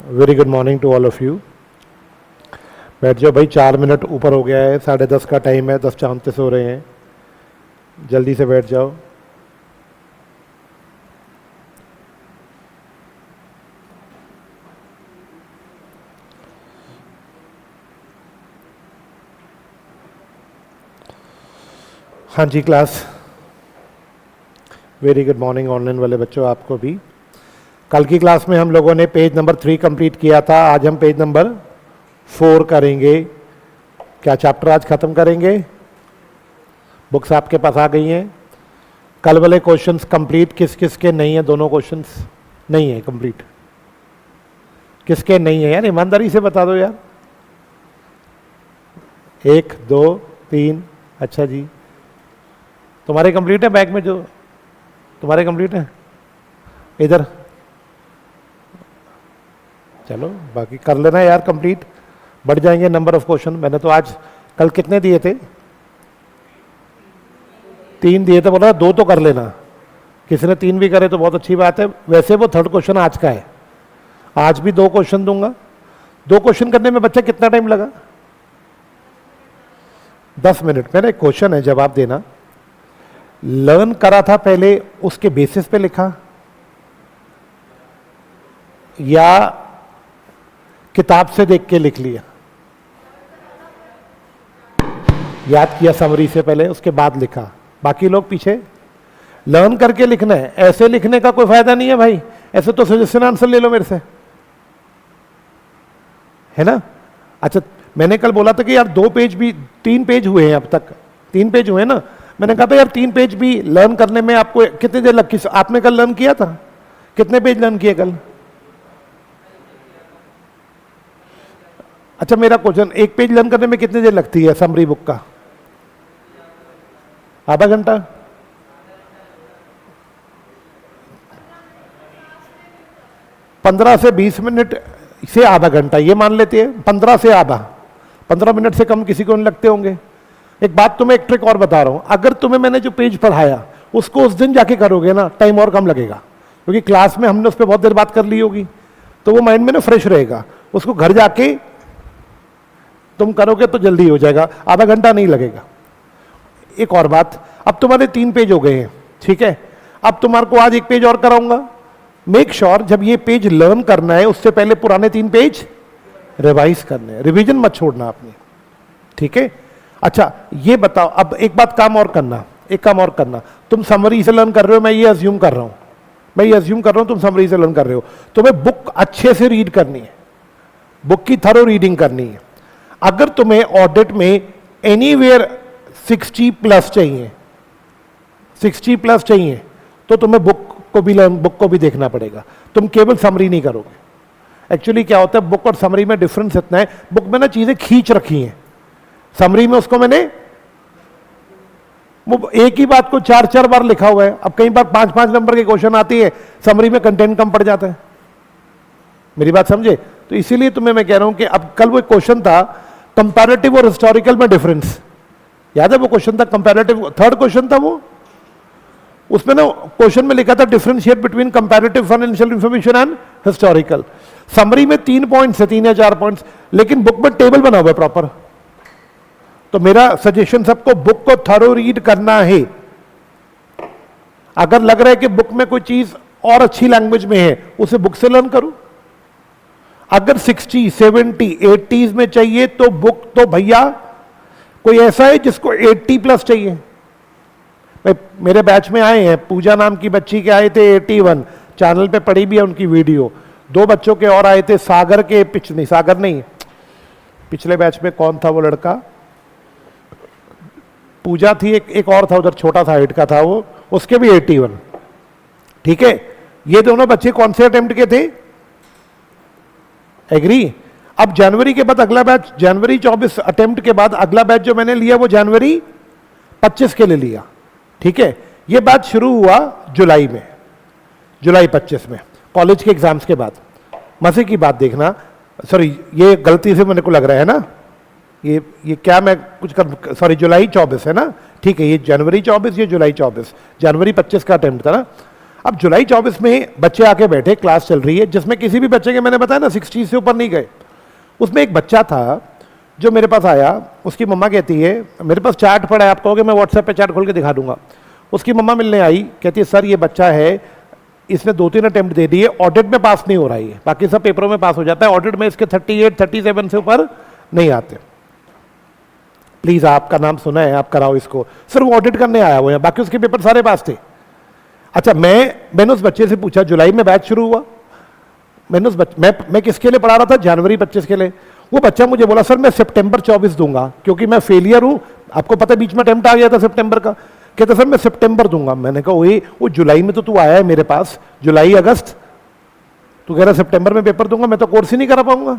Very good morning to all of you. बैठ जाओ भाई, 4 मिनट ऊपर हो गया है, 10:30 का टाइम है, 10 चांते सो रहे हैं, जल्दी से बैठ जाओ। हाँ जी class, very good morning online वाले बच्चों, आपको भी। कल की क्लास में हम लोगों ने पेज नंबर 3 कंप्लीट किया था, आज हम पेज नंबर 4 करेंगे। क्या चैप्टर आज खत्म करेंगे? बुक्स आपके पास आ गई हैं। कल वाले क्वेश्चंस कंप्लीट किस किस के नहीं है? दोनों क्वेश्चंस नहीं है कंप्लीट। किसके नहीं है यार, ईमानदारी से बता दो यार। 1 2 3, अच्छा जी। तुम्हारे कंप्लीट है बैग में? जो तुम्हारे कंप्लीट है इधर, चलो बाकी कर लेना यार कंप्लीट, बढ़ जाएंगे नंबर ऑफ क्वेश्चन। मैंने तो आज कल कितने दिए थे? 3 दिए थे, बोला 2 तो कर लेना। किसी ने 3 भी करे तो बहुत अच्छी बात है। वैसे वो 3rd क्वेश्चन आज का है, आज भी 2 क्वेश्चन दूंगा। 2 क्वेश्चन करने में बच्चा कितना टाइम लगा? 10 मिनट। मेरा एक क्वेश्चन है, जवाब देना। लर्न करा था पहले, उसके बेसिस पे लिखा, या किताब से देख के लिख लिया? याद किया समरी से पहले, उसके बाद लिखा। बाकी लोग पीछे। लर्न करके लिखना है, ऐसे लिखने का कोई फायदा नहीं है भाई। ऐसे तो सजेशन आंसर ले लो मेरे से, है ना? अच्छा, मैंने कल बोला था कि यार 2 पेज भी, 3 पेज हुए हैं अब तक, 3 पेज हुए ना। मैंने कहा था यार 3 पेज भी लर्न करने में आपको कितनी देर लगी? आपने कल लर्न किया था? कितने पेज लर्न किए कल? अच्छा, मेरा क्वेश्चन, 1 पेज लर्न करने में कितनी देर लगती है समरी बुक का? आधा घंटा? पंद्रह से 20 मिनट से आधा घंटा, ये मान लेते हैं। 15 से आधा, 15 मिनट से कम किसी को नहीं लगते होंगे। एक बात तुम्हें, एक ट्रिक और बता रहा हूं, अगर तुम्हें मैंने जो पेज पढ़ाया उसको उस दिन जाके करोगे ना, टाइम और कम लगेगा, क्योंकि क्लास में हमने उस पर बहुत देर बात कर ली होगी, तो वो माइंड में ना फ्रेश रहेगा। उसको घर जाके तुम करोगे तो जल्दी हो जाएगा, आधा घंटा नहीं लगेगा। एक और बात, अब तुम्हारे 3 पेज हो गए हैं, ठीक है? अब तुम्हारे को आज 1 पेज और कराऊंगा। मेक श्योर जब ये पेज लर्न करना है, उससे पहले पुराने 3 पेज रिवाइज करने हैं। रिवीजन मत छोड़ना आपने, ठीक है? अच्छा, ये बताओ, अब एक बात काम और करना, एक काम और करना। तुम समरी से लर्न कर रहे हो, मैं ये अज्यूम कर रहा हूं, तुम समरी से लर्न कर रहे हो। तुम्हें बुक अच्छे से रीड करनी है, बुक की थरो रीडिंग करनी है। अगर तुम्हें ऑडिट में एनीवेयर 60 प्लस चाहिए, 60 प्लस चाहिए, तो तुम्हें बुक को भी देखना पड़ेगा। तुम केवल समरी नहीं करोगे। एक्चुअली क्या होता है, बुक और समरी में डिफरेंस इतना है, बुक में ना चीजें खींच रखी हैं, समरी में उसको मैंने वो एक ही बात को 4-4 बार लिखा हुआ है। अब कई बार 5-5 नंबर के क्वेश्चन आती है, समरी में कंटेंट कम पड़ जाता है। मेरी बात समझे? तो इसीलिए तुम्हें मैं कह रहा हूं कि अब कल वो क्वेश्चन था कंपैरेटिव और हिस्टोरिकल में डिफरेंस, याद है? वो क्वेश्चन था कंपैरेटिव, 3rd क्वेश्चन था वो। उसमें ना क्वेश्चन में लिखा था differentiate between comparative financial information and historical. Summary में 3 पॉइंट्स है, 3 या 4 पॉइंट्स, लेकिन बुक में टेबल बना हुआ है प्रॉपर। तो मेरा सजेशन सबको, बुक को थरो रीड करना है। अगर लग रहा है कि बुक में कोई चीज और अच्छी लैंग्वेज में है, उसे बुक से लर्न करो। अगर 60, 70, 80s में चाहिए तो बुक तो भैया, कोई ऐसा है जिसको 80 प्लस चाहिए? मेरे बैच में आए हैं, पूजा नाम की बच्ची के आए थे 81, चैनल पे पड़ी भी है उनकी वीडियो। 2 बच्चों के और आए थे, सागर के, पिछले बैच में कौन था वो लड़का? पूजा थी, एक और था उधर, छोटा सा हाइट का था वो, उसके भी 81, ठीक है? ये दोनों बच्चे कौन से अटेम्प्ट के थे? एग्री? अब जनवरी के बाद अगला बैच, जनवरी 24 अटेम्प्ट के बाद अगला बैच जो मैंने लिया वो जनवरी 25 के लिए लिया, ठीक है? ये बैच शुरू हुआ जुलाई में, जुलाई 25 में, कॉलेज के एग्जाम्स के बाद। मजे की बात देखना, सॉरी ये गलती से मेरे को लग रहा है ना, ये क्या मैं कुछ कर, सॉरी जुलाई 24 है ना, ठीक है? ये जनवरी 24, ये जुलाई 24, जनवरी 25 का अटेम्प्ट था ना। अब जुलाई 24 में बच्चे आके बैठे, क्लास चल रही है, जिसमें किसी भी बच्चे के मैंने बताया ना 60 से ऊपर नहीं गए। उसमें एक बच्चा था जो मेरे पास आया, उसकी मम्मा कहती है, मेरे पास चैट पड़ा है, आप कहोगे मैं व्हाट्सएप पे चैट खोल के दिखा दूंगा। उसकी मम्मा मिलने आई, कहती है सर ये बच्चा है, इसने 2-3 अटेम्प्ट दे दिए, ऑडिट में पास नहीं हो रहा है, बाकी सब पेपरों में पास हो जाता है, ऑडिट में इसके 38, 37 से ऊपर नहीं आते, प्लीज आपका नाम सुना है, आप कराओ इसको। सर वो ऑडिट करने आया हुआ है, बाकी उसके पेपर सारे पास थे। अच्छा, मैंने उस बच्चे से पूछा, जुलाई में बैच शुरू हुआ, मैंने उस मैं किसके लिए पढ़ा रहा था, जनवरी 25 के लिए। वो बच्चा मुझे बोला सर मैं सितंबर 24 दूंगा क्योंकि मैं फेलियर हूं, आपको पता है बीच में अटेम्प्ट आ गया था सितंबर का। कहते सर मैं सितंबर दूंगा। मैंने कहा वही, वो जुलाई में तो तू आया है मेरे पास, जुलाई अगस्त, तू कह रहा सितंबर में पेपर दूंगा, मैं तो कोर्स ही नहीं करा पाऊंगा।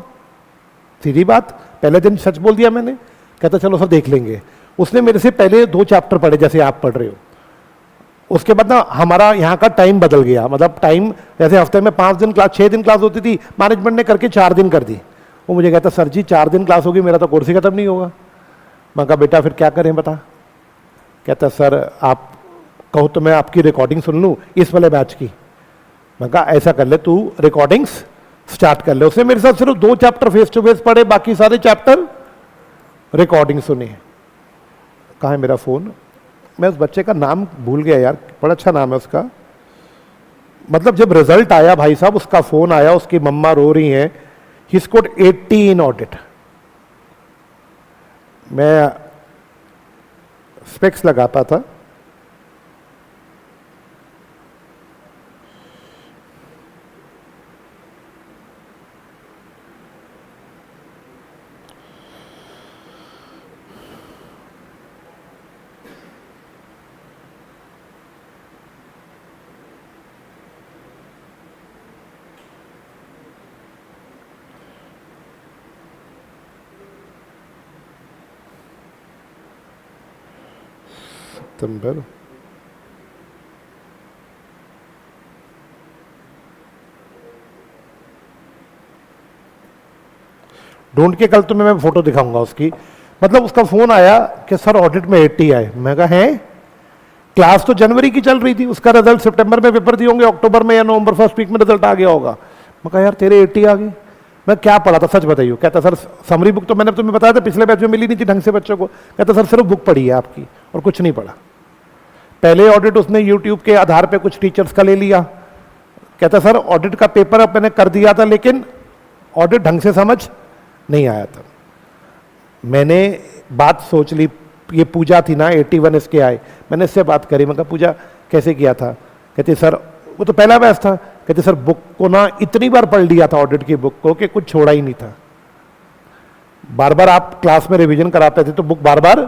सीधी बात, पहले दिन सच बोल दिया मैंने। कहता चलो सर देख लेंगे। उसने मेरे से पहले 2 चैप्टर पढ़े जैसे आप पढ़ रहे हो, उसके बाद ना हमारा यहाँ का टाइम बदल गया, मतलब टाइम जैसे हफ्ते में 5 दिन क्लास, 6 दिन क्लास होती थी, मैनेजमेंट ने करके 4 दिन कर दी। वो मुझे कहता सर जी 4 दिन क्लास होगी, मेरा तो कोर्स ही खत्म नहीं होगा। मैं कहा बेटा फिर क्या करें बता। कहता सर आप कहो तो मैं आपकी रिकॉर्डिंग सुन लूँ इस वाले बैच की। मैं कहा ऐसा कर ले, तू रिकॉर्डिंग्स स्टार्ट कर ले। उसने मेरे साथ सिर्फ 2 चैप्टर फेस टू फेस पढ़े, बाकी सारे चैप्टर रिकॉर्डिंग सुनी। कहाँ है मेरा फोन, मैं उस बच्चे का नाम भूल गया यार, बड़ा अच्छा नाम है उसका। मतलब जब रिजल्ट आया भाई साहब, उसका फोन आया, उसकी मम्मा रो रही हैं, ही स्कोर्ड 80 इन ऑडिट। मैं स्पेक्स लगाता था, सितंबर, ढूंढ के कल तुम्हें मैं फोटो दिखाऊंगा उसकी। मतलब उसका फोन आया कि सर ऑडिट में 80 आए। मैं कहा है, क्लास तो जनवरी की चल रही थी, उसका रिजल्ट सितंबर में पेपर दिए होंगे, अक्टूबर में या नवंबर फर्स्ट वीक में रिजल्ट आ गया होगा। मैं कहा यार तेरे 80 आ गए। मैं क्या पढ़ा था सच बताइए। कहता सर समरी बुक तो मैंने तुम्हें बताया था पिछले बैच में मिली नहीं थी ढंग से बच्चों को। कहता सर सिर्फ बुक पढ़ी है आपकी और कुछ नहीं पढ़ा। पहले ऑडिट उसने यूट्यूब के आधार पे कुछ टीचर्स का ले लिया। कहता सर ऑडिट का पेपर अब मैंने कर दिया था लेकिन ऑडिट ढंग से समझ नहीं आया था। मैंने बात सोच ली, ये पूजा थी ना 81 इसके आए, मैंने इससे बात करी। मैं कहा पूजा कैसे किया था। कहती सर वो तो पहला बैच था। कहते सर बुक को ना इतनी बार पढ़ लिया था ऑडिट की बुक को कि कुछ छोड़ा ही नहीं था। बार बार आप क्लास में रिवीजन कराते थे तो बुक बार बार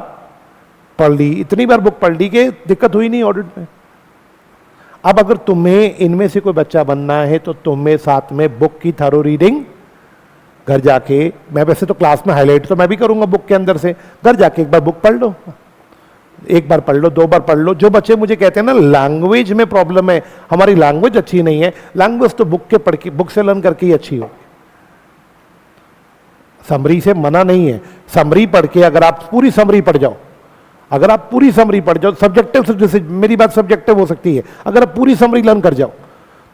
पढ़ ली, इतनी बार बुक पढ़ ली कि दिक्कत हुई नहीं ऑडिट में। अब अगर तुम्हें इनमें से कोई बच्चा बनना है तो तुम्हें साथ में बुक की थरो रीडिंग घर जाके, मैं वैसे तो क्लास में हाईलाइट तो मैं भी करूंगा बुक के अंदर से, घर जाके एक बार बुक पढ़ लो, एक बार पढ़ लो, 2 बार पढ़ लो। जो बच्चे मुझे कहते हैं ना लैंग्वेज में प्रॉब्लम है, हमारी लैंग्वेज अच्छी नहीं है, लैंग्वेज तो बुक के पढ़ के, बुक से लर्न करके ही अच्छी हो। समरी से मना नहीं है, समरी पढ़ के अगर आप पूरी समरी पढ़ जाओ, अगर आप पूरी समरी पढ़ जाओ, सब्जेक्टिव से, जैसे मेरी बात सब्जेक्टिव हो सकती है, अगर आप पूरी समरी लर्न कर जाओ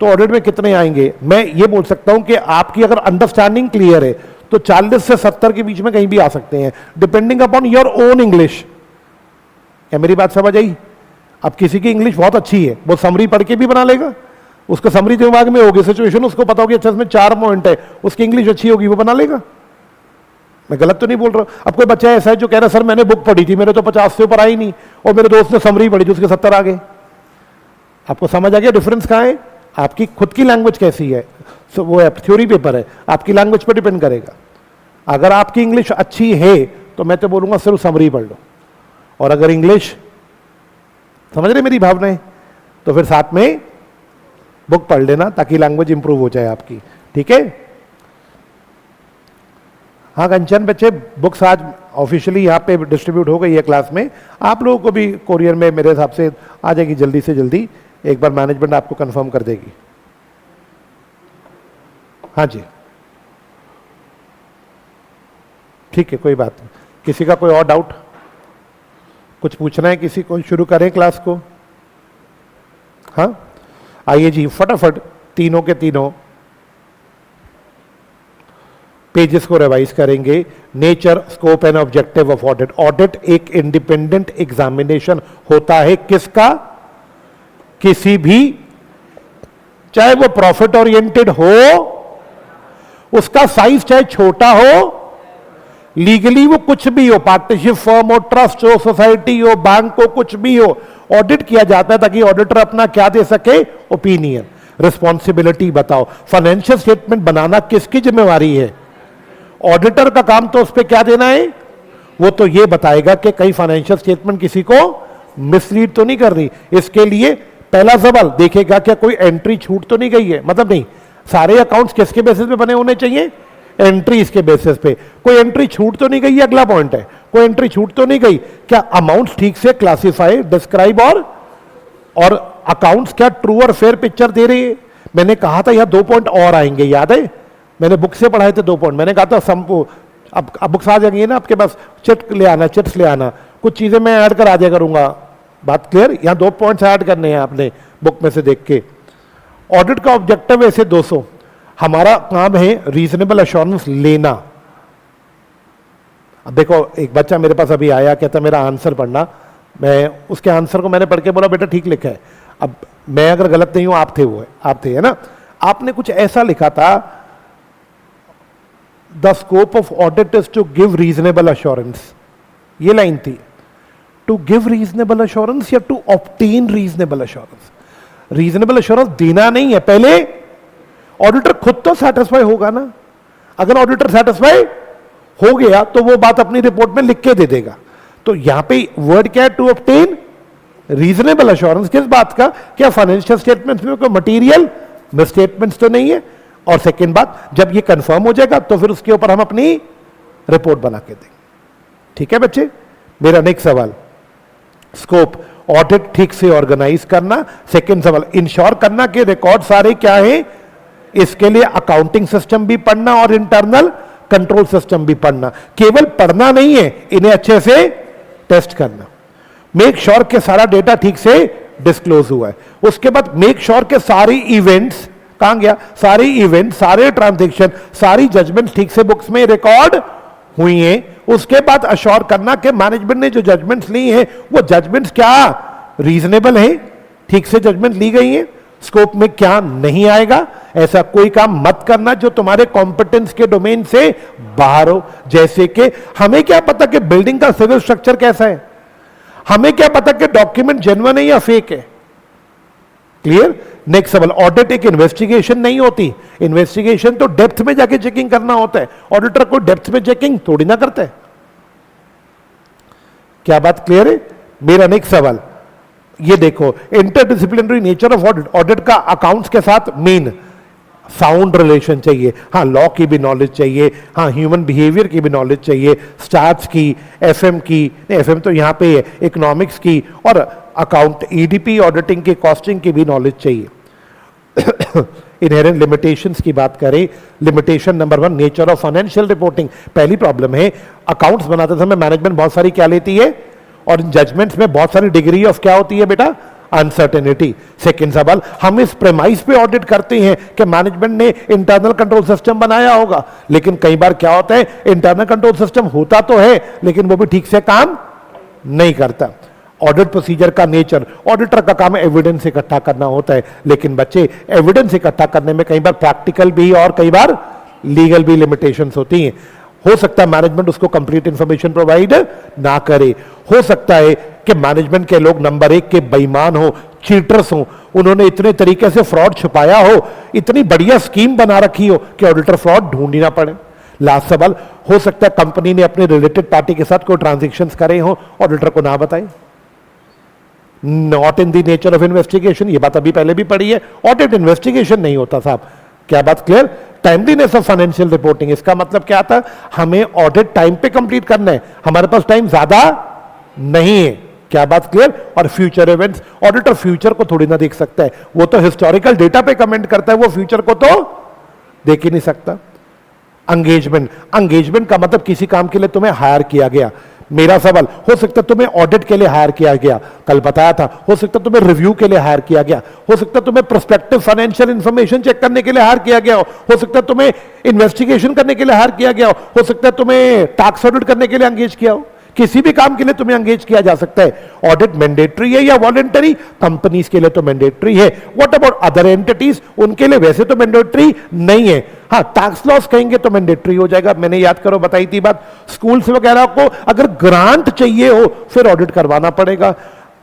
तो ऑडिट में कितने आएंगे। मैं ये बोल सकता हूं कि आपकी अगर अंडरस्टैंडिंग क्लियर है तो 40 से 70 के बीच में कहीं भी आ सकते हैं, depending upon your own English. क्या मेरी बात समझ आई। अब किसी की इंग्लिश बहुत अच्छी है, वो समरी पढ़ के भी बना लेगा, उसको समरी दिमाग में होगी, सिचुएशन उसको पता होगी, अच्छा इसमें 4 पॉइंट है, उसकी इंग्लिश अच्छी होगी, वो बना लेगा। मैं गलत तो नहीं बोल रहा हूं। अब कोई बच्चा ऐसा है जो कह रहा है सर मैंने बुक पढ़ी थी, मेरे तो 50 से ऊपर आई नहीं, और मेरे दोस्त ने समरी पढ़ी थी उसके 70 आ गए। आपको समझ आ गया डिफरेंस कहां है। आपकी खुद की लैंग्वेज कैसी है, so, वो थ्योरी पेपर है, आपकी लैंग्वेज पर डिपेंड करेगा। अगर आपकी इंग्लिश अच्छी है तो मैं तो बोलूंगा सिर्फ समरी पढ़ लो, और अगर इंग्लिश समझ रहे मेरी भावनाएं तो फिर साथ में बुक पढ़ लेना ताकि लैंग्वेज इंप्रूव हो जाए आपकी। ठीक है। हाँ कंचन बच्चे, बुक्स आज ऑफिशियली यहाँ पे डिस्ट्रीब्यूट हो गई है क्लास में, आप लोगों को भी कोरियर में मेरे हिसाब से आ जाएगी जल्दी से जल्दी, एक बार मैनेजमेंट आपको कंफर्म कर देगी। हाँ जी ठीक है, कोई बात नहीं। किसी का कोई और डाउट, कुछ पूछना है किसी को, शुरू करें क्लास को। हाँ आइए जी फटाफट तीनों के तीनों पेजेस को रिवाइज करेंगे। Nature, scope and objective of audit. Audit एक इंडिपेंडेंट एग्जामिनेशन होता है किसका? किसी भी, चाहे वो प्रॉफिट ओरिएंटेड हो, उसका साइज चाहे छोटा हो, लीगली वो कुछ भी हो, पार्टनरशिप फर्म हो, ट्रस्ट हो, सोसाइटी हो, बैंक हो, कुछ भी हो, ऑडिट किया जाता है ताकि ऑडिटर अपना क्या दे सके? ओपिनियन। रिस्पॉन्सिबिलिटी बताओ, फाइनेंशियल स्टेटमेंट बनाना किसकी जिम्मेवारी है? ऑडिटर का काम तो उस पर क्या देना है? वो तो ये बताएगा कि कहीं फाइनेंशियल स्टेटमेंट किसी को मिसलीड तो नहीं कर रही। इसके लिए पहला सवाल देखेगा क्या कोई एंट्री छूट तो नहीं गई है, मतलब नहीं, सारे अकाउंट्स किसके बेसिस पे बने होने चाहिए? एंट्रीज के बेसिस पे। कोई एंट्री छूट तो नहीं गई है, अगला पॉइंट है, कोई एंट्री छूट तो नहीं गई? क्या अमाउंट्स ठीक से क्लासिफाई, डिस्क्राइब और अकाउंट्स क्या ट्रू और फेयर पिक्चर दे रही है? मैंने कहा था यहां 2 पॉइंट और आएंगे, याद है? मैंने बुक से पढ़ाए थे 2 पॉइंट। मैंने कहा था अब बुक्स आ जाएंगी ना आपके पास, चिट ले आना, चिट्स ले आना, कुछ चीजें मैं ऐड करा दिया करूंगा। बात क्लियर? यहां 2 पॉइंट्स ऐड करने हैं आपने बुक में से देख के। ऑडिट का ऑब्जेक्टिव ऐसे 200, हमारा काम है रीजनेबल अश्योरेंस लेना। अब देखो, एक बच्चा मेरे पास अभी आया, कहता मेरा आंसर पढ़ना। मैं उसके आंसर को मैंने पढ़ के बोला बेटा ठीक लिखा है। अब मैं अगर गलत नहीं हूं, आप थे, वो आप थे, है ना? आपने कुछ ऐसा लिखा था, the scope of audit is to give reasonable assurance, ये लाइन थी। टू गिव रीजनेबल अश्योरेंस या to obtain reasonable assurance? Reasonable assurance देना नहीं है, पहले ऑडिटर खुद तो सेटिस्फाई होगा ना। अगर ऑडिटर सेटिस्फाई हो गया तो वो बात अपनी रिपोर्ट में लिख के दे देगा। तो यहां पे वर्ड क्या है? To obtain reasonable assurance. किस बात का? क्या फाइनेंशियल स्टेटमेंट्स में कोई मटेरियल मिसस्टेटमेंट्स तो नहीं है? और सेकेंड बात, जब ये कंफर्म हो जाएगा तो फिर उसके ऊपर हम अपनी रिपोर्ट बना के देंगे। ठीक है बच्चे? मेरा नेक्स्ट सवाल, स्कोप, ऑडिट ठीक से ऑर्गेनाइज करना। सेकेंड सवाल, इंश्योर करना कि रिकॉर्ड सारे क्या है। इसके लिए अकाउंटिंग सिस्टम भी पढ़ना और इंटरनल कंट्रोल सिस्टम भी पढ़ना। केवल पढ़ना नहीं है, इन्हें अच्छे से टेस्ट करना। मेक श्योर के सारा डेटा ठीक से डिस्क्लोज हुआ है। उसके बाद मेक श्योर के सारी इवेंट्स, कहां गया? सारी इवेंट, सारे ट्रांजैक्शन, सारी जजमेंट ठीक से बुक्स में रिकॉर्ड हुई हैं। उसके बाद अश्योर करना कि मैनेजमेंट ने जो जजमेंट्स ली हैं वो जजमेंट्स क्या रीजनेबल है, ठीक से जजमेंट ली गई है। स्कोप में क्या नहीं आएगा? ऐसा कोई काम मत करना जो तुम्हारे कॉम्पिटेंस के डोमेन से बाहर हो। जैसे कि हमें क्या पता कि बिल्डिंग का सिविल स्ट्रक्चर कैसा है? हमें क्या पता कि डॉक्यूमेंट जेन्युइन है या फेक है? क्लियर? नेक्स्ट सवाल, ऑडिट एक इन्वेस्टिगेशन नहीं होती। इन्वेस्टिगेशन तो डेप्थ में जाके चेकिंग करना होता है। ऑडिटर को डेप्थ में चेकिंग थोड़ी ना करता है। क्या बात क्लियर है? मेरा नेक्स्ट सवाल ये देखो, interdisciplinary nature of audit. Audit का अकाउंट्स के साथ मेन साउंड रिलेशन चाहिए। हाँ, लॉ की भी नॉलेज चाहिए, हाँ ह्यूमन बिहेवियर की भी नॉलेज चाहिए, स्टैट्स की, एफएम की, एफएम तो यहाँ पे है, इकोनॉमिक्स की, और अकाउंट ईडीपी ऑडिटिंग की, कॉस्टिंग की भी नॉलेज चाहिए। इनहेरेंट लिमिटेशंस की बात करें, limitation number 1, nature of financial reporting. पहली प्रॉब्लम है, अकाउंट्स बनाते समय मैनेजमेंट बहुत सारी क्या लेती है, और जजमेंट्स में बहुत सारी डिग्री ऑफ क्या होती है बेटा? अनसर्टेनिटी। सेकेंड सवाल, हम इस प्रेमाइस पे ऑडिट करते हैं कि मैनेजमेंट ने इंटरनल कंट्रोल सिस्टम बनाया होगा, लेकिन कई बार क्या होता है, इंटरनल कंट्रोल सिस्टम होता तो है लेकिन वो भी ठीक से काम नहीं करता। ऑडिट प्रोसीजर का नेचर, ऑडिटर का काम एविडेंस इकट्ठा करना होता है, लेकिन बच्चे एविडेंस इकट्ठा करने में कई बार प्रैक्टिकल भी और कई बार लीगल भी लिमिटेशंस होती हैं। हो सकता है मैनेजमेंट उसको कंप्लीट इंफॉर्मेशन प्रोवाइड ना करे। हो सकता है कि मैनेजमेंट के लोग नंबर 1 के बेईमान हो, चीटर्स हो, उन्होंने इतने तरीके से फ्रॉड छुपाया हो, इतनी बढ़िया स्कीम बना रखी हो कि ऑडिटर फ्रॉड ढूंढ ही ना पड़े। लास्ट सवाल, हो सकता है कंपनी ने अपने रिलेटेड पार्टी के साथ कोई ट्रांजेक्शंस करे हो, ऑडिटर को ना बताए। Not in the nature of investigation, ये बात अभी पहले भी पढ़ी है, ऑडिट इन्वेस्टिगेशन नहीं होता साहब। क्या बात clear? Timeliness of financial reporting, इसका मतलब क्या था, हमें ऑडिट टाइम पे कंप्लीट करना है, हमारे पास टाइम ज्यादा नहीं है। क्या बात क्लियर? और फ्यूचर इवेंट्स, ऑडिटर फ्यूचर को थोड़ी ना देख सकता है, वो तो हिस्टोरिकल डेटा पे कमेंट करता है, वो फ्यूचर को तो देख ही नहीं सकता। एंगेजमेंट, एंगेजमेंट का मतलब किसी काम के लिए तुम्हें हायर किया गया। मेरा सवाल, हो सकता है तुम्हें ऑडिट के लिए हायर किया गया, कल बताया था, हो सकता है तुम्हें रिव्यू के लिए हायर किया गया, हो सकता है तुम्हें प्रोस्पेक्टिव फाइनेंशियल इंफॉर्मेशन चेक करने के लिए हायर किया गया हो सकता है तुम्हें इन्वेस्टिगेशन करने के लिए हायर किया गया हो सकता है तुम्हें टैक्स ऑडिट करने के लिए एंगेज किया हो, किसी भी काम के लिए तुम्हें एंगेज किया जा सकता है। ऑडिट मैंडेटरी है या वॉलंटरी? कंपनीज के लिए तो मैंडेटरी है। What about other entities? उनके लिए वैसे तो मैंडेटरी नहीं है। हाँ, टैक्स लॉस कहेंगे तो मैंडेटरी हो जाएगा। मैंने याद करो बताई थी बात, स्कूल्स वगैरह को अगर ग्रांट चाहिए हो फिर ऑडिट करवाना पड़ेगा।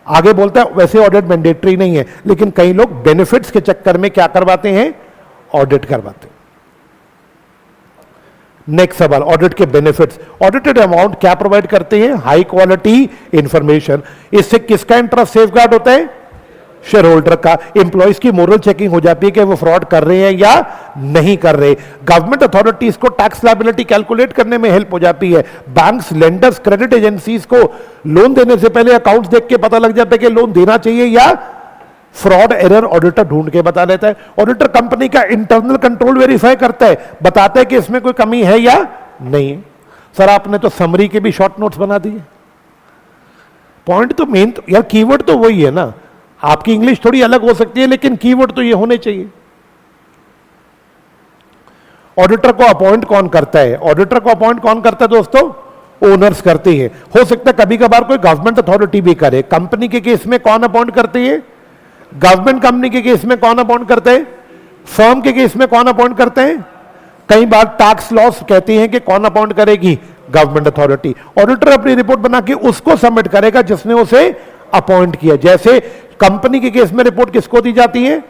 आगे बोलता है वैसे ऑडिट मैंडेटरी नहीं है, लेकिन कई लोग बेनिफिट्स के चक्कर में क्या करवाते हैं? ऑडिट करवाते हैं। नेक्स्ट सवाल, ऑडिट के बेनिफिट्स। ऑडिटेड अमाउंट क्या प्रोवाइड करते हैं? High quality information. इससे किसका इंटरेस्ट सेफगार्ड होता है? शेयर होल्डर का। एम्प्लॉइज की मोरल चेकिंग हो जाती है कि वो फ्रॉड कर रहे हैं या नहीं कर रहे। गवर्नमेंट अथॉरिटीज को टैक्स लायबिलिटी कैलकुलेट करने में हेल्प हो जाती है। बैंक्स, लेंडर्स, क्रेडिट एजेंसीज को लोन देने से पहले अकाउंट्स देख के पता लग जाता है कि लोन देना चाहिए या फ्रॉड एरर ऑडिटर ढूंढ के बता लेता है। ऑडिटर कंपनी का इंटरनल कंट्रोल वेरीफाई करता है, बताता है कि इसमें कोई कमी है या नहीं है। सर आपने तो समरी के भी शॉर्ट नोट्स बना दिए। पॉइंट तो मेन तो यार, कीवर्ड तो वही है ना। आपकी इंग्लिश थोड़ी अलग हो सकती है लेकिन कीवर्ड तो ये होने चाहिए। ऑडिटर को अपॉइंट कौन करता है? ऑडिटर को अपॉइंट कौन करता है दोस्तों? ओनर्स करते हैं। हो सकता है कभी कभार कोई गवर्नमेंट अथॉरिटी भी करे। कंपनी के केस में कौन अपॉइंट करती है? गवर्नमेंट कंपनी के केस में कौन अपॉइंट करते हैं? फर्म के केस में कौन अपॉइंट करते हैं? कई बार टैक्स लॉस कहते हैं कि कौन अपॉइंट करेगी? Government authority. ऑडिटर अपनी रिपोर्ट बना के उसको सबमिट करेगा जिसने उसे अपॉइंट किया। जैसे कंपनी के केस में रिपोर्ट किसको दी जाती है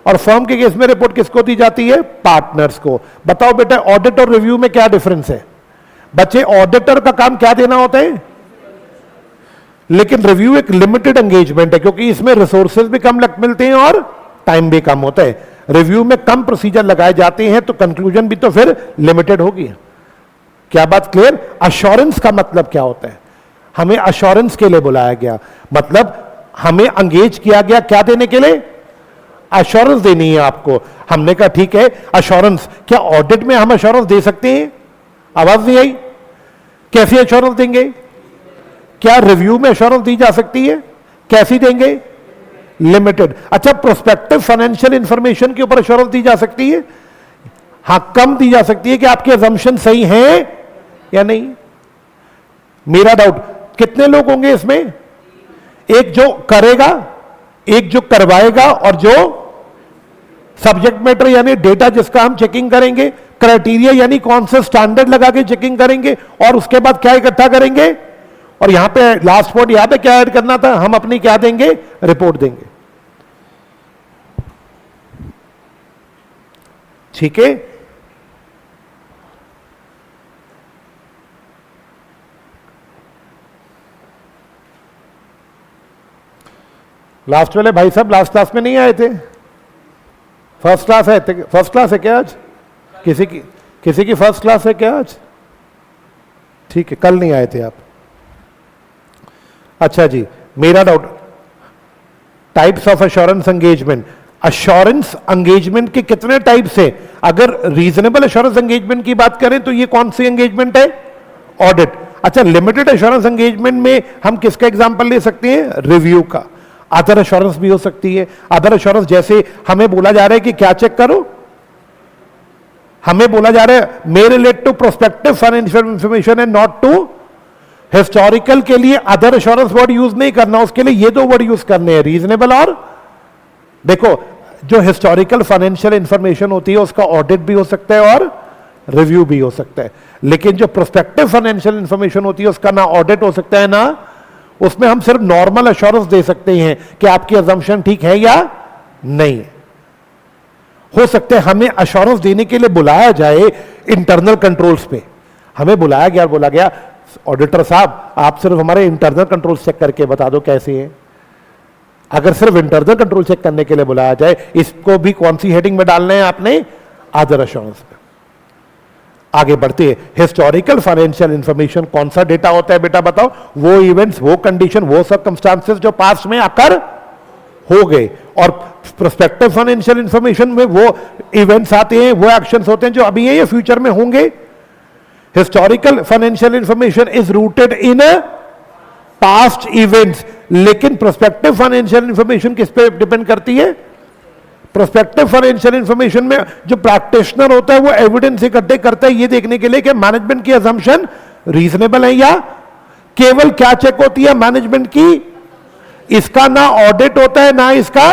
और फर्म के केस में रिपोर्ट किसको दी जाती है? पार्टनर्स को। बताओ बेटा, ऑडिट और रिव्यू में क्या डिफरेंस है? बच्चे, ऑडिटर का काम क्या देना होता है? लेकिन रिव्यू एक लिमिटेड एंगेजमेंट है क्योंकि इसमें रिसोर्सेज भी कम मिलते हैं और टाइम भी कम होता है। रिव्यू में कम प्रोसीजर लगाए जाते हैं तो कंक्लूजन भी तो फिर लिमिटेड होगी। क्या बात क्लियर? अश्योरेंस का मतलब क्या होता है? हमें अश्योरेंस के लिए बुलाया गया, मतलब हमें एंगेज किया गया क्या देने के लिए? अश्योरेंस देनी है आपको। हमने कहा ठीक है अश्योरेंस। क्या ऑडिट में हम अश्योरेंस दे सकते हैं? आवाज नहीं आई। कैसे अश्योरेंस देंगे? क्या रिव्यू में अश्योरेंस दी जा सकती है? कैसी देंगे? लिमिटेड। अच्छा, प्रोस्पेक्टिव फाइनेंशियल इंफॉर्मेशन के ऊपर अश्योरेंस दी जा सकती है? हां, कम दी जा सकती है कि आपके अजम्पशन सही हैं या नहीं। मेरा डाउट, कितने लोग होंगे इसमें? एक जो करेगा, एक जो करवाएगा और जो सब्जेक्ट मैटर यानी डेटा जिसका हम चेकिंग करेंगे, क्राइटेरिया यानी कौन से स्टैंडर्ड लगा के चेकिंग करेंगे और उसके बाद क्या इकट्ठा करेंगे। और यहां पे लास्ट पॉइंट, यहां पे क्या ऐड करना था? हम अपनी क्या देंगे? रिपोर्ट देंगे। ठीक है। लास्ट वाले भाई साहब लास्ट क्लास में नहीं आए थे? फर्स्ट क्लास है? फर्स्ट क्लास है क्या आज? किसी की फर्स्ट क्लास है क्या आज? ठीक है, कल नहीं आए थे आप। अच्छा जी, मेरा doubt, types of assurance engagement. Assurance engagement के कितने टाइप्स है? अगर रीजनेबल अश्योरेंस एंगेजमेंट की बात करें तो ये कौन सी एंगेजमेंट है? ऑडिट। अच्छा, लिमिटेड अश्योरेंस एंगेजमेंट में हम किसका एग्जांपल ले सकते हैं? रिव्यू का। अदर अश्योरेंस भी हो सकती है। अदर अश्योरेंस जैसे हमें बोला जा रहा है कि क्या चेक करो, हमें बोला जा रहा है may relate to prospective financial information and not to historical. के लिए अदर अश्योरेंस वर्ड यूज नहीं करना, उसके लिए ये दो वर्ड यूज करने हैं, रीजनेबल और। देखो, जो हिस्टोरिकल फाइनेंशियल इंफॉर्मेशन होती है उसका ऑडिट भी हो सकता है और रिव्यू भी हो सकता है, लेकिन जो प्रोस्पेक्टिव फाइनेंशियल इंफॉर्मेशन होती है उसका ना ऑडिट हो सकता है ना उसमें हम सिर्फ नॉर्मल अश्योरेंस दे सकते हैं कि आपकी अजम्पशन ठीक है या नहीं। हो सकता है हमें अश्योरेंस देने के लिए बुलाया जाए इंटरनल कंट्रोल्स पे, हमें बुलाया गया, बोला गया ऑडिटर साहब आप सिर्फ हमारे इंटरनल कंट्रोल्स चेक करके बता दो कैसे है। अगर सिर्फ इंटरनल कंट्रोल चेक करने के लिए बुलाया जाए, इसको भी कौन सी हेडिंग में डालना है आपने? अदर अश्योरेंस में। आगे बढ़ते हैं, हिस्टोरिकल फाइनेंशियल इंफॉर्मेशन कौन सा डेटा होता है बेटा बताओ? वो इवेंट्स, वो कंडीशन, वो सर्कमस्टांसेस जो पास्ट में आकर हो गए। और प्रोस्पेक्टिव फाइनेंशियल इंफॉर्मेशन में वो इवेंट्स आते हैं, वो एक्शंस होते हैं जो अभी है या फ्यूचर में होंगे। Historical financial information is rooted in past events, लेकिन प्रोस्पेक्टिव फाइनेंशियल इंफॉर्मेशन किस पे डिपेंड करती है? प्रोस्पेक्टिव फाइनेंशियल इंफॉर्मेशन में जो प्रैक्टिशनर होता है वो एविडेंस इकट्ठे करता है ये देखने के लिए कि मैनेजमेंट की अजम्पशन रीजनेबल है या केवल क्या चेक होती है मैनेजमेंट की, इसका ना ऑडिट होता है ना इसका,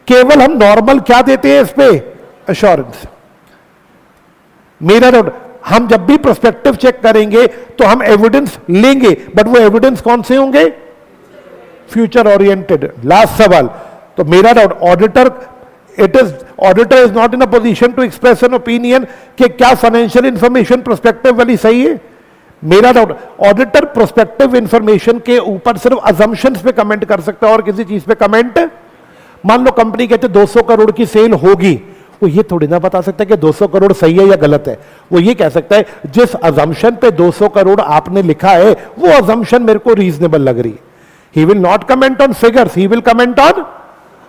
केवल हम नॉर्मल क्या देते हैं इस पे? एश्योरेंस। मेरा हम जब भी प्रोस्पेक्टिव चेक करेंगे तो हम एविडेंस लेंगे, बट वो एविडेंस कौन से होंगे? Future oriented. लास्ट सवाल, तो मेरा doubt, auditor is not in a position to express an opinion कि क्या फाइनेंशियल इंफॉर्मेशन प्रोस्पेक्टिव वाली सही है। मेरा डाउट, ऑडिटर प्रोस्पेक्टिव इंफॉर्मेशन के ऊपर सिर्फ अजम्पशंस पे कमेंट कर सकता है और किसी चीज पे कमेंट, मान लो कंपनी कहते 200 करोड़ की सेल होगी, वो ये थोड़ी ना बता सकता है कि 200 करोड़ सही है या गलत है। वो ये कह सकता है जिस अजम्पशन पे 200 करोड़ आपने लिखा है वो अजम्पशन मेरे को रीजनेबल लग रही है। He will not comment on figures, he will comment on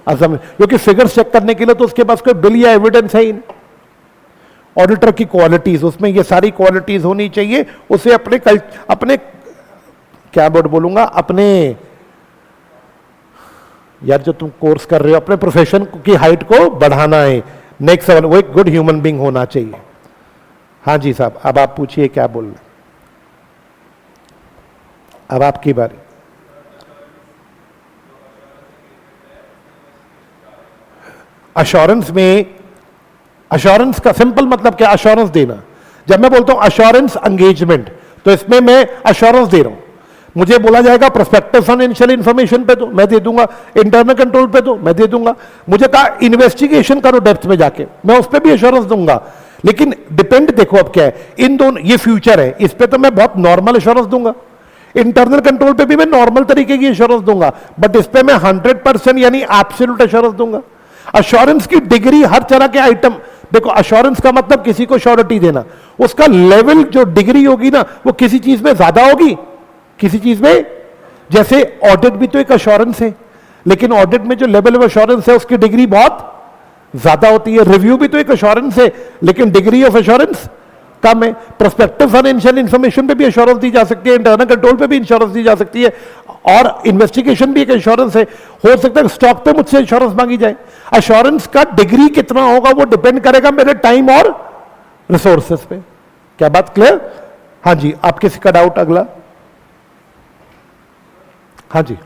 assumption, क्योंकि फिगर्स चेक करने के लिए तो उसके पास कोई बिल या एविडेंस है ही नहीं। ऑडिटर की क्वालिटीज, उसमें ये सारी क्वालिटीज होनी चाहिए, उसे अपने क्या वर्ड बोलूंगा, अपने यार जो तुम कोर्स कर रहे हो अपने प्रोफेशन की हाइट को बढ़ाना है। नेक्स्ट सवाल, वो एक गुड ह्यूमन बीइंग होना चाहिए। हाँ जी साहब, अब आप पूछिए क्या बोल रहे, अब आपकी बारी। अश्योरेंस में, अश्योरेंस का सिंपल मतलब क्या? अश्योरेंस देना। जब मैं बोलता हूं अश्योरेंस एंगेजमेंट, तो इसमें मैं अश्योरेंस दे रहा हूं। मुझे बोला जाएगा प्रोस्पेक्टिव फाइनेंशियल इंफॉर्मेशन पे, तो मैं दे दूंगा, इंटरनल कंट्रोल पे तो मैं दे दूंगा, मुझे कहा इन्वेस्टिगेशन करो डेप्थ में जाके, मैं उस पर भी एश्योरेंस दूंगा। लेकिन डिपेंड देखो अब क्या है, इन दोनों, ये फ्यूचर है, इस पे तो मैं बहुत नॉर्मल एश्योरेंस दूंगा, इंटरनल कंट्रोल पे भी मैं नॉर्मल तरीके की एश्योरेंस दूंगा, बट इस पे मैं 100% यानी एब्सोल्यूट एश्योरेंस दूंगा। एश्योरेंस की डिग्री हर तरह के आइटम, देखो एश्योरेंस का मतलब किसी को श्योरिटी देना, उसका लेवल जो डिग्री होगी ना वो किसी चीज में ज्यादा होगी, किसी चीज में, जैसे ऑडिट भी तो एक एश्योरेंस है, लेकिन ऑडिट में जो लेवल ऑफ एश्योरेंस है उसकी डिग्री बहुत ज्यादा होती है। रिव्यू भी तो एक एश्योरेंस है, लेकिन डिग्री ऑफ एश्योरेंस कम है। प्रोस्पेक्टिव फाइनेंशियल इंफॉर्मेशन पे भी एश्योरेंस दी जा सकती है, इंटरनल कंट्रोल पे भी इंश्योरेंस दी जा सकती है, और इन्वेस्टिगेशन भी एक एश्योरेंस है। हो सकता है स्टॉक पे मुझसे एश्योरेंस मांगी जाए। एश्योरेंस का डिग्री कितना होगा वो डिपेंड करेगा मेरे टाइम और रिसोर्सेस पे। क्या बात क्लियर? हाँ जी, आप किसी का डाउट अगला? हाँ जी,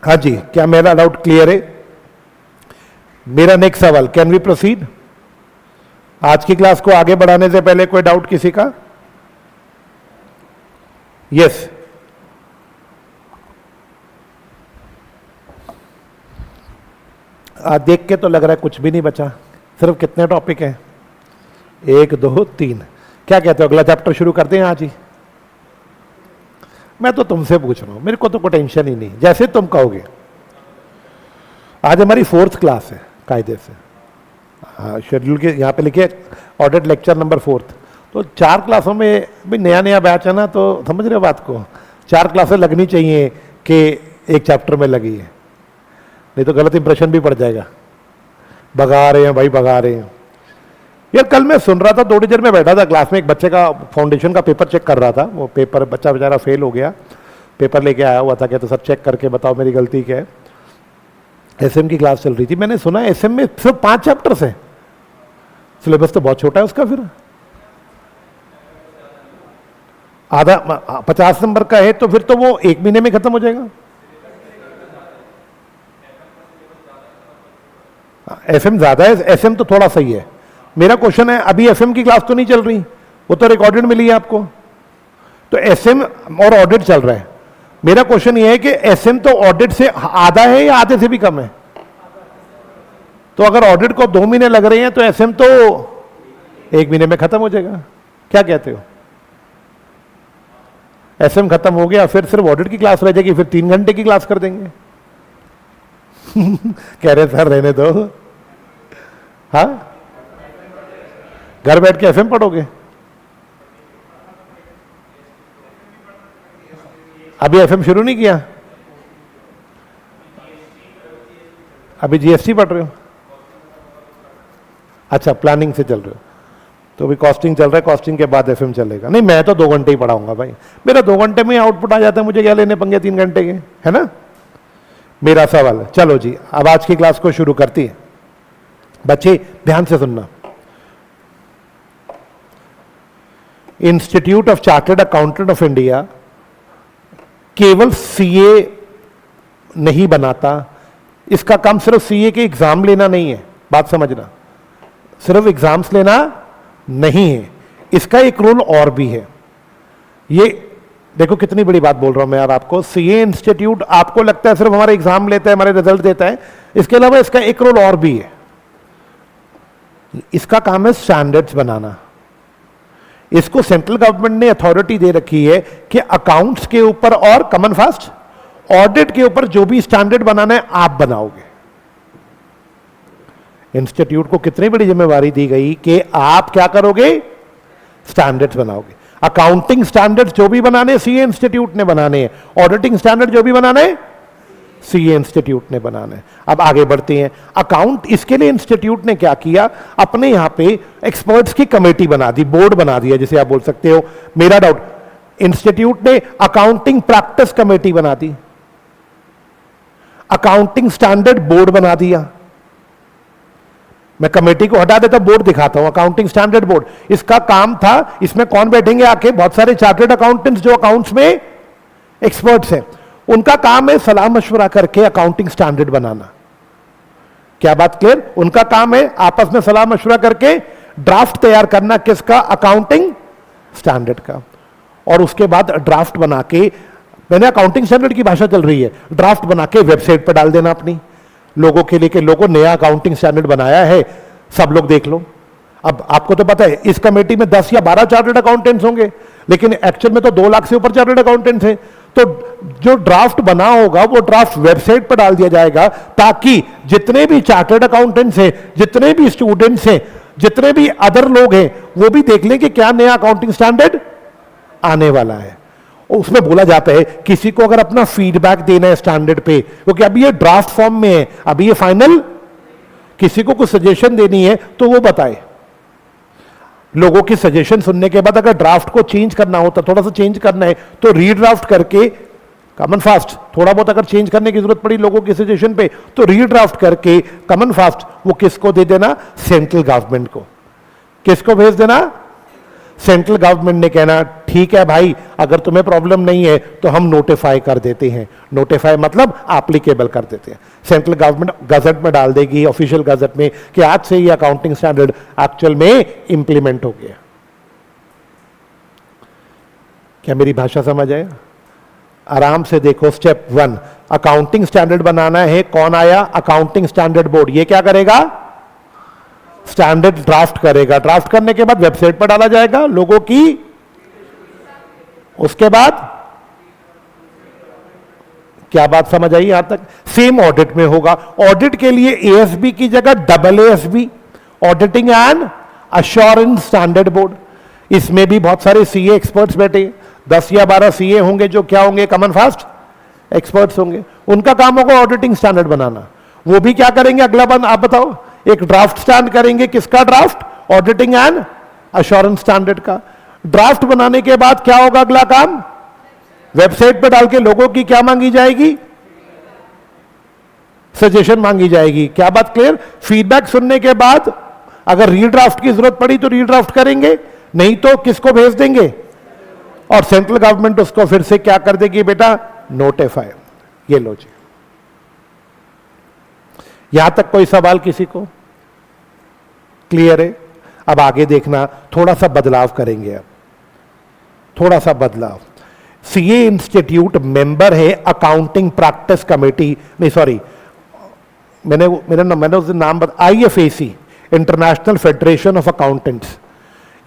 हाँ जी, क्या मेरा डाउट क्लियर है? मेरा नेक्स्ट सवाल, कैन वी प्रोसीड? आज की क्लास को आगे बढ़ाने से पहले कोई डाउट किसी का? यस। आज देख के तो लग रहा है कुछ भी नहीं बचा, सिर्फ कितने टॉपिक हैं? 1 2 3। क्या कहते हो, अगला चैप्टर शुरू करते हैं आज ही? मैं तो तुमसे पूछ रहा हूं, मेरे को तो कोई टेंशन ही नहीं, जैसे तुम कहोगे। आज हमारी 4th क्लास है कायदे से, हाँ शेड्यूल के यहाँ पे लिखे ऑडिट लेक्चर नंबर 4th। तो 4 क्लासों में भी नया नया बैच है ना, तो समझ रहे हो बात को, 4 क्लासें लगनी चाहिए कि एक चैप्टर में लगी है, नहीं तो गलत इंप्रेशन भी पड़ जाएगा। भगा रहे हैं भाई, भगा रहे हैं यार। कल मैं सुन रहा था, थोड़ी देर में बैठा था क्लास में, एक बच्चे का फाउंडेशन का पेपर चेक कर रहा था। वो पेपर बच्चा बेचारा फेल हो गया, पेपर लेके आया हुआ था, कहते सर चेक करके बताओ मेरी गलती क्या है। एसएम की क्लास चल रही थी, मैंने सुना एसएम में सिर्फ 5 चैप्टर्स है, सिलेबस तो बहुत छोटा है उसका। फिर आधा 50 नंबर का है, तो फिर तो वो 1 महीने में खत्म हो जाएगा। एफएम ज्यादा है, एसएम तो थोड़ा सही है। मेरा क्वेश्चन है, अभी एफएम की क्लास तो नहीं चल रही, वो तो रिकॉर्डेड मिली है आपको, तो एसएम और ऑडिट चल रहा है। मेरा क्वेश्चन ये है कि एसएम तो ऑडिट से आधा है या आधे से भी कम है? तो अगर ऑडिट को 2 महीने लग रहे हैं तो एसएम तो 1 महीने में खत्म हो जाएगा। क्या कहते हो? एसएम खत्म हो गया, फिर सिर्फ ऑडिट की क्लास रह जाएगी, फिर 3 घंटे की क्लास कर देंगे। कह रहे सर रहने दो। हाँ, घर बैठ के एफएम पढ़ोगे? अभी एफएम शुरू नहीं किया, अभी जीएसटी पढ़ रहे हो? अच्छा, प्लानिंग से चल रहे हो तो भी कॉस्टिंग चल रहा है, कॉस्टिंग के बाद एफएम चलेगा। नहीं, मैं तो 2 घंटे ही पढ़ाऊंगा भाई, मेरा 2 घंटे में आउटपुट आ जाता है, मुझे क्या लेने पंगे 3 घंटे के, है ना मेरा सवाल है। चलो जी, अब आज की क्लास को शुरू करती है। बच्चे ध्यान से सुनना, institute of chartered accountant of India केवल सीए नहीं बनाता, इसका काम सिर्फ सीए के एग्जाम लेना नहीं है, बात समझना, सिर्फ एग्जाम्स लेना नहीं है, इसका एक रोल और भी है। ये देखो कितनी बड़ी बात बोल रहा हूं मैं यार आपको। सीए इंस्टीट्यूट आपको लगता है सिर्फ हमारे एग्जाम लेता है, हमारे रिजल्ट देता है, इसके अलावा इसका एक रोल और भी है। इसका काम है स्टैंडर्ड्स बनाना। इसको सेंट्रल गवर्नमेंट ने अथॉरिटी दे रखी है कि अकाउंट्स के ऊपर और कॉमन फास्ट ऑडिट के ऊपर जो भी स्टैंडर्ड बनाना है आप बनाओगे। इंस्टीट्यूट को कितनी बड़ी जिम्मेवारी दी गई कि आप क्या करोगे, स्टैंडर्ड्स बनाओगे। अकाउंटिंग स्टैंडर्ड्स जो भी बनाने सीए इंस्टीट्यूट ने बनाने हैं, ऑडिटिंग स्टैंडर्ड जो भी बनाने सीए इंस्टीट्यूट ने बनाना है। अब आगे बढ़ते हैं। अकाउंट, इसके लिए इंस्टीट्यूट ने क्या किया, अपने यहां पे एक्सपर्ट्स की कमेटी बना दी, बोर्ड बना दिया जिसे आप बोल सकते हो। मेरा डाउट, इंस्टीट्यूट ने अकाउंटिंग प्रैक्टिस कमेटी बना दी, अकाउंटिंग स्टैंडर्ड बोर्ड बना दिया। मैं कमेटी को हटा देता, बोर्ड दिखाता हूं, अकाउंटिंग स्टैंडर्ड बोर्ड। इसका काम था, इसमें कौन बैठेंगे आके, बहुत सारे चार्टर्ड अकाउंटेंट्स जो अकाउंट्स में एक्सपर्ट्स हैं, उनका काम है सलाह मशवरा करके अकाउंटिंग स्टैंडर्ड बनाना। क्या बात क्लियर? उनका काम है आपस में सलाह मशवरा करके ड्राफ्ट तैयार करना, किसका, अकाउंटिंग स्टैंडर्ड का। और उसके बाद ड्राफ्ट बना के, मैंने अकाउंटिंग स्टैंडर्ड की भाषा चल रही है, ड्राफ्ट बना के वेबसाइट पर डाल देना अपनी, लोगों के लिए कि लोगों नया अकाउंटिंग स्टैंडर्ड बनाया है, सब लोग देख लो। अब आपको तो पता है इस कमेटी में 10 या 12 चार्टर्ड अकाउंटेंट्स होंगे, लेकिन एक्चुअल में तो 2 लाख से ऊपर चार्टर्ड अकाउंटेंट्स हैं। तो जो ड्राफ्ट बना होगा वो ड्राफ्ट वेबसाइट पर डाल दिया जाएगा, ताकि जितने भी चार्टर्ड अकाउंटेंट्स हैं, जितने भी स्टूडेंट्स हैं, जितने भी अदर लोग हैं, वो भी देख लें कि क्या नया अकाउंटिंग स्टैंडर्ड आने वाला है। उसमें बोला जाता है किसी को अगर अपना फीडबैक देना है स्टैंडर्ड पे, क्योंकि अभी ये ड्राफ्ट फॉर्म में है, अभी ये फाइनल, किसी को कुछ सजेशन देनी है तो वो बताए। लोगों की सजेशन सुनने के बाद अगर ड्राफ्ट को चेंज करना होता, थोड़ा सा चेंज करना है, तो रीड्राफ्ट करके कॉमन फास्ट, थोड़ा बहुत अगर चेंज करने की जरूरत पड़ी लोगों की सजेशन पे, तो रीड्राफ्ट करके कॉमन फास्ट वो किसको दे देना, सेंट्रल गवर्नमेंट को। किसको भेज देना, सेंट्रल गवर्नमेंट ने कहना ठीक है भाई, अगर तुम्हें प्रॉब्लम नहीं है तो हम नोटिफाई कर देते हैं। नोटिफाई मतलब एप्लीकेबल कर देते हैं। सेंट्रल गवर्नमेंट गजट में डाल देगी, ऑफिशियल गजट में, कि आज से ये अकाउंटिंग स्टैंडर्ड एक्चुअल में इंप्लीमेंट हो गया। क्या मेरी भाषा समझ आए? आराम से देखो। स्टेप 1, अकाउंटिंग स्टैंडर्ड बनाना है। कौन आया, अकाउंटिंग स्टैंडर्ड बोर्ड। ये क्या करेगा, स्टैंडर्ड ड्राफ्ट करेगा। ड्राफ्ट करने के बाद वेबसाइट पर डाला जाएगा लोगों की, उसके बाद क्या बात समझ आई यहां तक? सेम ऑडिट में होगा। ऑडिट के लिए एएसबी की जगह AASB, auditing and assurance standard board. इसमें भी बहुत सारे सीए एक्सपर्ट्स बैठे, 10 या 12 सीए होंगे जो क्या होंगे, कॉमन फास्ट एक्सपर्ट्स होंगे। उनका काम होगा ऑडिटिंग स्टैंडर्ड बनाना। वो भी क्या करेंगे, अगला बंद आप बताओ, एक ड्राफ्ट स्टैंड करेंगे। किसका draft, auditing and assurance standard का। ड्राफ्ट बनाने के बाद क्या होगा अगला काम, वेबसाइट पर डाल के लोगों की क्या मांगी जाएगी, सजेशन मांगी जाएगी। क्या बात क्लियर? फीडबैक सुनने के बाद अगर रीड्राफ्ट की जरूरत पड़ी तो रीड्राफ्ट करेंगे, नहीं तो किसको भेज देंगे, और सेंट्रल गवर्नमेंट उसको फिर से क्या कर देगी बेटा, नोटिफाई। ये लो जी। यहां तक कोई सवाल किसी को? क्लियर है? अब आगे देखना, थोड़ा सा बदलाव करेंगे। अब थोड़ा सा बदलाव। सीए इंस्टीट्यूट मेंबर है अकाउंटिंग प्रैक्टिस कमेटी, नहीं सॉरी, मैंने उस दिन नाम बता, IFAC, international federation of accountants.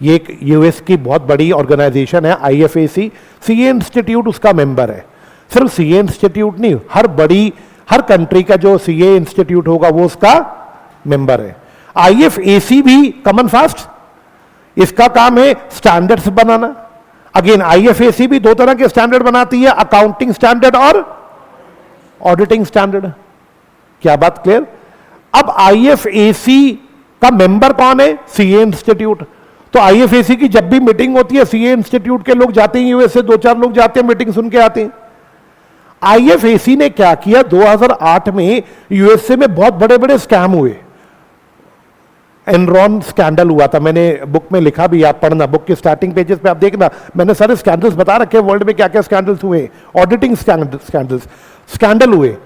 ये एक यूएस की बहुत बड़ी ऑर्गेनाइजेशन है IFAC। सीए इंस्टीट्यूट उसका मेंबर है। सिर्फ सीए इंस्टीट्यूट नहीं, हर कंट्री का जो सीए इंस्टीट्यूट होगा वो उसका मेंबर है। IFAC भी कॉमन फास्ट, इसका काम है स्टैंडर्ड्स बनाना। अगेन IFAC भी 2 तरह के स्टैंडर्ड बनाती है, अकाउंटिंग स्टैंडर्ड और ऑडिटिंग स्टैंडर्ड। क्या बात क्लियर? अब IFAC का मेंबर कौन है? CA institute. तो आईएफएसी की जब भी मीटिंग होती है सीए इंस्टीट्यूट के लोग जाते हैं, यूएसए 2-4 लोग जाते हैं, मीटिंग सुन के आते हैं। आईएफएसी ने क्या किया, 2008 में यूएसए में बहुत बड़े बड़े स्कैम हुए। एनरॉन स्कैंडल हुआ था, मैंने बुक में लिखा भी, आप पढ़ना, बुक के स्टार्टिंग पेजेस पे आप देखना, मैंने सारे स्कैंडल्स बता रखे वर्ल्ड में क्या क्या स्कैंडल्स हुए, ऑडिटिंग स्कैंडल हुए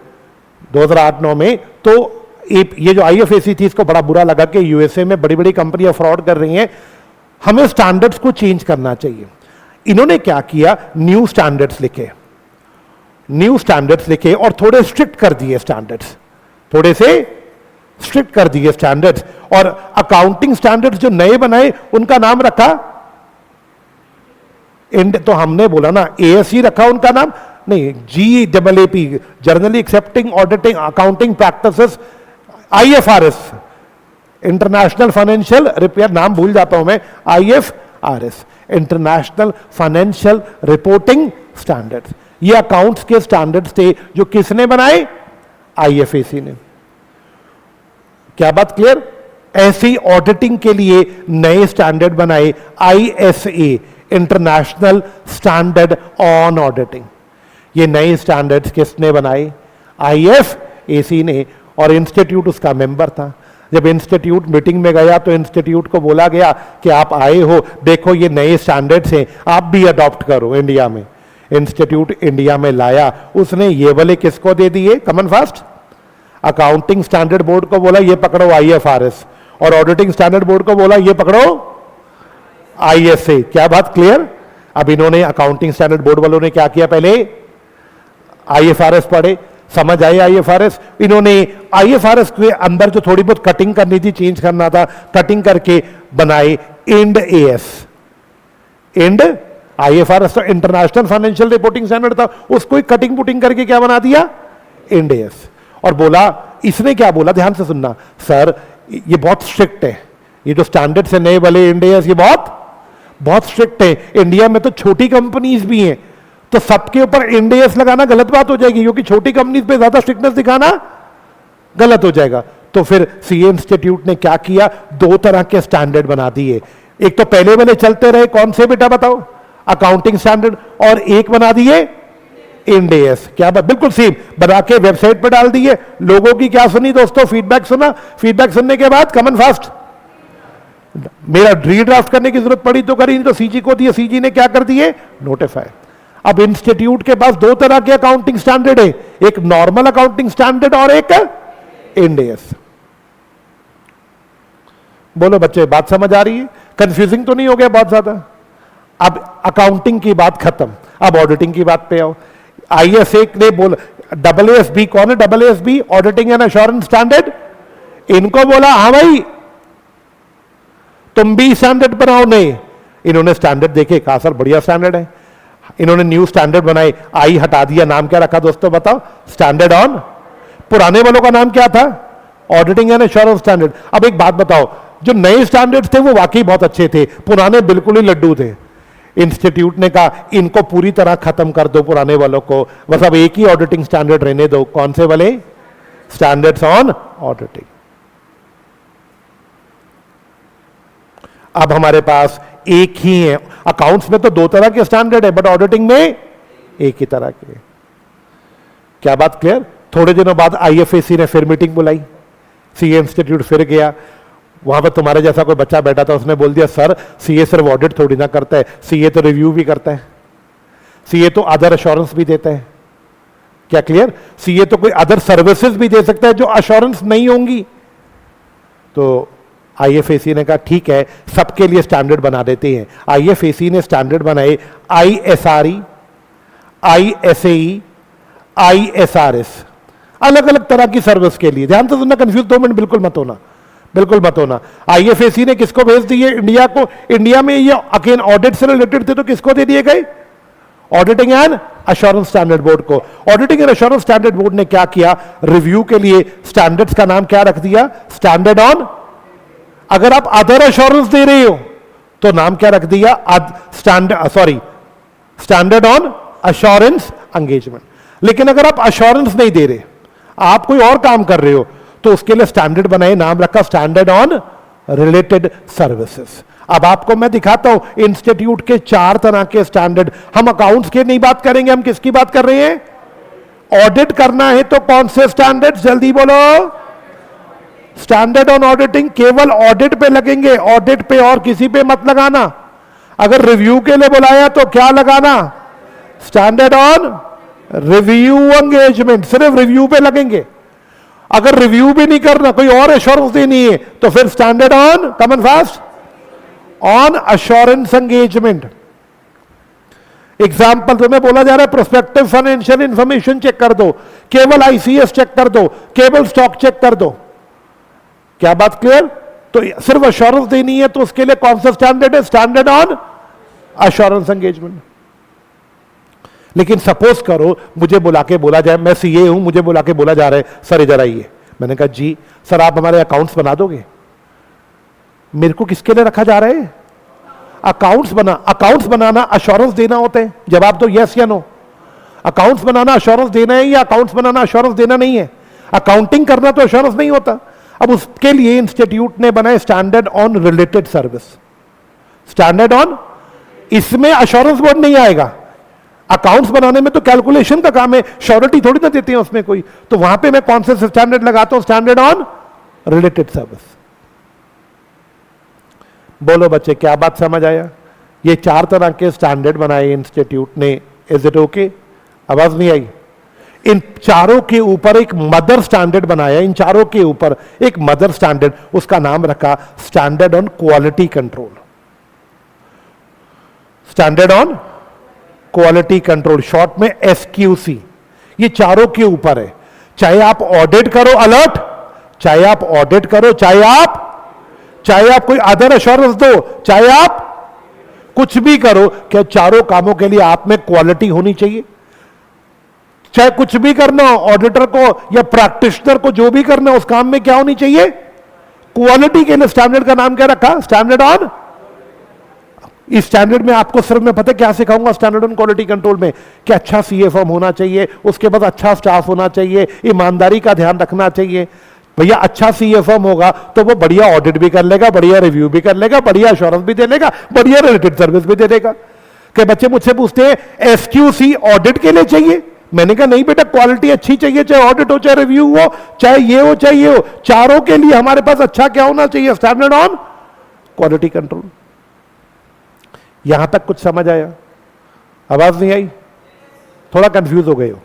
2008-9 में। तो ये जो आईएफएसी थी, इसको बड़ा बुरा लगा कि यूएसए में बड़ी बड़ी कंपनियां फ्रॉड कर रही हैं, हमें स्टैंडर्ड्स को चेंज करना चाहिए। इन्होंने क्या किया, न्यू स्टैंडर्ड्स लिखे और थोड़े स्ट्रिक्ट कर दिए स्टैंडर्ड्स, थोड़े से स्ट्रिक्ट कर दिए स्टैंडर्ड्स। और अकाउंटिंग स्टैंडर्ड्स जो नए बनाए उनका नाम रखा तो हमने बोला ना एएसई रखा उनका नाम नहीं, GAAP, generally accepting auditing accounting practices, IFRS, international financial report, नाम भूल जाता हूं मैं, IFRS, international financial reporting standards. ये अकाउंट्स के स्टैंडर्ड्स थे जो किसने बनाए? आईएफएसी ने। क्या बात क्लियर? ऐसी ऑडिटिंग के लिए नए स्टैंडर्ड बनाए, ISA, international standard on auditing. ये नए स्टैंडर्ड्स किसने बनाए? IFAC ने, और इंस्टीट्यूट उसका मेंबर था। जब इंस्टीट्यूट मीटिंग में गया तो इंस्टीट्यूट को बोला गया कि आप आए हो, देखो ये नए स्टैंडर्ड्स हैं, आप भी अडॉप्ट करो इंडिया में। इंस्टीट्यूट इंडिया में लाया, उसने ये वाले किसको दे दिए? Common fast accounting standard board को बोला ये पकड़ो IFRS, और ऑडिटिंग स्टैंडर्ड बोर्ड को बोला ये पकड़ो ISA। क्या बात क्लियर? अब इन्होंने अकाउंटिंग स्टैंडर्ड बोर्ड वालों ने क्या किया, पहले IFRS पढ़े, समझ आए IFRS, इन्होंने IFRS के अंदर जो थोड़ी बहुत कटिंग करनी थी, चेंज करना था, कटिंग करके बनाए इंड AS। इंड IFRS तो इंटरनेशनल फाइनेंशियल रिपोर्टिंग स्टैंडर्ड था, उसको ही कटिंग पुटिंग करके क्या बना दिया? Ind AS। और बोला, इसने क्या बोला, ध्यान से सुनना, सर ये बहुत स्ट्रिक्ट है, ये जो स्टैंडर्ड्स है नए वाले इंड AS, ये बहुत स्ट्रिक्ट है। इंडिया में तो छोटी कंपनीज भी हैं, तो सबके ऊपर इंड AS लगाना गलत बात हो जाएगी, क्योंकि छोटी कंपनीज पे ज्यादा स्ट्रिक्टनेस दिखाना गलत हो जाएगा। तो फिर सीए इंस्टीट्यूट ने क्या किया, 2 तरह के स्टैंडर्ड बना दिए। एक तो पहले वाले चलते रहे, कौन से बेटा बताओ? अकाउंटिंग स्टैंडर्ड, और एक बना दिए इंड AS। क्या बात? बिल्कुल सेम बना के वेबसाइट पर डाल दिए। लोगों की क्या सुनी दोस्तों? फीडबैक सुना। फीडबैक सुनने के बाद कॉमन फास्ट मेरा रीड्राफ्ट करने की जरूरत पड़ी तो करी, नहीं तो सीजी को दिए, सीजी ने क्या कर दिए? नोटिफाई। अब इंस्टीट्यूट के पास 2 तरह के अकाउंटिंग स्टैंडर्ड है, एक नॉर्मल अकाउंटिंग स्टैंडर्ड और एक इंड AS। बोलो बच्चे, बात समझ आ रही है? कंफ्यूजिंग तो नहीं हो गया बहुत ज्यादा? अब अकाउंटिंग की बात खत्म, अब ऑडिटिंग की बात पे आओ। ISA ने बोला, AASB कौन है? AASB, auditing and assurance standard. इनको बोला हाँ भाई तुम भी स्टैंडर्ड बनाओ नए। इन्होंने स्टैंडर्ड देखे, कहा सर बढ़िया स्टैंडर्ड है। इन्होंने न्यू स्टैंडर्ड बनाए, आई हटा दिया, नाम क्या रखा दोस्तों बताओ? Standard on. पुराने वालों का नाम क्या था? Auditing and assurance standard. अब एक बात बताओ, जो नए स्टैंडर्ड्स थे वो वाकई बहुत अच्छे थे, पुराने बिल्कुल ही लड्डू थे। इंस्टीट्यूट ने कहा इनको पूरी तरह खत्म कर दो पुराने वालों को, बस अब एक ही ऑडिटिंग स्टैंडर्ड रहने दो। कौन से वाले? Standards on auditing. अब हमारे पास एक ही है। अकाउंट्स में तो 2 तरह के स्टैंडर्ड है, बट ऑडिटिंग में एक ही तरह के। क्या बात क्लियर? थोड़े दिनों बाद IFAC ने फिर मीटिंग बुलाई, सीए इंस्टीट्यूट फिर गया, वहां पर तुम्हारे जैसा कोई बच्चा बैठा था, उसने बोल दिया सर सीए सिर्फ ऑडिट थोड़ी ना करता है, सीए तो रिव्यू भी करता है, सीए तो अदर अश्योरेंस भी देता है। क्या क्लियर? सीए तो कोई अदर सर्विसेज भी दे सकता है जो अश्योरेंस नहीं होंगी। तो IFAC ने कहा ठीक है, सबके लिए स्टैंडर्ड बना देते हैं। IFAC ने स्टैंडर्ड बनाए ISRE, ISAE, ISRS, अलग अलग तरह की सर्विस के लिए। ध्यान से सुनना, कंफ्यूज 2 मिनट बिल्कुल मत होना, बिल्कुल मत होना। IFAC ने किसको भेज दिए? इंडिया को। इंडिया में ये अगेन ऑडिट से रिलेटेड थे, तो किसको दे दिए गए? Auditing and assurance standard board को। Auditing and assurance standard board ने क्या किया? रिव्यू के लिए स्टैंडर्ड्स का नाम क्या रख दिया? Standard on. अगर आप अदर एश्योरेंस दे रहे हो तो नाम क्या रख दिया? Standard on assurance engagement. लेकिन अगर आप एश्योरेंस नहीं दे रहे, आप कोई और काम कर रहे हो, तो उसके लिए स्टैंडर्ड बनाए, नाम रखा स्टैंडर्ड ऑन रिलेटेड सर्विसेज। अब आपको मैं दिखाता हूं इंस्टीट्यूट के 4 तरह के स्टैंडर्ड। हम अकाउंट्स के नहीं बात करेंगे, हम किसकी बात कर रहे हैं? ऑडिट करना है तो कौन से स्टैंडर्ड? जल्दी बोलो। स्टैंडर्ड ऑन ऑडिटिंग केवल ऑडिट पे लगेंगे, ऑडिट पे और किसी पे मत लगाना। अगर रिव्यू के लिए बुलाया तो क्या लगाना? स्टैंडर्ड ऑन रिव्यू एंगेजमेंट, सिर्फ रिव्यू पे लगेंगे। अगर रिव्यू भी नहीं करना, कोई और एश्योरेंस देनी है, तो फिर standard on, common fast, on assurance engagement. Example तुम्हें बोला जा रहा है प्रोस्पेक्टिव फाइनेंशियल इंफॉर्मेशन चेक कर दो, केवल आईसीएस चेक कर दो, केवल स्टॉक चेक कर दो। क्या बात क्लियर? तो सिर्फ अश्योरेंस देनी है तो उसके लिए कौन सा स्टैंडर्ड है? Standard on assurance engagement. लेकिन सपोज करो मुझे बुला के बोला जाए, मैं सीए हूं, मुझे बुला के बोला जा रहा है सर इधर आइए। मैंने कहा जी सर आप हमारे अकाउंट्स बना दोगे। मेरे को किसके लिए रखा जा रहा है? अकाउंट्स बनाना अश्योरेंस देना होता है। जवाब तो यस या नो। अकाउंट्स बनाना अश्योरेंस देना है या अकाउंट्स बनाना अश्योरेंस देना नहीं है? अकाउंटिंग करना तो अश्योरेंस नहीं होता। अब उसके लिए इंस्टीट्यूट ने बनाए standard on related service. Standard on, इसमें अश्योरेंस बोर्ड नहीं आएगा। अकाउंट्स बनाने में तो कैलकुलेशन का काम है, श्योरिटी थोड़ी ना देते हैं उसमें कोई। तो वहां पे मैं कौन से स्टैंडर्ड लगाता हूं? Standard on related service. बोलो बच्चे क्या बात समझ आया? ये 4 तरह के स्टैंडर्ड बनाए इंस्टीट्यूट ने। Is it okay? आवाज नहीं आई? इन चारों के ऊपर एक मदर स्टैंडर्ड बनाया, इन चारों के ऊपर एक मदर स्टैंडर्ड, उसका नाम रखा standard on quality control. Standard on quality control, short में एसक्यूसी। ये चारों के ऊपर है। चाहे आप ऑडिट करो अलर्ट, चाहे आप ऑडिट करो, चाहे आप कोई अदर एश्योरेंस दो, चाहे आप कुछ भी करो, क्या चारों कामों के लिए आप में क्वालिटी होनी चाहिए। चाहे कुछ भी करना हो, ऑडिटर को या प्रैक्टिशनर को जो भी करना हो, उस काम में क्या होनी चाहिए? क्वालिटी के लिए स्टैंडर्ड का नाम क्या रखा? Standard on. इस स्टैंडर्ड में आपको सिर्फ मैं पता क्या सिखाऊंगा स्टैंडर्ड ऑन क्वालिटी कंट्रोल में, कि अच्छा सीए फर्म होना चाहिए, उसके बाद अच्छा स्टाफ होना चाहिए, ईमानदारी का ध्यान रखना चाहिए। भैया अच्छा सीए फर्म होगा तो वो बढ़िया ऑडिट भी कर लेगा, बढ़िया रिव्यू भी कर लेगा, बढ़िया एश्योरेंस भी दे लेगा, बढ़िया रिलेटेड सर्विस भी दे देगा। कि बच्चे मुझसे पूछते हैं एसक्यूसी ऑडिट के लिए चाहिए? मैंने कहा नहीं बेटा, क्वालिटी अच्छी चाहिए, चाहे ऑडिट हो, चाहे रिव्यू हो, चाहे ये हो, चाहे ये हो, चारों के लिए हमारे पास अच्छा क्या होना चाहिए? Standard on quality control. यहां तक कुछ समझ आया? आवाज नहीं आई? थोड़ा कंफ्यूज हो गए हो?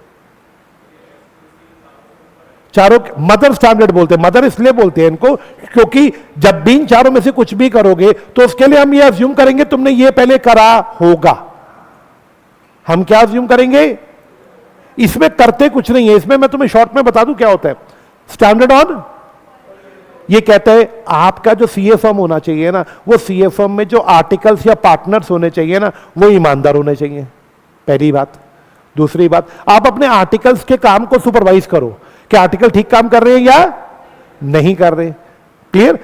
चारों मदर स्टैंडर्ड बोलते हैं। मदर इसलिए बोलते हैं इनको क्योंकि जब भी इन चारों में से कुछ भी करोगे तो उसके लिए हम ये अज्यूम करेंगे तुमने ये पहले करा होगा। हम क्या अज्यूम करेंगे? इसमें करते कुछ नहीं है। इसमें मैं तुम्हें शॉर्ट में बता दूं क्या होता है। स्टैंडर्ड ऑन ये कहता है आपका जो सीए फर्म होना चाहिए ना, वो सीए फर्म में जो आर्टिकल्स या पार्टनर्स होने चाहिए ना, वो ईमानदार होने चाहिए। पहली बात। दूसरी बात, आप अपने आर्टिकल्स के काम को सुपरवाइज करो कि आर्टिकल ठीक काम कर रहे हैं या नहीं कर रहे। क्लियर?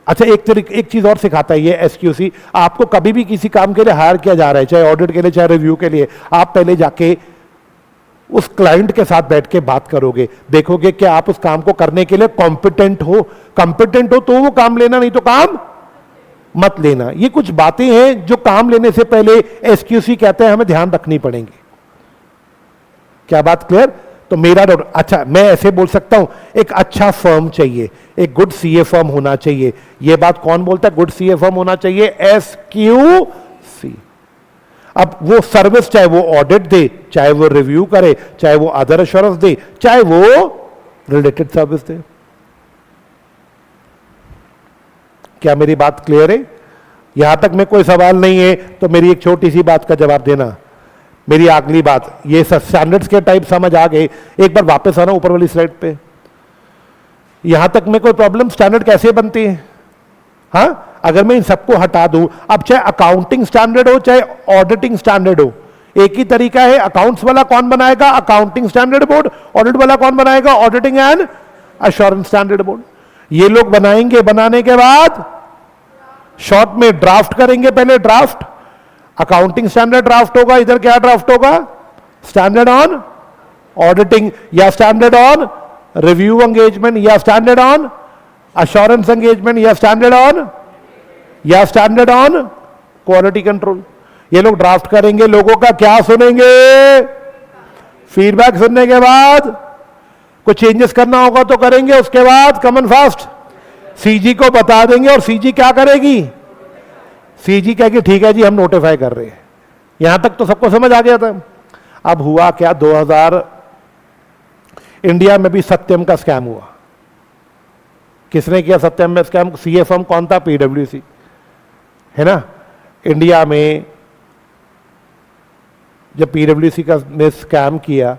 अच्छा एक चीज और सिखाता है ये एसक्यूसी। आपको कभी भी किसी काम के लिए हायर किया जा रहा है, चाहे ऑडिट के लिए चाहे रिव्यू के लिए, आप पहले जाके उस क्लाइंट के साथ बैठ के बात करोगे, देखोगे कि आप उस काम को करने के लिए कॉम्पिटेंट हो। कॉम्पिटेंट हो तो वो काम लेना, नहीं तो काम मत लेना। ये कुछ बातें हैं जो काम लेने से पहले एसक्यूसी कहते हैं हमें ध्यान रखनी पड़ेंगी। क्या बात क्लियर? तो मेरा अच्छा, मैं ऐसे बोल सकता हूं एक अच्छा फर्म चाहिए, एक गुड सीए फर्म होना चाहिए। ये बात कौन बोलता है? गुड सीए फर्म होना चाहिए एसक्यूसी। अब वो सर्विस चाहे वो ऑडिट दे, चाहे वो रिव्यू करे, चाहे वो अदर एश्योरेंस दे, चाहे वो रिलेटेड सर्विस दे। क्या मेरी बात क्लियर है? यहां तक में कोई सवाल नहीं है तो मेरी एक छोटी सी बात का जवाब देना। मेरी अगली बात, ये स्टैंडर्ड्स के टाइप समझ आ गए। एक बार वापस आना ऊपर वाली स्लाइड पे। यहां तक में कोई प्रॉब्लम? स्टैंडर्ड कैसे बनती है? हाँ, अगर मैं इन सबको हटा दूं, अब चाहे अकाउंटिंग स्टैंडर्ड हो चाहे ऑडिटिंग स्टैंडर्ड हो, एक ही तरीका है। अकाउंट्स वाला कौन बनाएगा? Accounting standard board. ऑडिट वाला कौन बनाएगा? Auditing and assurance standard board. ये लोग बनाएंगे, बनाने के बाद शॉर्ट में ड्राफ्ट करेंगे। पहले ड्राफ्ट अकाउंटिंग स्टैंडर्ड ड्राफ्ट होगा, इधर क्या ड्राफ्ट होगा? स्टैंडर्ड ऑन ऑडिटिंग या स्टैंडर्ड ऑन रिव्यू एंगेजमेंट या स्टैंडर्ड ऑन assurance engagement या स्टैंडर्ड ऑन क्वालिटी कंट्रोल। ये लोग ड्राफ्ट करेंगे, लोगों का क्या सुनेंगे? फीडबैक सुनने के बाद कुछ चेंजेस करना होगा तो करेंगे, उसके बाद कमन फास्ट सीजी को बता देंगे और सीजी क्या करेगी? सीजी कहेगी ठीक है जी हम नोटिफाई कर रहे हैं। यहां तक तो सबको समझ आ गया था। अब हुआ क्या, 2000 इंडिया में भी सत्यम का स्कैम हुआ। किसने किया सत्यम में स्कैम? सीए फर्म कौन था? पीडब्ल्यूसी, है ना। इंडिया में जब पीडब्ल्यूसी का ने स्कैम किया,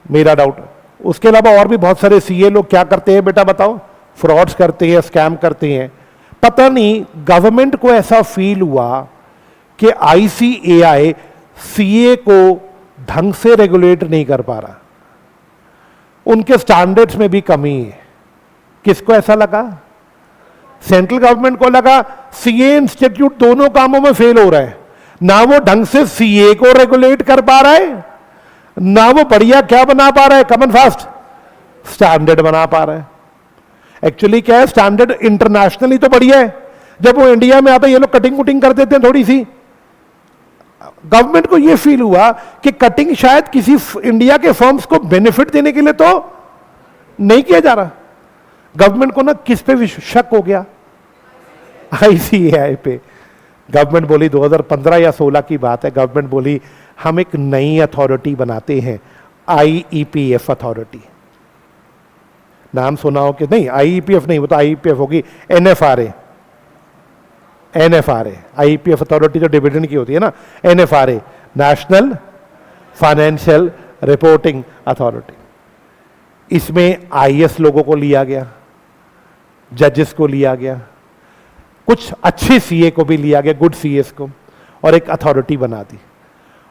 मेरा डाउट, उसके अलावा और भी बहुत सारे सीए लोग क्या करते हैं बेटा बताओ? फ्रॉड्स करते हैं, स्कैम करते हैं। पता नहीं गवर्नमेंट को ऐसा फील हुआ कि आईसीएआई सीए को ढंग से रेगुलेट नहीं कर पा रहा, उनके स्टैंडर्ड्स में भी कमी है। किसको ऐसा लगा? सेंट्रल गवर्नमेंट को लगा सीए इंस्टीट्यूट दोनों कामों में फेल हो रहा है, ना वो ढंग से सीए को रेगुलेट कर पा रहा है, ना वो बढ़िया क्या बना पा रहा है? कमन फास्ट स्टैंडर्ड बना पा रहा है। एक्चुअली क्या है, स्टैंडर्ड इंटरनेशनली तो बढ़िया है, जब वो इंडिया में आता है ये लोग कटिंग कुटिंग कर देते हैं थोड़ी सी। गवर्नमेंट को ये फील हुआ कि कटिंग शायद किसी इंडिया के फर्म्स को बेनिफिट देने के लिए तो नहीं किया जा रहा। गवर्नमेंट को ना किस पे शक हो गया? आईसीएआई पे। गवर्नमेंट बोली 2015 या 16 की बात है, गवर्नमेंट बोली हम एक नई अथॉरिटी बनाते हैं, आईईपीएफ अथॉरिटी। नाम सुना हो कि नहीं? आईईपीएफ नहीं, वो तो आईईपीएफ होगी एनएफआरए। एनएफआरए आईईपीएफ अथॉरिटी जो डिविडेंड की होती है ना, NFRA national financial reporting authority. इसमें आईएएस लोगों को लिया गया, जजेस को लिया गया, कुछ अच्छे सीए को भी लिया गया, गुड सीएस को, और एक अथॉरिटी बना दी।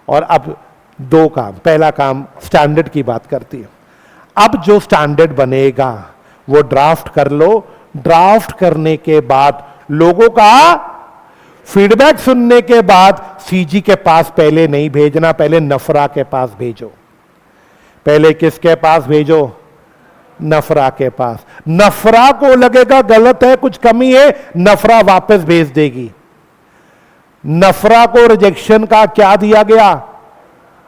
और अब दो काम, पहला काम स्टैंडर्ड की बात करती है। अब जो स्टैंडर्ड बनेगा वो ड्राफ्ट कर लो, ड्राफ्ट करने के बाद लोगों का फीडबैक सुनने के बाद सीजी के पास पहले नहीं भेजना, पहले नफरा के पास भेजो। पहले किसके पास भेजो? नफरा के पास। नफरा को लगेगा गलत है, कुछ कमी है, नफरा वापस भेज देगी। नफरा को रिजेक्शन का क्या दिया गया?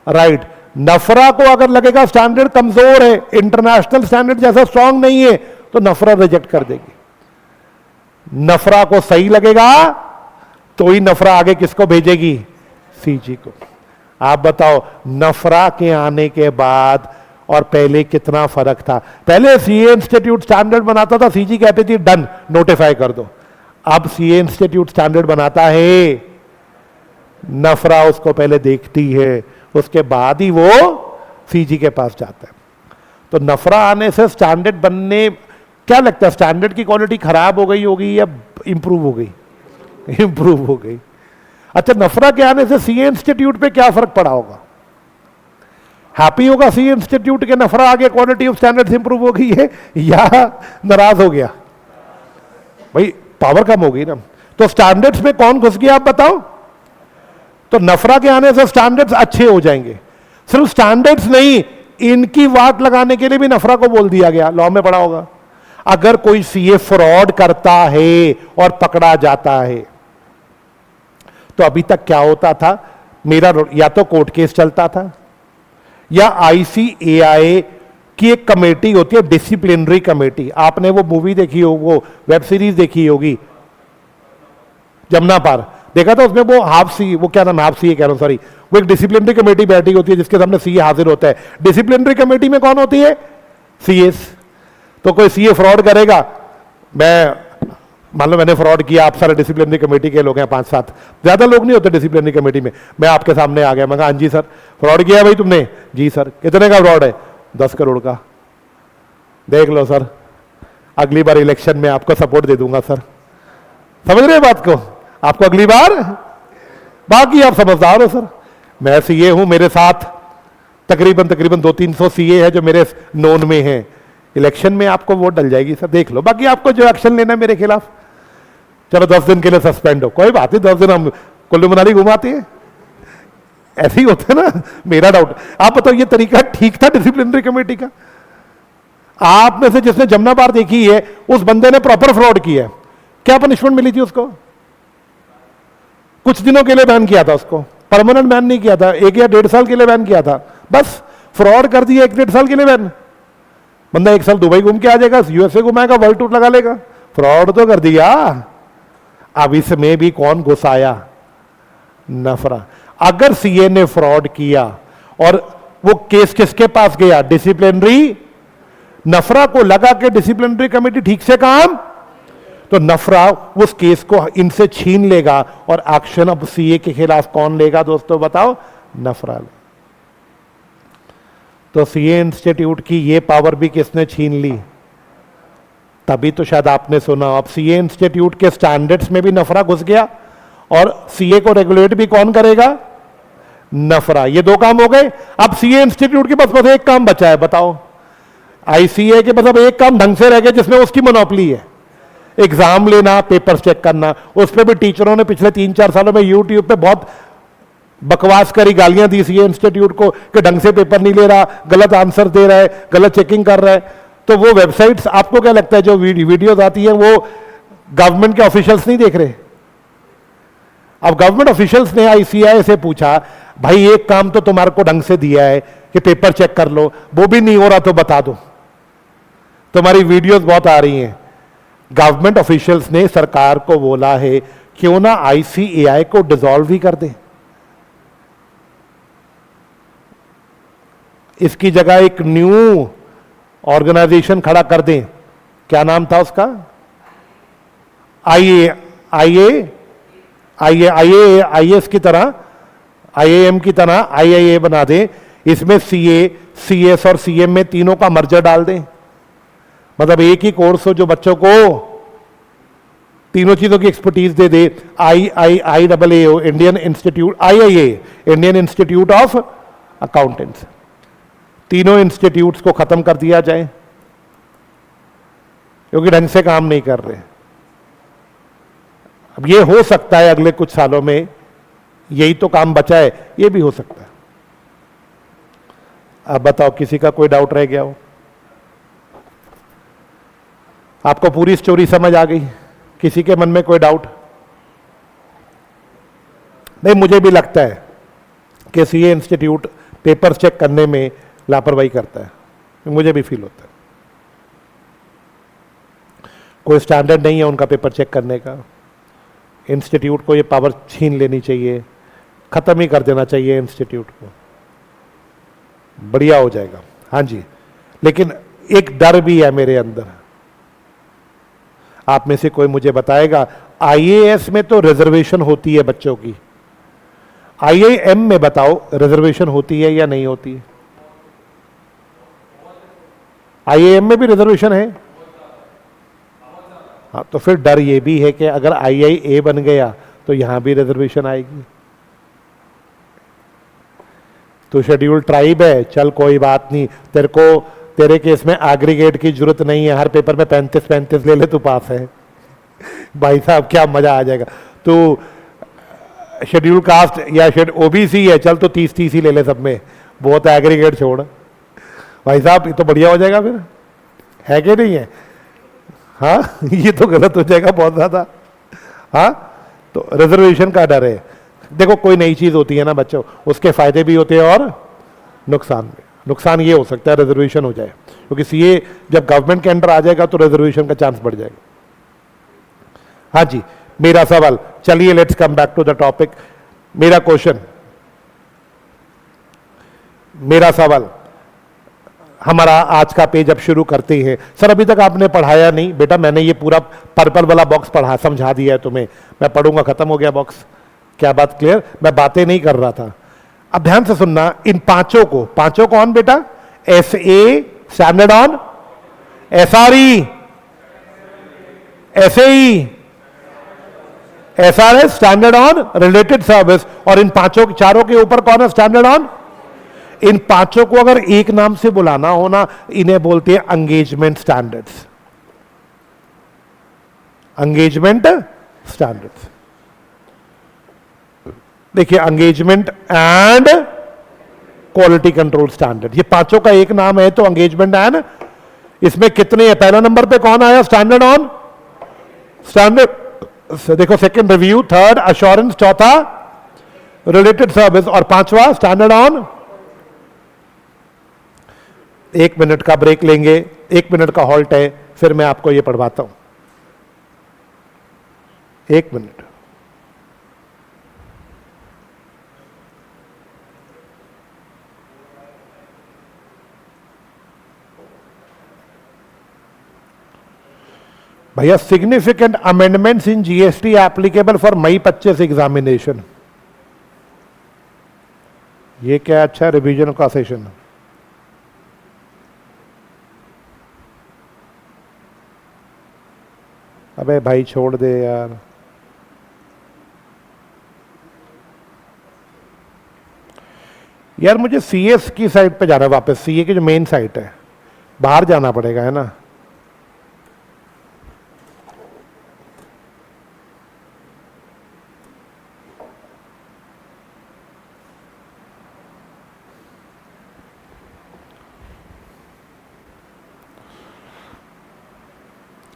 राइट। नफरा को अगर लगेगा स्टैंडर्ड कमजोर है, इंटरनेशनल स्टैंडर्ड जैसा स्ट्रांग नहीं है, तो नफरा रिजेक्ट कर देगी। नफरा को सही लगेगा तो ही नफरा आगे किसको भेजेगी? सीजी को। आप बताओ नफरा के आने के बाद और पहले कितना फर्क था? पहले सीए इंस्टीट्यूट स्टैंडर्ड बनाता था, सीजी कहती थी डन, नोटिफाई कर दो। अब सीए इंस्टीट्यूट स्टैंडर्ड बनाता है, नफरा उसको पहले देखती है, उसके बाद ही वो सीजी के पास जाता है। तो नफरा आने से स्टैंडर्ड बनने, क्या लगता है स्टैंडर्ड की क्वालिटी खराब हो गई होगी या इंप्रूव हो गई? इंप्रूव हो गई। अच्छा, नफरा के आने से सीए इंस्टीट्यूट पे क्या फर्क पड़ा होगा? हैप्पी होगा सीए इंस्टीट्यूट के नफरा आ गया, क्वालिटी ऑफ स्टैंडर्ड्स इंप्रूव हो गई है, या नाराज हो गया? भाई पावर कम हो गई ना। तो स्टैंडर्ड्स में कौन घुस गया आप बताओ? तो नफरा के आने से स्टैंडर्ड्स अच्छे हो जाएंगे। सिर्फ स्टैंडर्ड्स नहीं, इनकी वाट लगाने के लिए भी नफरा को बोल दिया गया, लॉ में पड़ा होगा। अगर कोई सीए फ्रॉड करता है और पकड़ा जाता है, तो अभी तक क्या होता था? मेरा या तो कोर्ट केस चलता था, या आईसीएआई की एक कमेटी होती है, डिसिप्लिनरी कमेटी। आपने वो मूवी देखी हो, वो वेब सीरीज देखी होगी जमुना पार, देखा था? उसमें वो हाफ सी, वो क्या नाम, हाफ सी कह रहा हूं सॉरी, वो एक डिसिप्लिनरी कमेटी बैठी होती है जिसके सामने सीए हाजिर होता है। डिसिप्लिनरी कमेटी में कौन होती है? सीएस। तो कोई सीए फ्रॉड करेगा, मैं मान लो मैंने फ्रॉड किया, आप सारे डिसिप्लिनरी कमेटी के लोग हैं, 5-7, ज्यादा लोग नहीं होते डिसिप्लिनरी कमेटी में। मैं आपके सामने आ गया, मैं कहा हाँ जी सर फ्रॉड किया भाई तुमने? जी सर। कितने का फ्रॉड है? 10 करोड़ का। देख लो सर, अगली बार इलेक्शन में आपको सपोर्ट दे दूंगा सर। समझ रहे बात को? आपको अगली बार, बाकी आप समझदार हो सर, मैं सीए हूं, मेरे साथ तकरीबन 200-300 सीए है जो मेरे नोन में हैं, इलेक्शन में आपको वोट डल जाएगी सर, देख लो। बाकी आपको जो एक्शन लेना है मेरे खिलाफ, चलो 10 दिन के लिए सस्पेंड हो, कोई बात नहीं, 10 दिन हम कुल्लू मनाली घुमाते हैं, ऐसे ही होता है ना। मेरा डाउट, आप बताओ ये तरीका ठीक था डिसिप्लिनरी कमेटी का? आप में से जिसने जमुना पार देखी है उस बंदे ने प्रॉपर फ्रॉड किया है, क्या पनिशमेंट मिली थी उसको? कुछ दिनों के लिए बैन किया था उसको, परमानेंट बैन नहीं किया था, 1 या 1.5 साल के लिए बैन किया था, बस फ्रॉड कर दिया 1 1.5 साल के लिए बैन। बंदा 1 साल दुबई घूम के आ जाएगा, यूएसए घुमाएगा, वर्ल्ड टूर लगा लेगा, फ्रॉड तो कर दिया। अब इसमें भी कौन घुसाया? नफरा। अगर सीए ने फ्रॉड किया और वो केस किसके पास गया? डिसिप्लिनरी। नफरा को लगा के डिसिप्लिनरी कमेटी ठीक से काम, तो नफरा उस केस को इनसे छीन लेगा और एक्शन अब सीए के खिलाफ कौन लेगा दोस्तों बताओ? नफरा। तो सीए इंस्टीट्यूट की ये पावर भी किसने छीन ली? तभी तो शायद आपने सुना अब सीए इंस्टीट्यूट के स्टैंडर्ड्स में भी नफरा घुस गया और सीए को रेगुलेट भी कौन करेगा? नफरा। ये 2 काम हो गए। अब सीए इंस्टीट्यूट के पास बस एक काम बचा है, बताओ। आईसीए के पास अब एक काम ढंग से रह गया जिसमें उसकी मोनोपोली है, एग्जाम लेना, पेपर चेक करना। उस पर भी टीचरों ने पिछले 3-4 सालों में यूट्यूब पे बहुत बकवास करी, गालियां दी सीए इंस्टीट्यूट को कि ढंग से पेपर नहीं ले रहा, गलत आंसर दे रहा है, गलत चेकिंग कर रहा है। तो वो वेबसाइट्स आपको क्या लगता है जो वीडियोस आती है वो गवर्नमेंट के ऑफिशियल्स नहीं देख रहे? अब गवर्नमेंट ऑफिशियल्स ने आईसीआई से पूछा, भाई एक काम तो तुम्हारे को ढंग से दिया है कि पेपर चेक कर लो, वो भी नहीं हो रहा तो बता दो, तुम्हारी वीडियोस बहुत आ रही हैं। गवर्नमेंट ऑफिशियल्स ने सरकार को बोला है क्यों ना आईसीएआई को डिसॉल्व ही कर दे, इसकी जगह एक न्यू ऑर्गेनाइजेशन खड़ा कर दें। क्या नाम था उसका? आईएएस की तरह, आईएएम की तरह आईआईए बना दें। इसमें सीए, सीएस और सीएम में तीनों का मर्जर डाल दें। मतलब एक ही कोर्स हो जो बच्चों को तीनों चीजों की एक्सपर्टीज दे दे। IIA हो, Indian institute, IIA Indian institute of accountants. तीनों इंस्टीट्यूट्स को खत्म कर दिया जाए क्योंकि ढंग से काम नहीं कर रहे। अब ये हो सकता है अगले कुछ सालों में यही तो काम बचा है, ये भी हो सकता है। अब बताओ किसी का कोई डाउट रह गया हो? आपको पूरी स्टोरी समझ आ गई? किसी के मन में कोई डाउट? नहीं, मुझे भी लगता है कि सीए इंस्टीट्यूट पेपर चेक करने में लापरवाही करता है, मुझे भी फील होता है। कोई स्टैंडर्ड नहीं है उनका पेपर चेक करने का। इंस्टीट्यूट को ये पावर छीन लेनी चाहिए, खत्म ही कर देना चाहिए इंस्टीट्यूट को, बढ़िया हो जाएगा। हाँ जी, लेकिन एक डर भी है मेरे अंदर। आप में से कोई मुझे बताएगा, आईएएस में तो रिजर्वेशन होती है बच्चों की, आईआईएम में बताओ रिजर्वेशन होती है या नहीं होती है? आईआईएम में भी रिजर्वेशन है। हाँ, तो फिर डर ये भी है कि अगर आईआईए बन गया तो यहां भी रिजर्वेशन आएगी। तो शेड्यूल ट्राइब है, चल कोई बात नहीं, तेरे केस में एग्रीगेट की जरूरत नहीं है, हर पेपर में 35 ले ले तू पास है। भाई साहब क्या मजा आ जाएगा। तो शेड्यूल कास्ट या ओबीसी है, चल तो 30 ही ले ले सब में, बहुत एग्रीगेट छोड़। भाई साहब ये तो बढ़िया हो जाएगा फिर, है कि नहीं है? हाँ, ये तो गलत हो जाएगा बहुत ज्यादा। हाँ, तो रिजर्वेशन का डर है। देखो कोई नई चीज होती है ना बच्चों, उसके फायदे भी होते हैं और नुकसान भी। नुकसान ये हो सकता है रिजर्वेशन हो जाए, क्योंकि सीए जब गवर्नमेंट के अंडर आ जाएगा तो रिजर्वेशन का चांस बढ़ जाएगा। हाँ जी, मेरा सवाल, चलिए let's come back to the topic. मेरा क्वेश्चन, मेरा सवाल, हमारा आज का पेज अब शुरू करते हैं। सर अभी तक आपने पढ़ाया नहीं बेटा, मैंने ये पूरा पर्पल वाला बॉक्स पढ़ा, समझा दिया है तुम्हें, मैं पढ़ूंगा, खत्म हो गया बॉक्स। क्या बात क्लियर? मैं बातें नहीं कर रहा था। अब ध्यान से सुनना, इन पांचों कौन बेटा? SA standard on, SRE, SAE, SRS standard on related service, और इन चारों के ऊपर कौन है स्टैंडर्ड ऑन? इन पांचों को अगर एक नाम से बुलाना हो ना, इन्हें बोलते हैं एंगेजमेंट स्टैंडर्ड्स। एंगेजमेंट स्टैंडर्ड्स, देखिए engagement and quality control standard, ये पांचों का एक नाम है, तो एंगेजमेंट एंड इसमें कितने हैं? पहला नंबर पे कौन आया? स्टैंडर्ड ऑन, स्टैंडर्ड देखो, सेकंड रिव्यू, थर्ड अश्योरेंस, चौथा रिलेटेड सर्विस और पांचवा स्टैंडर्ड ऑन। 1 मिनट का ब्रेक लेंगे, 1 मिनट का हॉल्ट है, फिर मैं आपको यह पढ़वाता हूं। 1 मिनट। भैया, significant amendments in GST applicable for May 25 examination. ये क्या अच्छा रिवीजन का सेशन। अबे भाई छोड़ दे यार। यार मुझे सीएस की साइट पे जाना है वापस, सीए की जो मेन साइट है, बाहर जाना पड़ेगा है ना।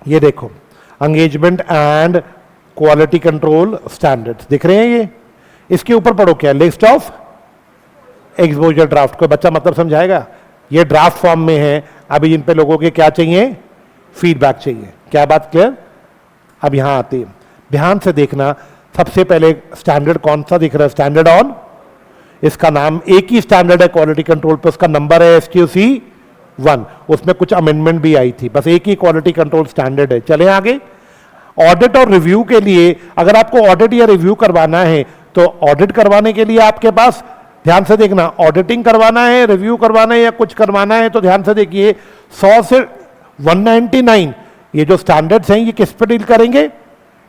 ये देखो, engagement and quality control standards दिख रहे हैं ये। इसके ऊपर पढ़ो क्या, लिस्ट ऑफ एक्सपोजर ड्राफ्ट। कोई बच्चा मतलब समझाएगा? ये ड्राफ्ट फॉर्म में है। अभी इन पे लोगों के क्या चाहिए? फीडबैक चाहिए। क्या बात क्लियर? अब यहां आती है, ध्यान से देखना। सबसे पहले स्टैंडर्ड कौन सा दिख रहा है? Standard on. इसका नाम एक ही स्टैंडर्ड है क्वालिटी कंट्रोल पे, उसका नंबर है SQC 1। उसमें कुछ अमेंडमेंट भी आई थी, बस एक ही क्वालिटी कंट्रोल स्टैंडर्ड है। चले आगे। ऑडिट और रिव्यू के लिए, अगर आपको ऑडिट या रिव्यू करवाना है तो ऑडिट करवाने के लिए आपके पास, ध्यान से देखना, ऑडिटिंग करवाना है, रिव्यू करवाना है या कुछ करवाना है तो ध्यान से देखिए, 100 से 199 ये जो स्टैंडर्ड्स हैं ये किस पे डील करेंगे?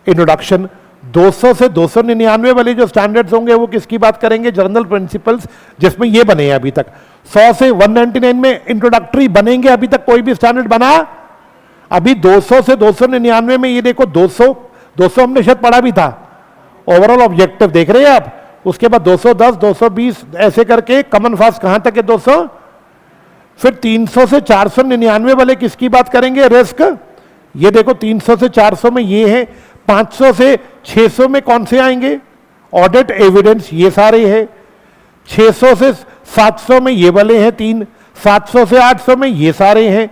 इंट्रोडक्शन। 200 से 299 वाले जो स्टैंडर्ड्स होंगे वो किसकी बात करेंगे? जनरल प्रिंसिपल्स, जिसमें ये बने हैं अभी तक। 100 से 199 में इंट्रोडक्टरी बनेंगे। अभी तक कोई भी स्टैंडर्ड बना? अभी 200 से 299 में ये देखो, 200 हमने शायद पढ़ा भी था। ओवरऑल ऑब्जेक्टिव देख रहे हैं आप। उसके बाद 210, 220 ऐसे करके कॉमन फास्ट कहां तक है? 200। फिर 300 से 499 वाले किसकी बात करेंगे? रिस्क। ये देखो 300 से 400 में ये है। 500 से 600 में कौन से आएंगे? ऑडिट एविडेंस, ये सारे हैं। 600 से 700 में ये वाले हैं 3। 700 से 800 में ये सारे हैं।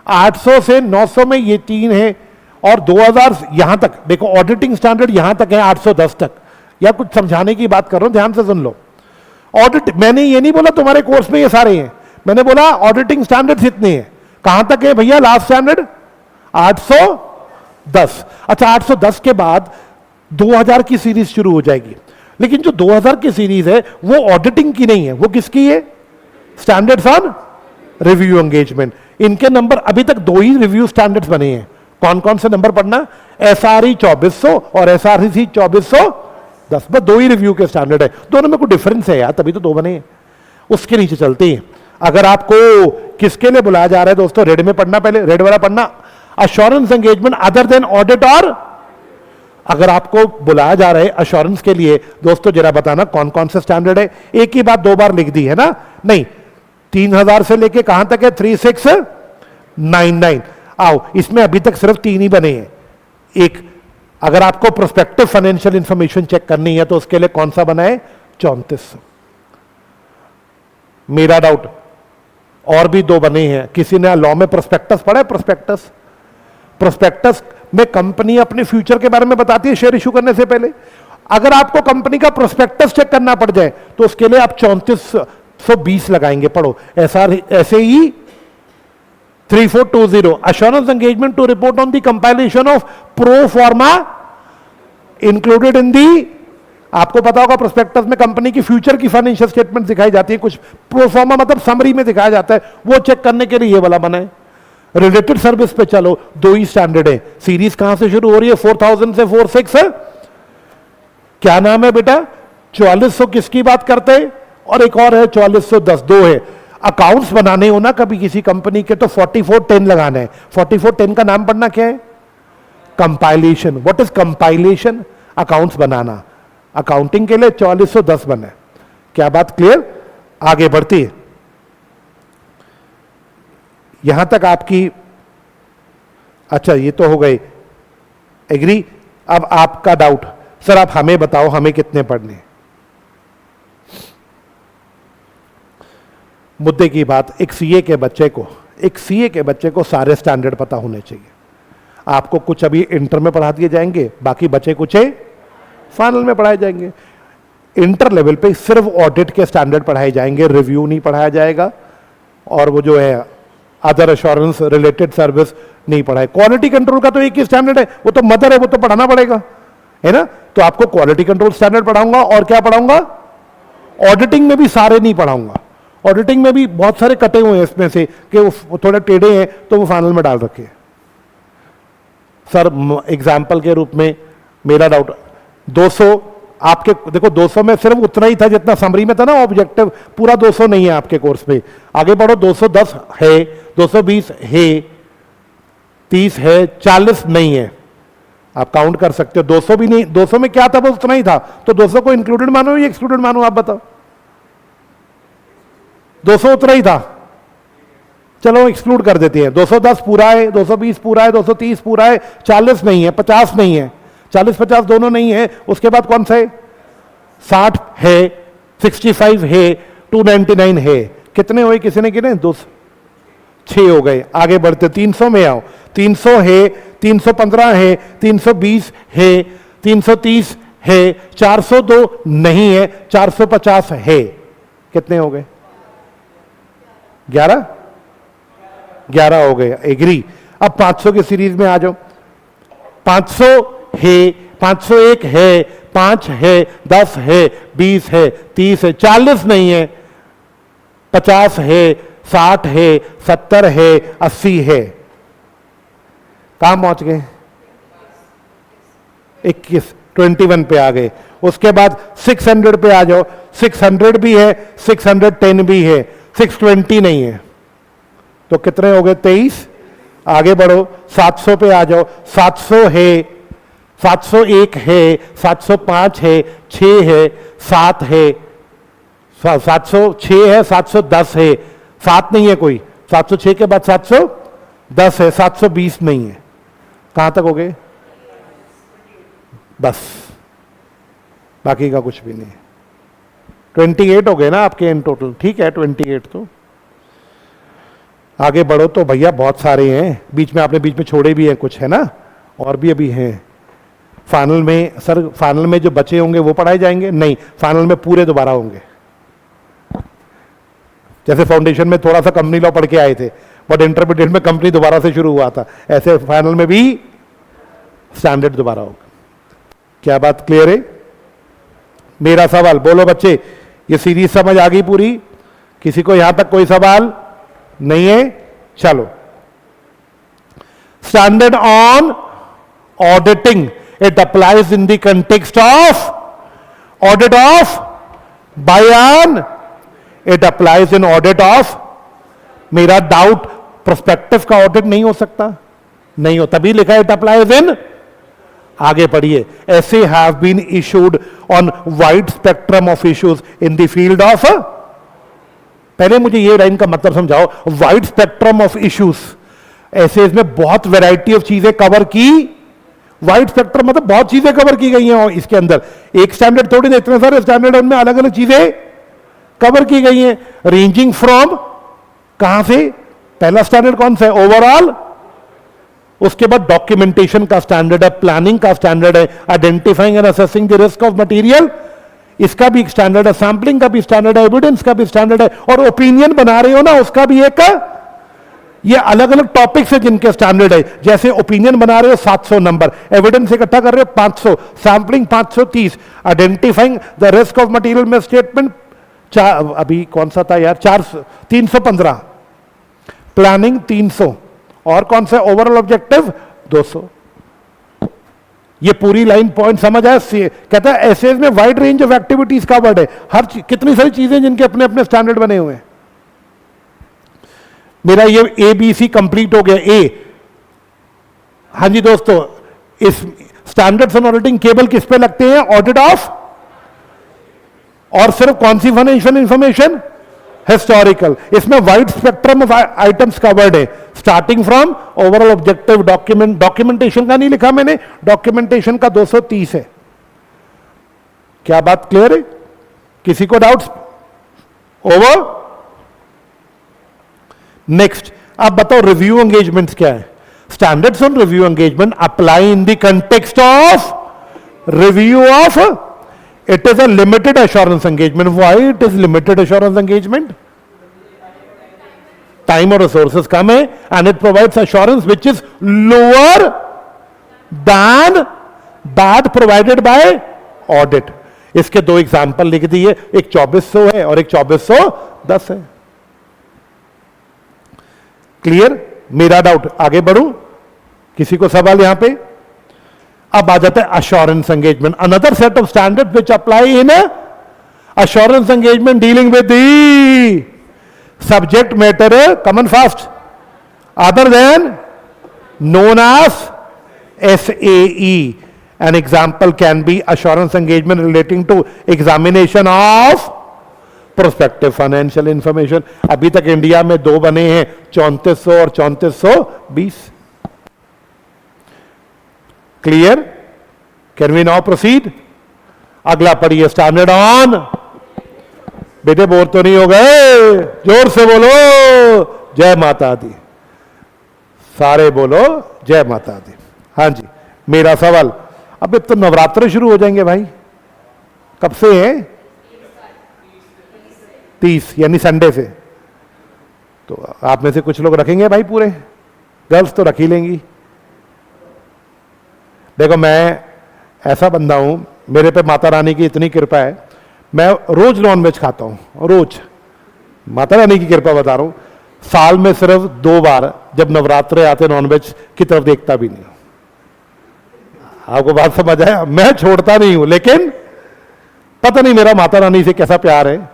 800 से 900 में ये 3 हैं। और 2000 यहां तक देखो, ऑडिटिंग स्टैंडर्ड यहां तक है 810 तक। या कुछ समझाने की बात कर रहा हूं, ध्यान से सुन लो। ऑडिट, मैंने ये नहीं बोला तुम्हारे कोर्स में ये सारे हैं, मैंने बोला ऑडिटिंग स्टैंडर्ड्स इतने हैं। कहां तक है भैया? Last standard 810। अच्छा, 810 के बाद 2000 की सीरीज शुरू हो जाएगी। लेकिन जो 2000 की सीरीज है वो ऑडिटिंग की नहीं है, वो किसकी है? Standards on review engagement. इनके नंबर अभी तक 2 ही रिव्यू स्टैंडर्ड्स बने हैं। कौन कौन से नंबर पढ़ना? SRE 2400 और SRC 2410। बस 2 ही रिव्यू के स्टैंडर्ड है। दोनों में कोई डिफरेंस है यार, तभी तो 2 बने हैं। उसके नीचे चलते हैं। अगर आपको किसके लिए बुलाया जा रहा है दोस्तों, रेड में पढ़ना, पहले रेड वाला पढ़ना, assurance engagement other than audit. और अगर आपको बुलाया जा रहा है अश्योरेंस के लिए दोस्तों, जरा बताना कौन कौन से स्टैंडर्ड है। एक ही बात 2 बार लिख दी है ना? नहीं, 3000 से लेके कहां तक है? 3699। आओ, इसमें अभी तक सिर्फ 3 ही बने हैं। एक, अगर आपको प्रोस्पेक्टिव फाइनेंशियल इंफॉर्मेशन चेक करनी है तो उसके लिए कौन सा बना है? 3400। मेरा डाउट, और भी 2 बने हैं। किसी ने लॉ में प्रोस्पेक्टस पढ़ा है? प्रोस्पेक्टस में कंपनी अपने फ्यूचर के बारे में बताती है शेयर इशू करने से पहले। अगर आपको कंपनी का प्रोस्पेक्टस चेक करना पड़ जाए तो उसके लिए आप 3420 लगाएंगे। पढ़ो, ऐसे ही 3420 assurance engagement to report on the compilation of pro forma included in the, आपको पता होगा प्रोस्पेक्टस में कंपनी की फ्यूचर की फाइनेंशियल स्टेटमेंट दिखाई जाती है, कुछ प्रो फॉर्मा मतलब समरी में दिखाया जाता है, वो चेक करने के लिए ये वाला बना है। रिलेटेड सर्विस पे चलो, 2 ही स्टैंडर्ड है। सीरीज कहां से शुरू हो रही है? 4000 से 46 है। क्या नाम है बेटा? 4400 किसकी बात करते हैं? और एक और है 4410, 2 है। अकाउंट्स बनाने हो ना कभी किसी कंपनी के तो 4410 लगाना है। 4410 का नाम पढ़ना क्या है? Compilation. What is compilation? Accounts banana. Accounting के लिए 4410 बना है। क्या बात क्लियर? आगे बढ़ती है। यहां तक आपकी अच्छा ये तो हो गए, एग्री। अब आपका डाउट, सर आप हमें बताओ हमें कितने पढ़ने। मुद्दे की बात, एक सीए के बच्चे को सारे स्टैंडर्ड पता होने चाहिए। आपको कुछ अभी इंटर में पढ़ा दिए जाएंगे, बाकी बचे कुछ फाइनल में पढ़ाए जाएंगे। इंटर लेवल पे सिर्फ ऑडिट के स्टैंडर्ड पढ़ाए जाएंगे, रिव्यू नहीं पढ़ाया जाएगा, और वो जो है अदर एश्योरेंस रिलेटेड सर्विस नहीं पढ़ाए। क्वालिटी कंट्रोल का तो एक ही स्टैंडर्ड है, वो तो मदर है, वो तो पढ़ाना पड़ेगा, है ना। तो आपको क्वालिटी कंट्रोल स्टैंडर्ड पढ़ाऊंगा, और क्या पढ़ाऊंगा, ऑडिटिंग में भी सारे नहीं पढ़ाऊंगा। ऑडिटिंग में भी बहुत सारे कटे हुए हैं इसमें से कि वो थोड़े टेढ़े हैं, तो वो फाइनल में डाल रखे। सर एग्जाम्पल के रूप में मेरा डाउट, 200 आपके देखो, 200 में सिर्फ उतना ही था जितना समरी में था ना ऑब्जेक्टिव, पूरा 200 नहीं है आपके कोर्स में। आगे बढ़ो, 210 है, 220 है, 30 है, 40 नहीं है। आप काउंट कर सकते हो, 200 भी नहीं, 200 में क्या था बस उतना ही था, तो 200 को इंक्लूडेड मानो या एक्सक्लूडेड मानो, आप बताओ। 200 उतना ही था, चलो एक्सक्लूड कर देते हैं। 210 पूरा है, 220 पूरा है, 230 पूरा है, 40 नहीं है, 50 नहीं है, 40-50 दोनों नहीं है। उसके बाद कौन सा है, 60 है, 65 है, 299 है। कितने हुए, किसी ने गिने, 6 हो गए। आगे बढ़ते 300 में आओ, 300 है, 315 है, 320 है, 330 है, 402 नहीं है, 450 है। कितने हो गए, 11 हो गए, एग्री। अब 500 की सीरीज में आ जाओ, 500 है, 501 है, 5 है, 10 है, 20 है, 30 है, 40 नहीं है, 50 है, 60 है, 70 है, 80 है। कहां पहुंच गए, 21, 21 पे आ गए। उसके बाद 600 पे आ जाओ, 600 भी है, 610 भी है, 620 नहीं है, तो कितने हो गए, 23। आगे बढ़ो, 700 पे आ जाओ, 700 है, 701 है, 705 है, 6 है, 7 है, 706 है, 710 है, 7 नहीं है कोई, 706 के बाद 710 है, 720 नहीं है। कहां तक हो गए, बस, बाकी का कुछ भी नहीं है। 28 हो गए ना आपके इन टोटल, ठीक है 28। तो आगे बढ़ो, तो भैया बहुत सारे हैं, बीच में आपने बीच में छोड़े भी हैं कुछ, है ना, और भी अभी हैं। फाइनल में, सर फाइनल में जो बचे होंगे वो पढ़ाए जाएंगे, नहीं, फाइनल में पूरे दोबारा होंगे। जैसे फाउंडेशन में थोड़ा सा कंपनी लॉ पढ़ के आए थे, बट इंटरमीडिएट में कंपनी दोबारा से शुरू हुआ था, ऐसे फाइनल में भी स्टैंडर्ड दोबारा होगा। क्या बात क्लियर है? मेरा सवाल बोलो बच्चे, ये सीरीज समझ आ गई पूरी? किसी को यहां तक कोई सवाल नहीं है? चलो, standard on auditing, it applies in the context of audit of बयान, it applies in audit of. मेरा डाउट, प्रोस्पेक्टिव का ऑडिट नहीं हो सकता, नहीं हो, तभी लिखा है इट अप्लाइज इन। आगे पढ़िए, ऐसे have been issued on wide spectrum of issues in the field of. पहले मुझे ये लाइन का मतलब समझाओ, वाइड स्पेक्ट्रम ऑफ इश्यूज, ऐसे इसमें बहुत वैरायटी ऑफ चीजें कवर की। वाइड स्पेक्ट्रम मतलब बहुत चीजें कवर की गई हैं, और इसके अंदर एक स्टैंडर्ड थोड़ी ना, इतने सारे स्टैंडर्ड, उनमें अलग अलग चीजें कवर की गई हैं, रेंजिंग फ्रॉम, कहां से, पहला स्टैंडर्ड कौन सा है, ओवरऑल। उसके बाद डॉक्यूमेंटेशन का स्टैंडर्ड है, प्लानिंग का स्टैंडर्ड है, identifying and assessing the risk of material, इसका भी एक स्टैंडर्ड है, सैंपलिंग का भी स्टैंडर्ड है, एविडेंस का भी स्टैंडर्ड है, और ओपिनियन बना रहे हो ना, उसका भी एक। ये अलग अलग टॉपिक्स है जिनके स्टैंडर्ड है। जैसे ओपिनियन बना रहे हो 700 नंबर, एविडेंस इकट्ठा कर रहे हो 500, sampling 530, identifying the risk of material में स्टेटमेंट अभी कौन सा था यार, 315, प्लानिंग 300, और कौन सा ओवरऑल ऑब्जेक्टिव 200। ये पूरी लाइन पॉइंट समझ आया? कहता है एसएस में वाइड रेंज ऑफ एक्टिविटीज का वर्ड है, हर कितनी सारी चीजें जिनके अपने अपने स्टैंडर्ड बने हुए हैं। मेरा ये ABC कंप्लीट हो गया, ए। हाँ जी दोस्तों, इस स्टैंडर्ड्स ऑन ऑडिटिंग केवल किस पे लगते हैं, ऑडिट ऑफ, और सिर्फ कौन सी फाइनेंशियल इंफॉर्मेशन, हिस्टोरिकल, इसमें wide spectrum of items covered है, starting from overall objective document, documentation का नहीं लिखा मैंने, डॉक्यूमेंटेशन का 230 है। क्या बात क्लियर है? किसी को डाउट्स? ओवर। नेक्स्ट, आप बताओ रिव्यू एंगेजमेंट्स क्या है? Standards on review engagement apply in the context of review of, it is a limited assurance engagement. Why it is limited assurance engagement? Time or resources कम है and it provides assurance which is lower than that provided by audit. इसके दो example लिख दिए, एक 2400 है और एक 2410 है। क्लियर? मेरा डाउट, आगे बढ़ूं? किसी को सवाल यहां पे? अब आ जाता है assurance engagement, another set of standard which apply in assurance engagement dealing with the subject matter common fast other than known as SAE. An example can be assurance engagement relating to examination of prospective financial information. अभी तक India में दो बने हैं, 3400 और 3420। Clear? Can we now proceed? अगला पढ़िए, standard on, बेटे बोर तो नहीं हो गए? जोर से बोलो जय माता दी, सारे बोलो जय माता दी। हाँ जी, मेरा सवाल, अब तो नवरात्र शुरू हो जाएंगे भाई, कब से है? 30 यानी संडे से। तो आप में से कुछ लोग रखेंगे भाई पूरे, गर्ल्स तो रख ही लेंगी। देखो मैं ऐसा बंदा हूं, मेरे पे माता रानी की इतनी कृपा है, मैं रोज नॉनवेज खाता हूं, रोज। माता रानी की कृपा बता रहा हूं, साल में सिर्फ 2 बार जब नवरात्रे आते नॉनवेज की तरफ देखता भी नहीं। आपको बात समझ आया? मैं छोड़ता नहीं हूं, लेकिन पता नहीं मेरा माता रानी से कैसा प्यार है,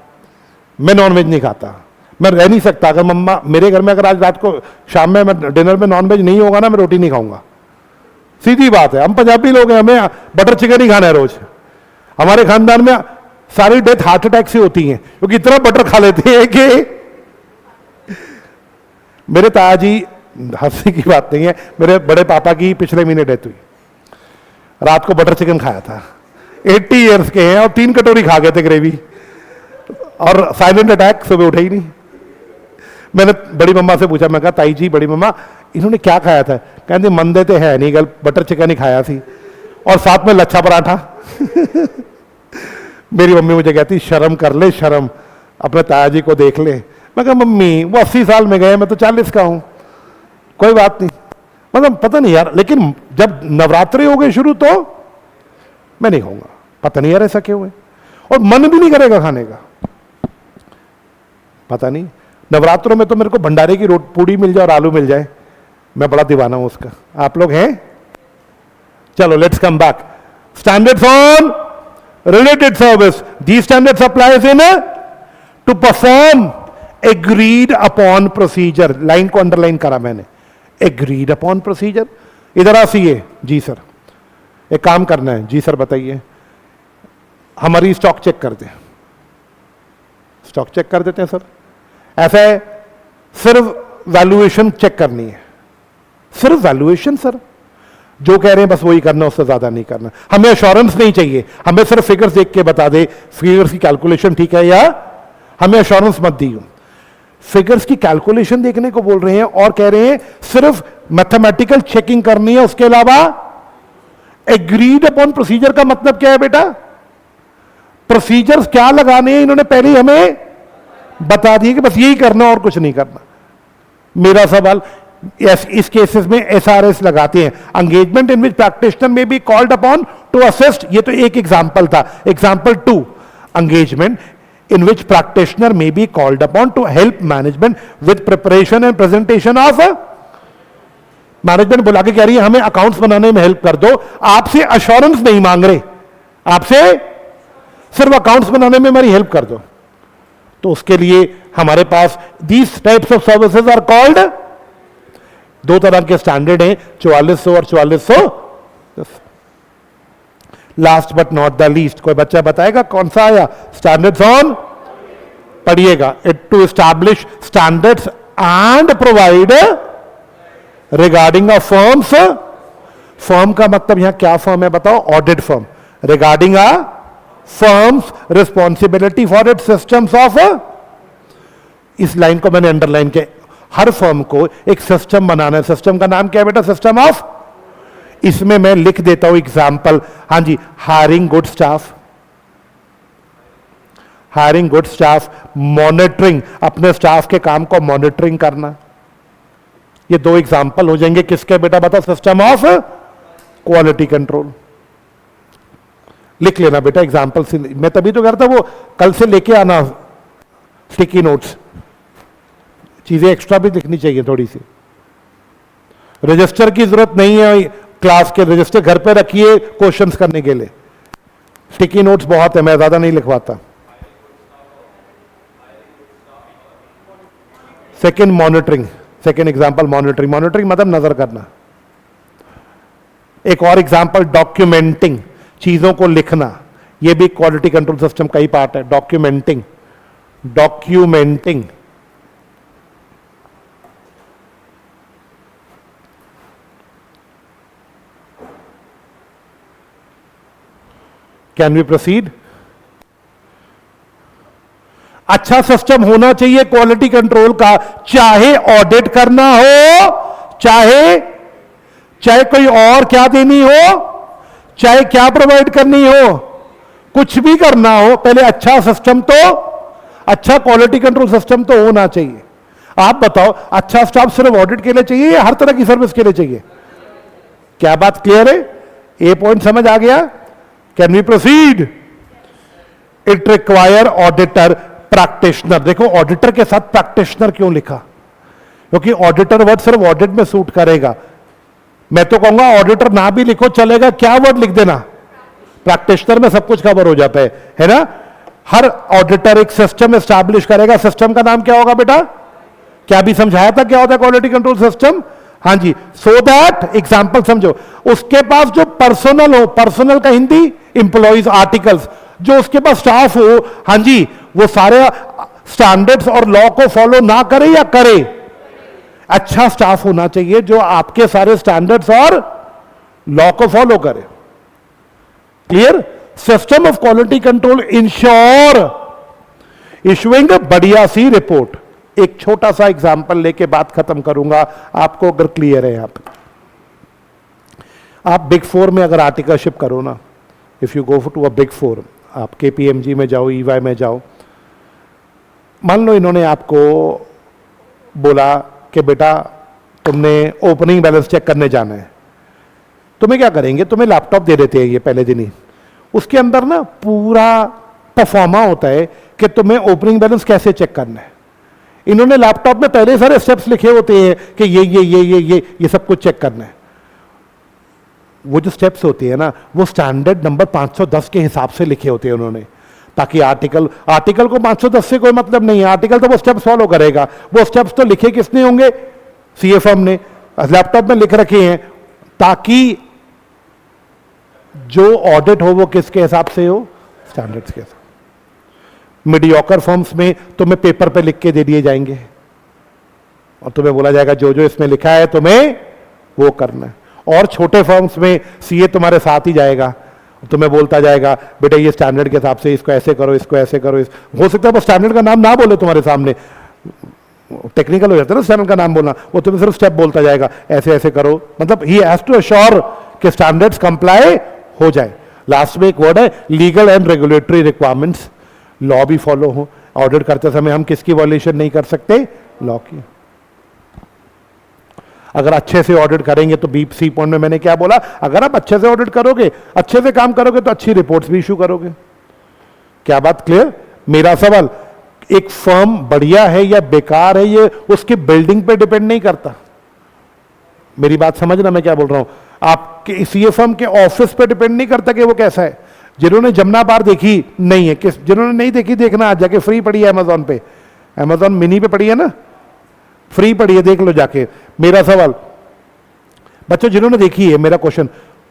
मैं नॉनवेज नहीं खाता, मैं रह नहीं सकता। अगर मम्मा मेरे घर में अगर आज रात को शाम में मैं डिनर में नॉनवेज नहीं होगा ना, मैं रोटी नहीं खाऊंगा। सीधी बात है, हम पंजाबी लोग हैं, हमें बटर चिकन ही खाना है रोज। हमारे खानदान में सारी डेथ हार्ट अटैक से होती है, क्योंकि इतना बटर खा लेते हैं कि मेरे ताजी, हंसी की बात नहीं है, मेरे बड़े पापा की पिछले महीने डेथ हुई, रात को बटर चिकन खाया था, 80 इयर्स के हैं और 3 कटोरी खा गए थे ग्रेवी, और साइलेंट अटैक, सुबह उठे ही नहीं। मैंने बड़ी मम्मा से पूछा, मैं कहा ताई जी बड़ी मम्मा इन्होंने क्या खाया था? कहते मंदे तो है नहीं, गल बटर चिकन ही खाया थी और साथ में लच्छा पराठा। मेरी मम्मी मुझे कहती शर्म कर ले, शर्म, अपने ताया जी को देख ले। मैं कहा मम्मी वो 80 साल में गए, मैं तो 40 का हूं, कोई बात नहीं। मतलब पता नहीं यार, लेकिन जब नवरात्रि हो गए शुरू तो मैं नहीं खाऊंगा, पता नहीं यार ऐसा क्यों है, और मन भी नहीं करेगा खाने का, पता नहीं। नवरात्रों में तो मेरे को भंडारे की पूड़ी मिल जाए और आलू मिल जाए, मैं बड़ा दीवाना हूं उसका। आप लोग हैं? चलो let's come back. Standards on related service, the standards applies in to perform agreed upon procedure. Line को अंडरलाइन करा मैंने, एग्रीड अपॉन प्रोसीजर। इधर आइए जी सर, एक काम करना है। जी सर बताइए, हमारी स्टॉक चेक कर दें। स्टॉक चेक कर देते हैं सर। ऐसा है, सिर्फ वैल्यूएशन चेक करनी है, सिर्फ वैल्यूएशन सर, जो कह रहे हैं बस वही करना, उससे ज्यादा नहीं करना। हमें एश्योरेंस नहीं चाहिए, हमें सिर्फ फिगर्स देख के बता दे फिगर्स की कैलकुलेशन ठीक है या, हमें एश्योरेंस मत दी। फिगर्स की कैलकुलेशन देखने को बोल रहे हैं और कह रहे हैं सिर्फ मैथमेटिकल चेकिंग करनी है, उसके अलावा एग्रीड अपॉन प्रोसीजर का मतलब क्या है बेटा? प्रोसीजर्स क्या लगाने हैं इन्होंने पहले ही हमें बता दिए कि बस यही करना और कुछ नहीं करना। मेरा सवाल, इस केसेस में एसआरएस लगाते हैं, एंगेजमेंट इन विच प्रैक्टिशनर में be called upon two assist. ये तो एक एग्जांपल था। Example 2, engagement in which practitioner may be called upon to help management with preparation and presentation of management बुला के कह रही है हमें अकाउंट्स बनाने में हेल्प कर दो, आपसे अश्योरेंस नहीं मांग रहे, आपसे सिर्फ अकाउंट्स बनाने में मेरी हेल्प कर दो। तो उसके लिए हमारे पास these types of services are called, 2 तरह के स्टैंडर्ड हैं, 4400 और 4410। Last but not the least, कोई बच्चा बताएगा कौन सा आया? स्टैंडर्ड्स ऑन पढ़िएगा, it to establish standards and provide regarding a firms, firm का मतलब यहां क्या फर्म है बताओ, audit firm, regarding a firm's responsibility for IT systems of, इस लाइन को मैंने अंडरलाइन किया, हर फर्म को एक सिस्टम बनाना है, सिस्टम का नाम क्या है बेटा, सिस्टम ऑफ, इसमें मैं लिख देता हूं एग्जाम्पल, हां जी, hiring good staff, hiring good staff, monitoring, अपने स्टाफ के काम को मॉनिटरिंग करना, ये दो एग्जाम्पल हो जाएंगे किसके बेटा बताओ, सिस्टम ऑफ क्वालिटी कंट्रोल। लिख लेना बेटा एग्जाम्पल से, मैं तभी तो करता, वो कल से लेके आना स्टिकी नोट्स, चीजें एक्स्ट्रा भी लिखनी चाहिए थोड़ी सी। रजिस्टर की जरूरत नहीं है क्लास के, रजिस्टर घर पे रखिए क्वेश्चंस करने के लिए, स्टिकी नोट्स बहुत है, मैं ज्यादा नहीं लिखवाता। Second monitoring, second example monitoring, monitoring मतलब नजर करना। एक और एग्जाम्पल डॉक्यूमेंटिंग, चीजों को लिखना, यह भी क्वालिटी कंट्रोल सिस्टम का ही पार्ट है, documenting, documenting. Can we proceed? अच्छा सिस्टम होना चाहिए क्वालिटी कंट्रोल का, चाहे ऑडिट करना हो, चाहे कोई और क्या देनी हो, चाहे क्या प्रोवाइड करनी हो, कुछ भी करना हो, पहले अच्छा सिस्टम तो, अच्छा क्वालिटी कंट्रोल सिस्टम तो होना चाहिए। आप बताओ, अच्छा स्टाफ सिर्फ ऑडिट के लिए चाहिए या हर तरह की सर्विस के लिए चाहिए? क्या बात क्लियर है? ए पॉइंट समझ आ गया? Can we proceed? It require auditor practitioner. देखो ऑडिटर के साथ प्रैक्टिशनर क्यों लिखा, क्योंकि ऑडिटर वर्ड सिर्फ ऑडिट में सूट करेगा। मैं तो कहूंगा ऑडिटर ना भी लिखो चलेगा, क्या वर्ड लिख देना, प्रैक्टिशनर में सब कुछ कवर हो जाता है ना। हर ऑडिटर एक सिस्टम एस्टैब्लिश करेगा, सिस्टम का नाम क्या होगा बेटा, क्या भी समझाया था क्या होता है क्वालिटी कंट्रोल सिस्टम? हां जी, सो दैट, एग्जांपल समझो, उसके पास जो पर्सनल हो, पर्सनल का हिंदी इंप्लॉइज, आर्टिकल्स, जो उसके पास स्टाफ हो, हां जी, वो सारे स्टैंडर्ड्स और लॉ को फॉलो ना करे या करे, अच्छा स्टाफ होना चाहिए जो आपके सारे स्टैंडर्ड्स और लॉ को फॉलो करे। Clear? System of quality control ensure issuing बढ़िया सी रिपोर्ट। एक छोटा सा एग्जांपल लेके बात खत्म करूंगा, आपको अगर क्लियर है यहां पर। आप बिग फोर में अगर आर्टिकलशिप करो ना, if you go to a big four, आप केपीएमजी में जाओ, ईवाई में जाओ, मान लो इन्होंने आपको बोला कि बेटा तुमने ओपनिंग बैलेंस चेक करने जाना है, तुम्हें क्या करेंगे, तुम्हें लैपटॉप दे देते हैं ये पहले दिन ही, उसके अंदर ना पूरा परफॉर्मा होता है कि तुम्हें ओपनिंग बैलेंस कैसे चेक करना है। इन्होंने लैपटॉप में पहले सारे स्टेप्स लिखे होते हैं कि ये सब कुछ चेक करना है। वो जो स्टेप्स होती है ना, वो स्टैंडर्ड नंबर 510 के हिसाब से लिखे होते हैं उन्होंने, ताकि आर्टिकल को 510 से कोई मतलब नहीं है, आर्टिकल तो वो स्टेप्स फॉलो करेगा। वो स्टेप्स तो लिखे किसने होंगे, सीएफएम ने लैपटॉप में लिख रखे हैं, ताकि जो ऑडिट हो वो किसके हिसाब से हो, स्टैंडर्ड्स के हिसाब। मीडियोकर फॉर्म्स में तुम्हें पेपर पे लिख के दे दिए जाएंगे और तुम्हें बोला जाएगा जो जो इसमें लिखा है तुम्हें वो करना है। और छोटे फॉर्म्स में सीए तुम्हारे साथ ही जाएगा, तुम्हें बोलता जाएगा बेटा ये स्टैंडर्ड के हिसाब से इसको ऐसे करो, इसको ऐसे करो। हो सकता है वो स्टैंडर्ड का नाम ना बोले तुम्हारे सामने, टेक्निकल हो जाता है ना स्टैंडर्ड का नाम बोलना, वो तुम्हें सिर्फ स्टेप बोलता जाएगा ऐसे ऐसे करो, मतलब ही हैज टू अश्योर कि स्टैंडर्ड्स कंप्लाई हो जाए। लास्ट में एक वर्ड है legal and regulatory requirements, law भी फॉलो हो। ऑडिट करते समय हम किसकी वॉल्यूशन नहीं कर सकते, लॉ की। अगर अच्छे से ऑडिट करेंगे तो बी सी पॉइंट में मैंने क्या बोला, अगर आप अच्छे से ऑडिट करोगे, अच्छे से काम करोगे तो अच्छी रिपोर्ट्स भी इशू करोगे। क्या बात क्लियर? मेरा सवाल, एक फर्म बढ़िया है या बेकार है ये उसकी बिल्डिंग पे डिपेंड नहीं करता। मेरी बात समझना मैं क्या बोल रहा हूं, आपके सीए फर्म के ऑफिस पे डिपेंड नहीं करता कि वो कैसा है। जिन्होंने जमुना पार देखी नहीं है, किस जिन्होंने नहीं देखी देखना, आज जाके फ्री पड़ी है अमेजोन पे, अमेजोन मिनी पे पड़ी है ना, फ्री पड़ी है, देख लो जाके। मेरा सवाल बच्चों जिन्होंने देखी है, मेरा क्वेश्चन,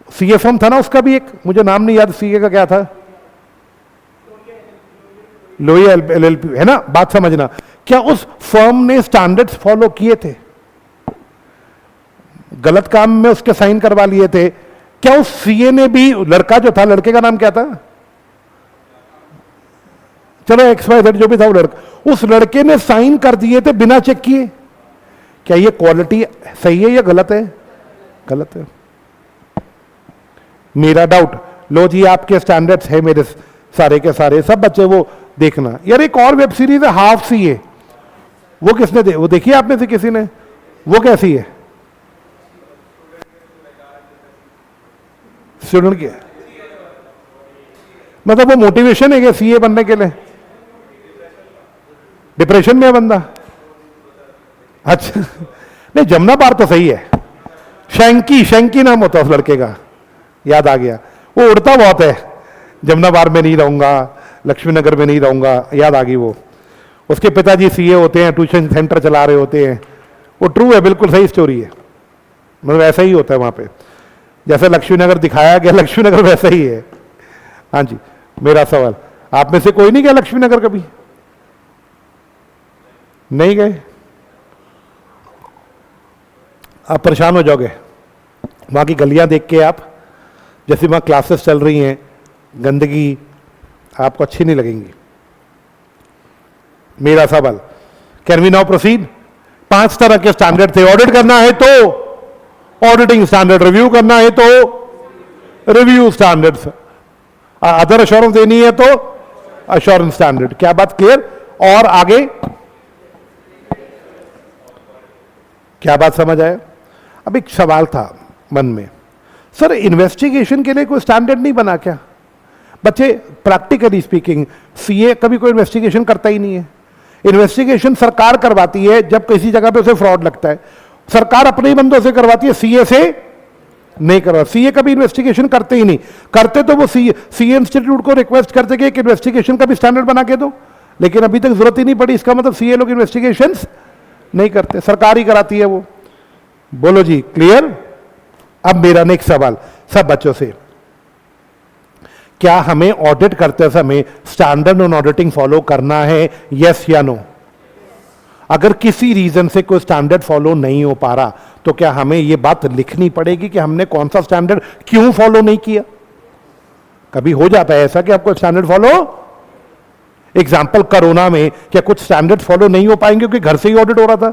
सीए फर्म था ना उसका भी एक, मुझे नाम नहीं याद सीए का क्या था, लोई LLP है ना, बात समझना। क्या उस फर्म ने स्टैंडर्ड्स फॉलो किए थे? गलत काम में उसके साइन करवा लिए थे? क्या उस सीए ने भी, लड़का जो था, लड़के का नाम क्या था, चलो XYZ जो भी था वो लड़का, उस लड़के ने साइन कर दिए थे बिना चेक किए? क्या ये क्वालिटी सही है या गलत है? गलत है। मेरा डाउट, लो जी आपके स्टैंडर्ड्स है मेरे सारे के सारे, सब बच्चे वो देखना। यार एक और वेब सीरीज है हाफ सीए, वो किसने वो देखी है आप में से किसी ने? वो कैसी है? स्टूडेंट की, मतलब वो मोटिवेशन है क्या सीए बनने के लिए? डिप्रेशन में है बंदा? अच्छा नहीं, जमुना पार तो सही है। शैंकी नाम होता है उस लड़के का, याद आ गया। वो उड़ता बहुत है, जमुना पार में नहीं रहूंगा, लक्ष्मी नगर में नहीं रहूंगा, याद आ गई वो। उसके पिताजी सीए होते हैं, ट्यूशन सेंटर चला रहे होते हैं। वो ट्रू है, बिल्कुल सही स्टोरी है, मतलब ऐसा ही होता है वहां पे, जैसे लक्ष्मी नगर दिखाया गया लक्ष्मी नगर वैसा ही है। हाँ जी, मेरा सवाल, आप में से कोई नहीं गया लक्ष्मी नगर कभी? नहीं गए? आप परेशान हो जाओगे वहां की गलियां देख के। आप जैसे वहां क्लासेस चल रही हैं, गंदगी आपको अच्छी नहीं लगेंगी। मेरा सवाल, कैन वी नाउ प्रोसीड? 5 तरह के स्टैंडर्ड थे। ऑडिट करना है तो ऑडिटिंग स्टैंडर्ड, रिव्यू करना है तो रिव्यू स्टैंडर्ड्स, अदर अश्योरेंस देनी है तो अश्योरेंस स्टैंडर्ड। क्या बात क्लियर? और आगे क्या बात समझ आया? अब एक सवाल था मन में, सर इन्वेस्टिगेशन के लिए कोई स्टैंडर्ड नहीं बना क्या? बच्चे प्रैक्टिकली स्पीकिंग, सीए कभी कोई इन्वेस्टिगेशन करता ही नहीं है। इन्वेस्टिगेशन सरकार करवाती है जब किसी जगह पे उसे फ्रॉड लगता है, सरकार अपने ही बंदों से करवाती है, सीए से नहीं करवा। सीए कभी इन्वेस्टिगेशन करते ही नहीं, करते तो वो सीए इंस्टीट्यूट को रिक्वेस्ट करते कि एक इन्वेस्टिगेशन का भी स्टैंडर्ड बना के दो, लेकिन अभी तक जरूरत ही नहीं पड़ी। इसका मतलब सीए लोग इन्वेस्टिगेशंस नहीं करते, सरकार ही कराती है वो। बोलो जी क्लियर? अब मेरा नेक्स्ट सवाल सब बच्चों से, क्या हमें ऑडिट करते समय स्टैंडर्ड ऑन ऑडिटिंग फॉलो करना है, यस या नो? अगर किसी रीजन से कोई स्टैंडर्ड फॉलो नहीं हो पा रहा तो क्या हमें यह बात लिखनी पड़ेगी कि हमने कौन सा स्टैंडर्ड क्यों फॉलो नहीं किया? कभी हो जाता है ऐसा कि आपको स्टैंडर्ड फॉलो, एग्जाम्पल कोरोना में क्या कुछ स्टैंडर्ड फॉलो नहीं हो पाएंगे क्योंकि घर से ही ऑडिट हो रहा था,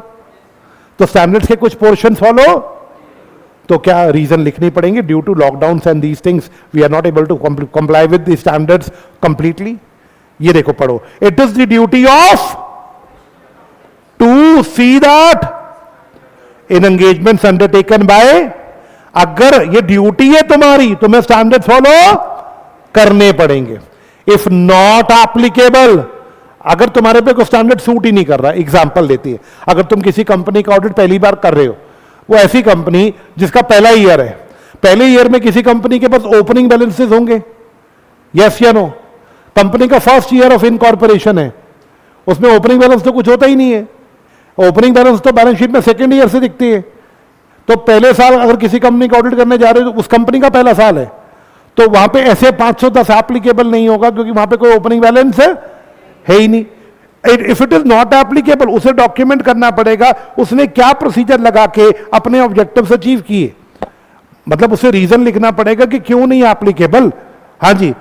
तो स्टैंडर्ड्स के कुछ पोर्शन फॉलो, तो क्या रीजन लिखनी पड़ेंगे? Due to lockdown and these things we are not able to comply with the standards completely. ये देखो पढ़ो, it is the duty of to see that in engagements undertaken by, अगर ये duty है तुम्हारी, तुम्हें स्टैंडर्ड फॉलो करने पड़ेंगे। इफ नॉट एप्लीकेबल, अगर तुम्हारे पे कोई स्टैंडर्ड सूट ही नहीं कर रहा, एग्जांपल देती है, अगर तुम किसी कंपनी का ऑडिट पहली बार कर रहे हो, वो ऐसी कंपनी जिसका पहला ईयर है, पहले ईयर में किसी कंपनी के पास ओपनिंग बैलेंसेस होंगे, यस या नो? कंपनी का फर्स्ट ईयर ऑफ इनकॉर्पोरेशन है, उसमें ओपनिंग बैलेंस तो कुछ होता ही नहीं है। ओपनिंग बैलेंस तो बैलेंस शीट में सेकेंड ईयर से दिखती है। तो पहले साल अगर किसी कंपनी का ऑडिट करने जा रहे हो तो उस कंपनी का पहला साल है, तो वहां पे ऐसे 510 एप्लीकेबल नहीं होगा क्योंकि वहां पे कोई ओपनिंग बैलेंस है ही नहीं। If it is not applicable, उसे डॉक्यूमेंट करना पड़ेगा उसने क्या प्रोसीजर लगा के अपने ऑब्जेक्टिव्स अचीव किए, मतलब उसे रीजन लिखना पड़ेगा कि क्यों नहीं एप्लीकेबल। हाँ जी,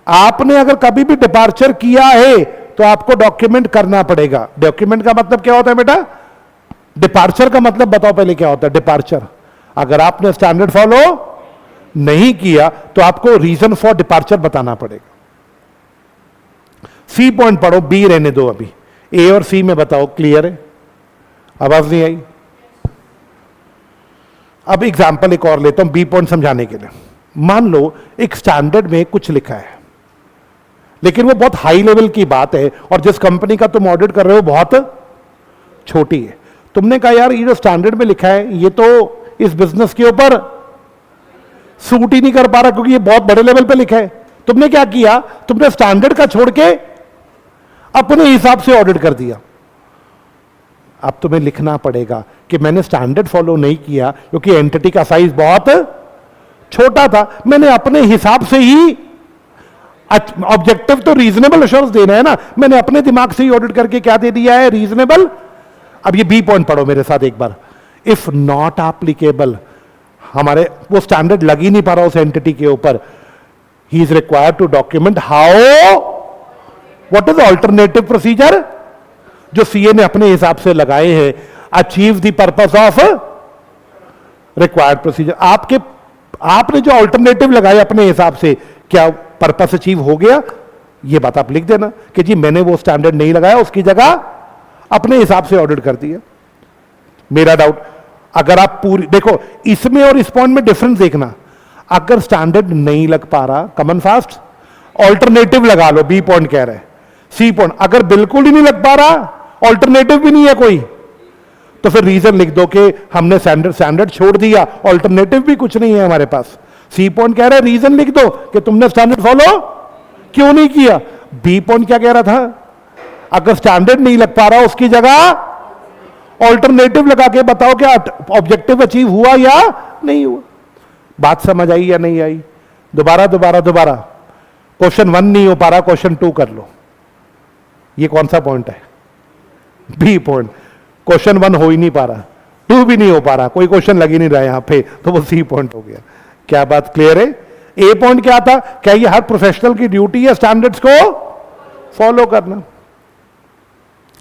आपने अगर कभी भी डिपार्चर किया है तो आपको डॉक्यूमेंट करना पड़ेगा। डॉक्यूमेंट का मतलब क्या होता है बेटा? डिपार्चर का मतलब बताओ पहले क्या होता है डिपार्चर? अगर आपने स्टैंडर्ड फॉलो नहीं किया तो आपको रीजन फॉर डिपार्चर बताना पड़ेगा। सी पॉइंट पढ़ो, बी रहने दो अभी, ए और सी में बताओ। क्लियर है? आवाज नहीं आई? अब एग्जाम्पल एक और लेता हूं बी पॉइंट समझाने के लिए। मान लो एक स्टैंडर्ड में कुछ लिखा है लेकिन वो बहुत हाई लेवल की बात है और जिस कंपनी का तुम ऑडिट कर रहे हो बहुत छोटी है। तुमने कहा यार ये जो स्टैंडर्ड में लिखा है ये तो इस बिजनेस के ऊपर सूट ही नहीं कर पा रहा क्योंकि ये बहुत बड़े लेवल पे लिखा है। तुमने क्या किया? तुमने स्टैंडर्ड का छोड़ के अपने हिसाब से ऑडिट कर दिया। अब तुम्हें लिखना पड़ेगा कि मैंने स्टैंडर्ड फॉलो नहीं किया क्योंकि एंटिटी का साइज बहुत छोटा था, मैंने अपने हिसाब से ही ऑब्जेक्टिव तो रीजनेबल एश्योरेंस देना है ना, मैंने अपने दिमाग से ही ऑडिट करके क्या दे दिया है, रीजनेबल। अब ये बी पॉइंट पढ़ो मेरे साथ एक बार। इफ नॉट एप्लीकेबल, हमारे वो स्टैंडर्ड लग ही नहीं पा रहा उस एंटिटी के ऊपर, he is required to document how, what is alternative procedure जो सीए ने अपने हिसाब से लगाए हैं, achieve the purpose of required procedure. आपने जो ऑल्टरनेटिव लगाए अपने हिसाब से, क्या पर्पस अचीव हो गया? ये बात आप लिख देना कि जी मैंने वो स्टैंडर्ड नहीं लगाया, उसकी जगह अपने हिसाब से ऑडिट कर दिया। मेरा डाउट, अगर आप पूरी देखो इसमें और इस पॉइंट में डिफरेंस देखना, अगर स्टैंडर्ड नहीं लग पा रहा, कमन फास्ट ऑल्टरनेटिव लगा लो, बी पॉइंट कह रहे हैं। सी पॉइंट, अगर बिल्कुल ही नहीं लग पा रहा, ऑल्टरनेटिव भी नहीं है कोई, तो फिर रीजन लिख दो कि हमने स्टैंडर्ड छोड़ दिया, ऑल्टरनेटिव भी कुछ नहीं है हमारे पास। सी पॉइंट कह रहे हैं रीजन लिख दो कि तुमने स्टैंडर्ड फॉलो क्यों नहीं किया। बी पॉइंट क्या कह रहा था, अगर स्टैंडर्ड नहीं लग पा रहा उसकी जगह ऑल्टरनेटिव लगा के बताओ क्या ऑब्जेक्टिव अचीव हुआ या नहीं हुआ। बात समझ आई या नहीं आई? दोबारा क्वेश्चन 1 नहीं हो पा रहा, क्वेश्चन 2 कर लो। ये कौन सा पॉइंट है? B point. क्वेश्चन 1 हो ही नहीं पा रहा, 2 भी नहीं हो पा रहा, कोई क्वेश्चन लग ही नहीं रहा यहां पे, तो वो सी पॉइंट हो गया। क्या बात क्लियर है? ए पॉइंट क्या था, क्या ये हर प्रोफेशनल की ड्यूटी है स्टैंडर्ड्स को फॉलो करना।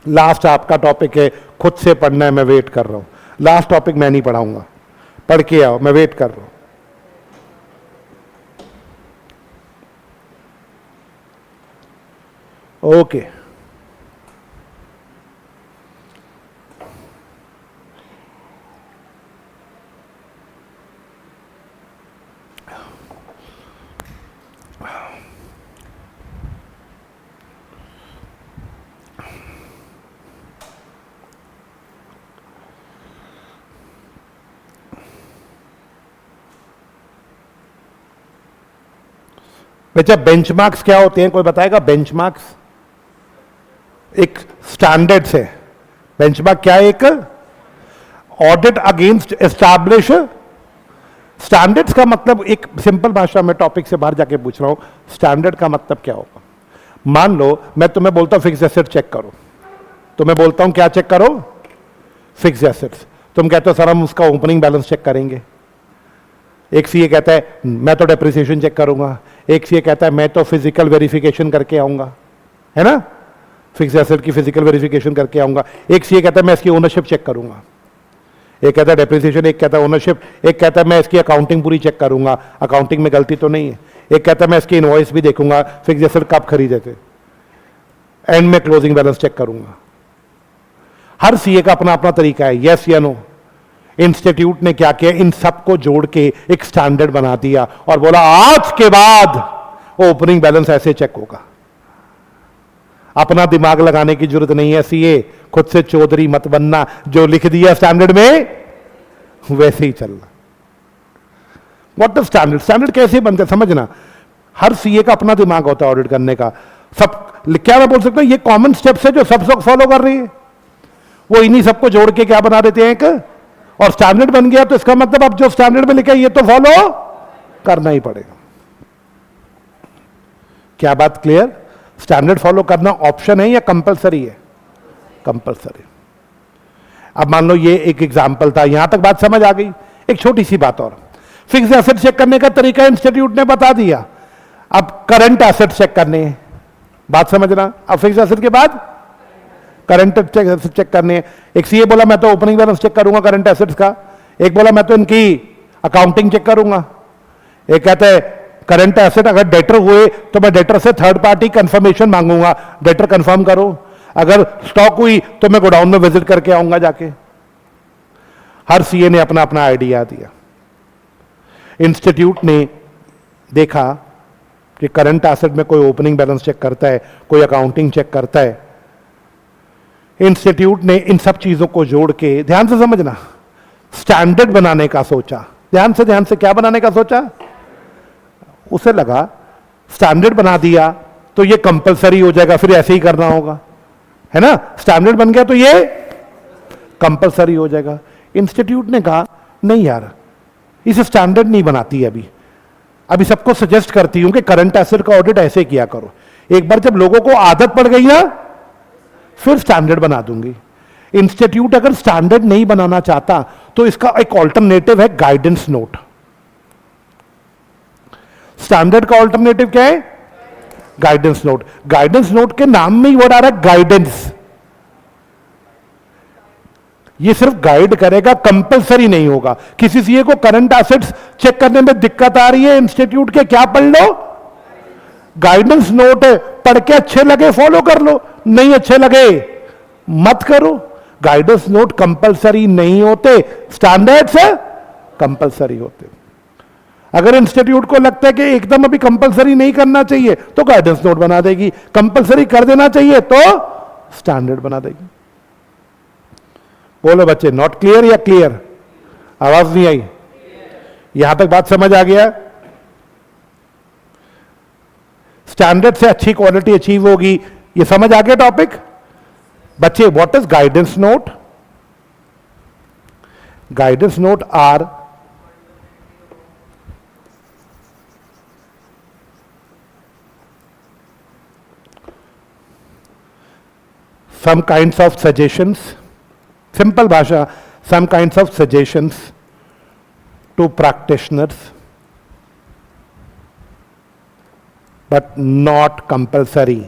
लास्ट आपका टॉपिक है, खुद से पढ़ना है, मैं वेट कर रहा हूं। लास्ट टॉपिक मैं नहीं पढ़ाऊंगा, पढ़ के आओ, मैं वेट कर रहा हूं। ओके बेटा, बेंचमार्क्स क्या होते हैं, कोई बताएगा? बेंचमार्क्स एक स्टैंडर्ड्स है। बेंचमार्क क्या है? एक ऑडिट अगेंस्ट एस्टैब्लिश स्टैंडर्ड्स का मतलब, एक सिंपल भाषा में टॉपिक से बाहर जाके पूछ रहा हूं, स्टैंडर्ड का मतलब क्या होगा? मान लो मैं तुम्हें बोलता हूं फिक्स एसेट चेक करो, तो मैं बोलता हूं क्या चेक करो? Fix assets. तुम कहते हो सर हम उसका ओपनिंग बैलेंस चेक करेंगे। एक सीए कहता है मैं तो डेप्रिसिएशन चेक करूंगा, एक सीए कहता है मैं तो फिजिकल वेरिफिकेशन करके आऊंगा, है ना, फिक्स एसेट की फिजिकल वेरिफिकेशन करके आऊंगा। एक सीए कहता है मैं इसकी ओनरशिप चेक करूंगा, एक कहता है डेप्रिसिएशन, एक कहता है ओनरशिप, एक कहता है मैं इसकी अकाउंटिंग पूरी चेक करूंगा, अकाउंटिंग में गलती तो नहीं है, एक कहता है मैं इसकी इनवॉइस भी देखूंगा, फिक्स एसेट कब खरीदे थे, एंड में क्लोजिंग बैलेंस चेक करूंगा। हर सीए का अपना अपना तरीका है, यस या नो। इंस्टीट्यूट ने क्या किया, इन सबको जोड़ के एक स्टैंडर्ड बना दिया और बोला आज के बाद ओपनिंग बैलेंस ऐसे चेक होगा। अपना दिमाग लगाने की जरूरत नहीं है सीए, खुद से चौधरी मत बनना, जो लिख दिया स्टैंडर्ड में वैसे ही चलना। What is standard? स्टैंडर्ड कैसे बनते समझना, हर सीए का अपना दिमाग होता है ऑडिट करने का। सब क्या मैं बोल सकता हूं, ये कॉमन स्टेप्स है जो सब लोग फॉलो कर रही है, वो इन्हीं सबको जोड़ के क्या बना देते हैं एक, और स्टैंडर्ड बन गया। तो इसका मतलब अब जो स्टैंडर्ड में लिखा है ये तो फॉलो करना ही पड़ेगा। क्या बात क्लियर? स्टैंडर्ड फॉलो करना ऑप्शन है या कंपलसरी है? कंपलसरी। अब मान लो ये एक एग्जांपल था, यहां तक बात समझ आ गई। एक छोटी सी बात और, फिक्स एसेट चेक करने का तरीका इंस्टीट्यूट ने बता दिया, अब करंट एसेट चेक करने हैं, बात समझना। अब फिक्स एसेट के बाद करंट चेक करने हैं। एक सीए बोला मैं तो ओपनिंग बैलेंस चेक करूंगा करंट एसेट्स का, एक बोला मैं तो इनकी अकाउंटिंग चेक करूंगा, एक कहता है करंट एसेट अगर डेटर हुए तो मैं डेटर से थर्ड पार्टी कंफर्मेशन मांगूंगा, डेटर कंफर्म करो, अगर स्टॉक हुई तो मैं गोडाउन में विजिट करके आऊंगा जाके। हर सीए ने अपना अपना आइडिया दिया। इंस्टीट्यूट ने देखा कि करंट एसेट में कोई ओपनिंग बैलेंस चेक करता है, कोई अकाउंटिंग चेक करता है। इंस्टीट्यूट ने इन सब चीजों को जोड़ के, ध्यान से समझना, स्टैंडर्ड बनाने का सोचा। ध्यान से क्या बनाने का सोचा? उसे लगा स्टैंडर्ड बना दिया तो ये कंपलसरी हो जाएगा, फिर ऐसे ही करना होगा, है ना। स्टैंडर्ड बन गया तो ये कंपलसरी हो जाएगा। इंस्टीट्यूट ने कहा नहीं यार, इसे स्टैंडर्ड नहीं बनाती अभी, अभी सबको सजेस्ट करती हूं कि करंट एसेट का ऑडिट ऐसे किया करो। एक बार जब लोगों को आदत पड़ गई ना, फिर स्टैंडर्ड बना दूंगी। इंस्टीट्यूट अगर स्टैंडर्ड नहीं बनाना चाहता तो इसका एक ऑल्टरनेटिव है गाइडेंस नोट। स्टैंडर्ड का ऑल्टरनेटिव क्या है? Guidance note. गाइडेंस नोट के नाम में ही वर्ड आ रहा है गाइडेंस। ये सिर्फ गाइड करेगा, कंपलसरी नहीं होगा। किसी सीए को करंट एसेट्स चेक करने में दिक्कत आ रही है इंस्टीट्यूट के, क्या पढ़ लो? गाइडेंस नोट है, पढ़ के अच्छे लगे फॉलो कर लो, नहीं अच्छे लगे मत करो। गाइडेंस नोट कंपलसरी नहीं होते, स्टैंडर्ड्स कंपलसरी होते। अगर इंस्टीट्यूट को लगता है कि एकदम अभी कंपलसरी नहीं करना चाहिए तो गाइडेंस नोट बना देगी, कंपलसरी कर देना चाहिए तो स्टैंडर्ड बना देगी। बोलो बच्चे, नॉट क्लियर या क्लियर? आवाज नहीं आई? यहां तक बात समझ आ गया? स्टैंडर्ड से अच्छी क्वालिटी अचीव होगी, ये समझ आ गया टॉपिक? बच्चे, what is guidance note? Guidance note are some kinds of suggestions, simple bhasha, some kinds of suggestions to practitioners, but not compulsory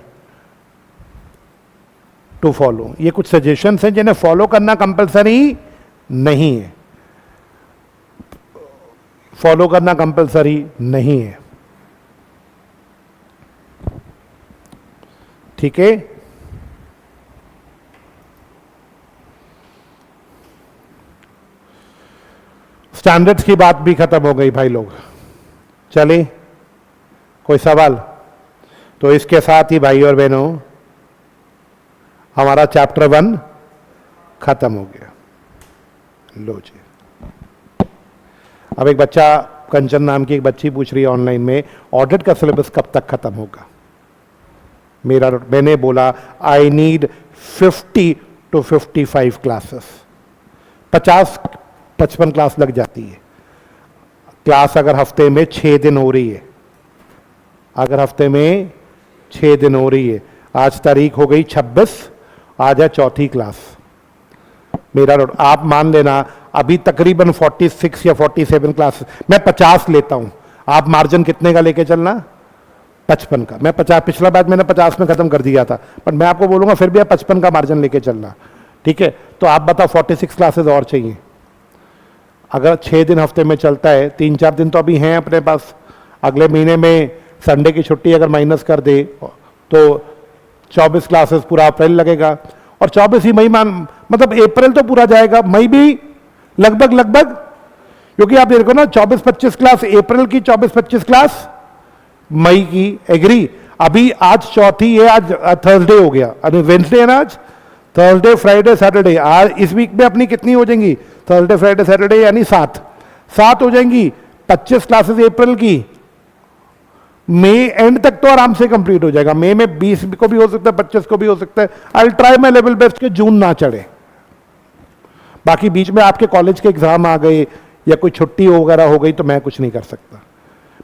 to follow. ये कुछ suggestions हैं जिन्हें फॉलो करना कंपलसरी नहीं है। फॉलो करना कंपलसरी नहीं है, ठीक है? स्टैंडर्ड्स की बात भी खत्म हो गई भाई लोग। चलिए, कोई सवाल? तो इसके साथ ही भाई और बहनों हमारा चैप्टर 1 खत्म हो गया। लो जी। अब एक बच्चा, कंचन नाम की एक बच्ची पूछ रही है ऑनलाइन में, ऑडिट का सिलेबस कब तक खत्म होगा? मैंने बोला I need 50 to 55 classes. 50-55 class लग जाती है। क्लास अगर हफ्ते में 6 दिन हो रही है, अगर हफ्ते में 6 दिन हो रही है, आज तारीख हो गई 26, आज है चौथी क्लास। मेरा आप मान लेना अभी तकरीबन 46 या 47 क्लास, मैं 50 लेता हूं। आप मार्जिन कितने का लेके चलना? 55 का। मैं 50, पिछला बैच मैंने 50 में खत्म कर दिया था, बट मैं आपको बोलूंगा फिर भी आप 55 का मार्जिन लेके चलना, ठीक है? तो आप बताओ 46 क्लासेस और चाहिए। अगर 6 दिन हफ्ते में चलता है, 3-4 दिन तो अभी हैं अपने पास। अगले महीने में संडे की छुट्टी अगर माइनस कर दे तो 24 क्लासेस पूरा अप्रैल लगेगा, और 24 ही मई मतलब अप्रैल तो पूरा जाएगा, मई भी लगभग, क्योंकि आप देखो ना 24-25 क्लास अप्रैल की, 24-25 क्लास मई की। एग्री? अभी आज चौथी है, आज थर्सडे हो गया, अभी वेंसडे है ना, आज थर्सडे, फ्राइडे, सैटरडे। आज इस वीक में अपनी कितनी हो जाएंगी? थर्सडे, फ्राइडे, सैटरडे यानी 7 हो जाएंगी। 25 क्लासेस अप्रैल की, मई एंड तक तो आराम से कंप्लीट हो जाएगा। मई में 20 को भी हो सकता है, 25 को भी हो सकता है। I try my level best के जून ना चढ़े। बाकी बीच में आपके कॉलेज के एग्जाम आ गए या कोई छुट्टी वगैरह हो गई तो मैं कुछ नहीं कर सकता।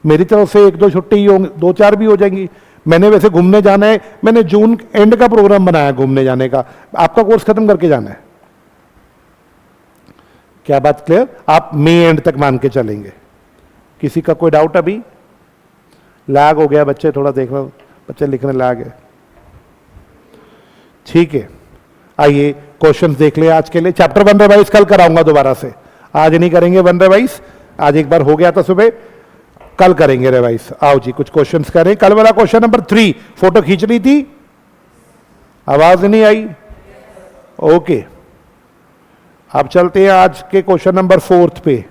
मेरी तरफ से 1-2 छुट्टी ही होंगी, 2-4 भी हो जाएंगी। मैंने वैसे घूमने जाना है, मैंने जून एंड का प्रोग्राम बनाया घूमने जाने का। आपका कोर्स खत्म करके जाना है, क्या बात क्लियर? आप मई एंड तक मान के चलेंगे। किसी का कोई डाउट? अभी लैग हो गया बच्चे, थोड़ा देख लो, बच्चे लिखने लैग है, ठीक है? आइए क्वेश्चंस देख ले। आज के लिए चैप्टर 1 रिवाइज कल कराऊंगा दोबारा से, आज नहीं करेंगे 1 रिवाइज। आज एक बार हो गया था सुबह, कल करेंगे रिवाइज। आओ जी, कुछ क्वेश्चंस करें। कल वाला क्वेश्चन नंबर 3 फोटो खींच ली थी, आवाज नहीं आई? ओके, अब चलते हैं आज के क्वेश्चन नंबर 4 पे।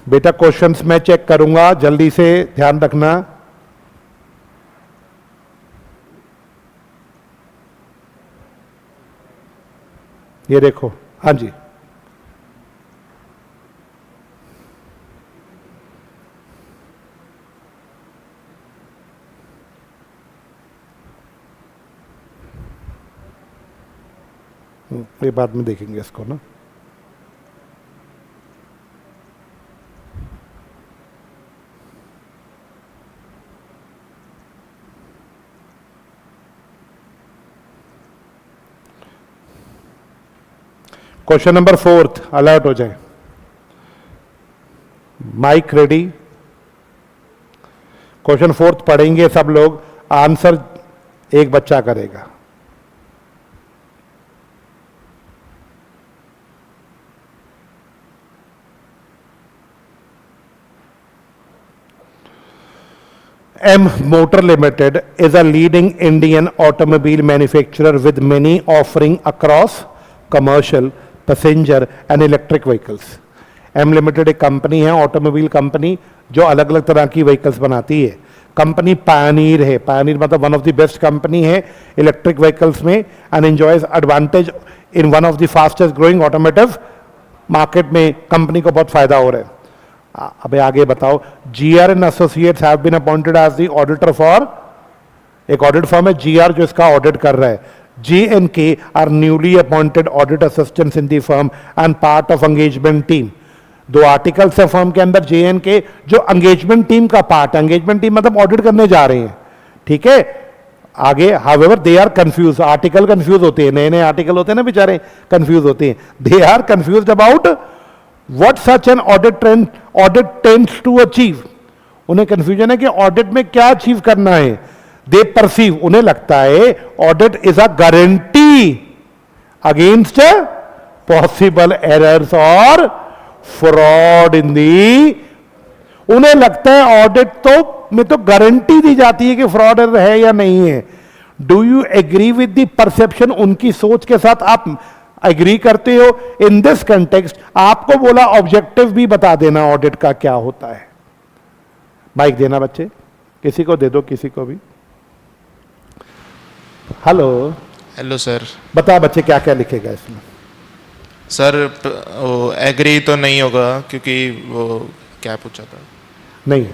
बेटा क्वेश्चंस मैं चेक करूंगा, जल्दी से ध्यान रखना। ये देखो, हाँ जी, ये बाद में देखेंगे इसको ना। क्वेश्चन नंबर 4, अलर्ट हो जाए। Mic ready. क्वेश्चन 4 पढ़ेंगे सब लोग, आंसर एक बच्चा करेगा। M Motor Limited is a leading Indian automobile manufacturer with many offering across commercial, passenger and electric vehicles. M limited एक कंपनी है, ऑटोमोबाइल कंपनी, जो अलग अलग तरह की व्हीकल्स बनाती है। कंपनी पायनीर है, पायनीर मतलब one of the best company है इलेक्ट्रिक व्हीकल्स में, and enjoys advantage in one of the fastest growing automotive market में। कंपनी को बहुत फायदा हो रहा है। अबे आगे बताओ। GR and associates have been appointed as the auditor for, एक ऑडिट फर्म है GR जो इसका ऑडिट कर रहा है। J&K are newly appointed audit assistants in the firm and part of engagement team। 2 articles है फर्म के अंदर, J&K जो एंगेजमेंट टीम का पार्ट है। एंगेजमेंट टीम मतलब ऑडिट करने जा रहे हैं, ठीक है। आगे however they are confuse, article confuse होते हैं, नए नए आर्टिकल होते हैं ना बेचारे, कंफ्यूज होते हैं। They are confuse about what such an audit tends to achieve. उन्हें कंफ्यूजन है कि ऑडिट में क्या अचीव करना है। दे परसीव, उन्हें लगता है audit is a guarantee against possible errors और फ्रॉड इन दी। उन्हें लगता है ऑडिट तो में तो गारंटी दी जाती है कि फ्रॉड है या नहीं है। Do you agree with the perception? उनकी सोच के साथ आप एग्री करते हो? इन दिस कंटेक्स्ट आपको बोला ऑब्जेक्टिव भी बता देना ऑडिट का क्या होता है। माइक देना बच्चे, किसी को दे दो, किसी को भी। हेलो। Hello sir. बता बच्चे क्या क्या लिखेगा इसमें। सर वो एग्री तो नहीं होगा क्योंकि वो क्या पूछा था, नहीं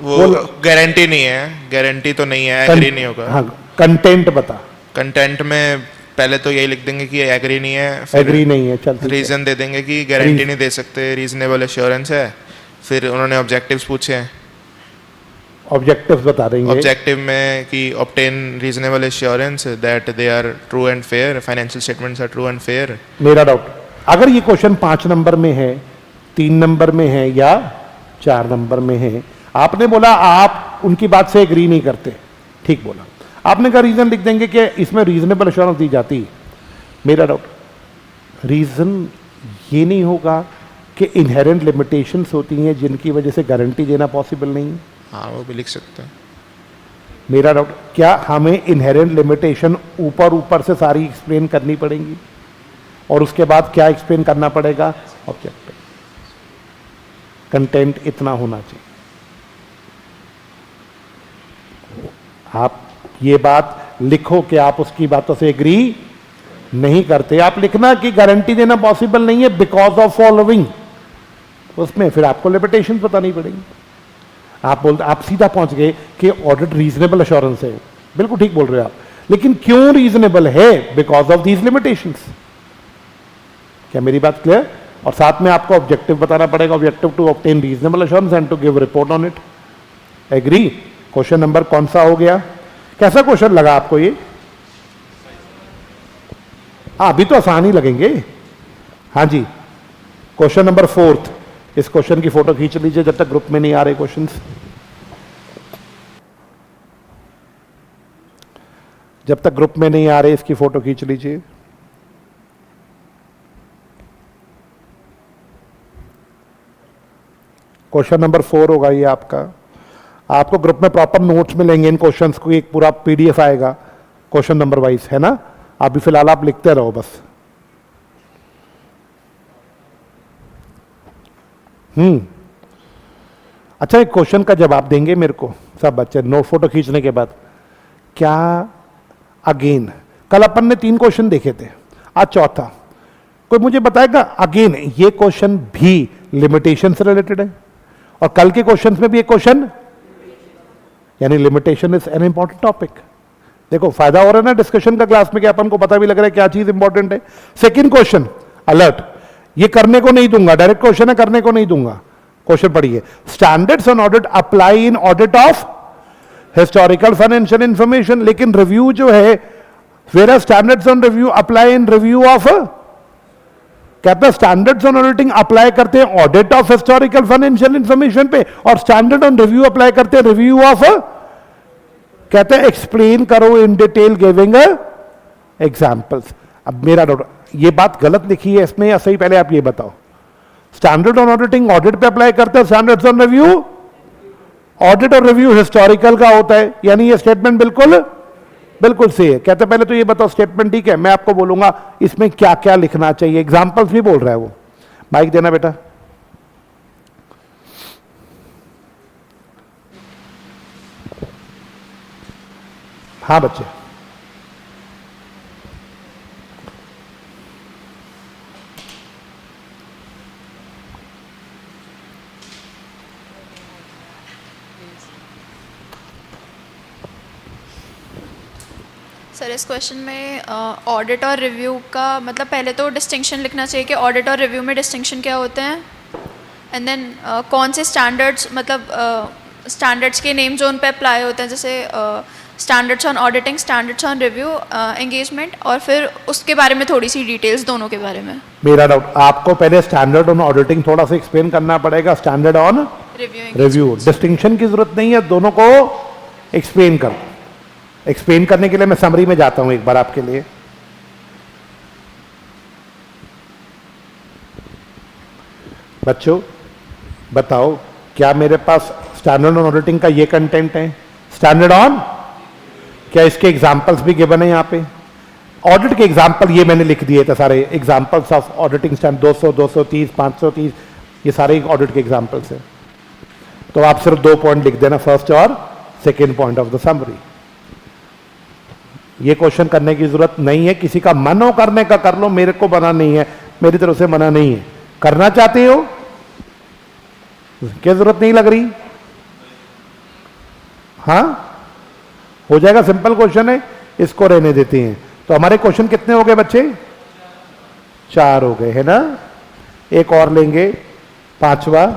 वो गारंटी नहीं है, गारंटी तो नहीं है, एग्री नहीं होगा। हाँ, कंटेंट बता। कंटेंट में पहले तो यही लिख देंगे कि एग्री नहीं है, एग्री नहीं है, चल रीजन दे देंगे कि गारंटी नहीं दे सकते, रीजनेबल एश्योरेंस है। फिर उन्होंने ऑब्जेक्टिव्स पूछे हैं, ऑब्जेक्टिव्स बता देंगे। ऑब्जेक्टिव में कि obtain reasonable assurance that they are true and fair, financial statements are true and fair. मेरा डाउट, अगर ये क्वेश्चन 5 नंबर में है, 3 नंबर में है या 4 नंबर में है, आपने बोला आप उनकी बात से एग्री नहीं करते, ठीक बोला, आपने कहा रीजन लिख देंगे कि इसमें रीजनेबल एश्योरेंस दी जाती है। मेरा डाउट, रीजन ये नहीं होगा कि इनहेरेंट लिमिटेशंस होती हैं जिनकी वजह से गारंटी देना पॉसिबल नहीं है? हाँ, वो भी लिख सकते हैं। मेरा डाउट, क्या हमें इनहेरेंट लिमिटेशन ऊपर ऊपर से सारी एक्सप्लेन करनी पड़ेगी और उसके बाद क्या एक्सप्लेन करना पड़ेगा? ऑब्जेक्टिव, कंटेंट इतना होना चाहिए। आप ये बात लिखो कि आप उसकी बातों से एग्री नहीं करते। आप लिखना कि गारंटी देना पॉसिबल नहीं है बिकॉज ऑफ फॉलोइंग, उसमें फिर आपको लिमिटेशन बतानी पड़ेगी। आप सीधा पहुंच गए कि ऑडिट रीजनेबल एश्योरेंस है, बिल्कुल ठीक बोल रहे हो आप, लेकिन क्यों रीजनेबल है? Because of these limitations. क्या मेरी बात क्लियर? और साथ में आपको ऑब्जेक्टिव बताना पड़ेगा, objective to obtain reasonable assurance and to give report on it. Agree? Question number कौन सा हो गया? कैसा क्वेश्चन लगा आपको ये? अभी तो आसान ही लगेंगे। हाँ जी, क्वेश्चन नंबर 4। इस क्वेश्चन की फोटो खींच लीजिए जब तक ग्रुप में नहीं आ रहे क्वेश्चंस। जब तक ग्रुप में नहीं आ रहे इसकी फोटो खींच लीजिए। क्वेश्चन नंबर 4 होगा ये आपका। आपको ग्रुप में प्रॉपर नोट्स मिलेंगे इन क्वेश्चंस को, एक पूरा PDF आएगा क्वेश्चन नंबर वाइज, है ना? अभी फिलहाल आप लिखते रहो बस। अच्छा, एक क्वेश्चन का जवाब देंगे मेरे को सब बच्चे नोट फोटो खींचने के बाद। क्या अगेन, कल अपन ने 3 क्वेश्चन देखे थे, आज चौथा। कोई मुझे बताएगा अगेन ये क्वेश्चन भी लिमिटेशन से रिलेटेड है और कल के क्वेश्चन में भी एक क्वेश्चन, यानी limitation is an important topic. देखो फायदा हो रहा है ना डिस्कशन का क्लास में, कि अपन को पता भी लग रहा है क्या चीज इंपॉर्टेंट है। सेकंड क्वेश्चन, अलर्ट, ये करने को नहीं दूंगा, डायरेक्ट क्वेश्चन है, करने को नहीं दूंगा। क्वेश्चन पढ़िए, standards on audit apply in audit of historical financial information, लेकिन रिव्यू जो है, where standards on review apply in review of, कहता है स्टैंडर्ड्स ऑन ऑडिटिंग अप्लाई करते हैं audit of historical financial information पे, और स्टैंडर्ड ऑन रिव्यू अप्लाई करते हैं रिव्यू ऑफ, कहते हैं एक्सप्लेन करो इन डिटेल गिविंग एग्जांपल्स। अब मेरा डाउट, ये बात गलत लिखी है इसमें या सही, पहले आप ये बताओ। स्टैंडर्ड ऑन ऑडिटिंग ऑडिट पे अप्लाई करते हैं, स्टैंडर्ड्स ऑन रिव्यू ऑडिट और रिव्यू हिस्टोरिकल का होता है, यानी ये स्टेटमेंट बिल्कुल बिल्कुल सही है। कहते पहले तो ये बताओ स्टेटमेंट ठीक है, मैं आपको बोलूंगा इसमें क्या क्या लिखना चाहिए, एग्जांपल्स भी बोल रहा है वो। माइक देना बेटा। हाँ बच्चे, सर इस क्वेश्चन में ऑडिट और रिव्यू का मतलब पहले तो डिस्टिंक्शन लिखना चाहिए कि ऑडिट और रिव्यू में डिस्टिंक्शन क्या होते हैं, एंड देन कौन से स्टैंडर्ड्स, मतलब स्टैंडर्ड्स के नेम जो उन पे अप्लाई होते हैं, जैसे standards on auditing, standards on review engagement, और फिर उसके बारे में थोड़ी सी डिटेल्स दोनों के बारे में। मेरा डाउट, आपको पहले स्टैंडर्ड ऑन ऑडिटिंग थोड़ा सा एक्सप्लेन करना पड़ेगा, स्टैंडर्ड ऑन रिव्यू, डिस्टिंक्शन की जरूरत नहीं है, दोनों को एक्सप्लेन कर। एक्सप्लेन करने के लिए मैं समरी में जाता हूं एक बार आपके लिए। बच्चों बताओ, क्या मेरे पास स्टैंडर्ड ऑन ऑडिटिंग का ये कंटेंट है? स्टैंडर्ड ऑन, क्या इसके एग्जांपल्स भी गिवन है यहाँ पे? ऑडिट के एग्जांपल ये मैंने लिख दिए थे सारे, एग्जांपल्स ऑफ ऑडिटिंग स्टैंड 200, 230, 530, ये सारे ऑडिट के एग्जांपल्स हैं। तो आप सिर्फ 2 पॉइंट लिख देना, फर्स्ट और second point of the summary. ये क्वेश्चन करने की जरूरत नहीं है, किसी का मन हो करने का कर लो, मेरे को मना नहीं है, मेरी तरफ से मना नहीं है। करना चाहते हो क्या जरूरत नहीं लग रही? हाँ हो जाएगा, सिंपल क्वेश्चन है, इसको रहने देते हैं। तो हमारे क्वेश्चन कितने हो गए बच्चे? 4 हो गए है ना। एक और लेंगे, 5वां।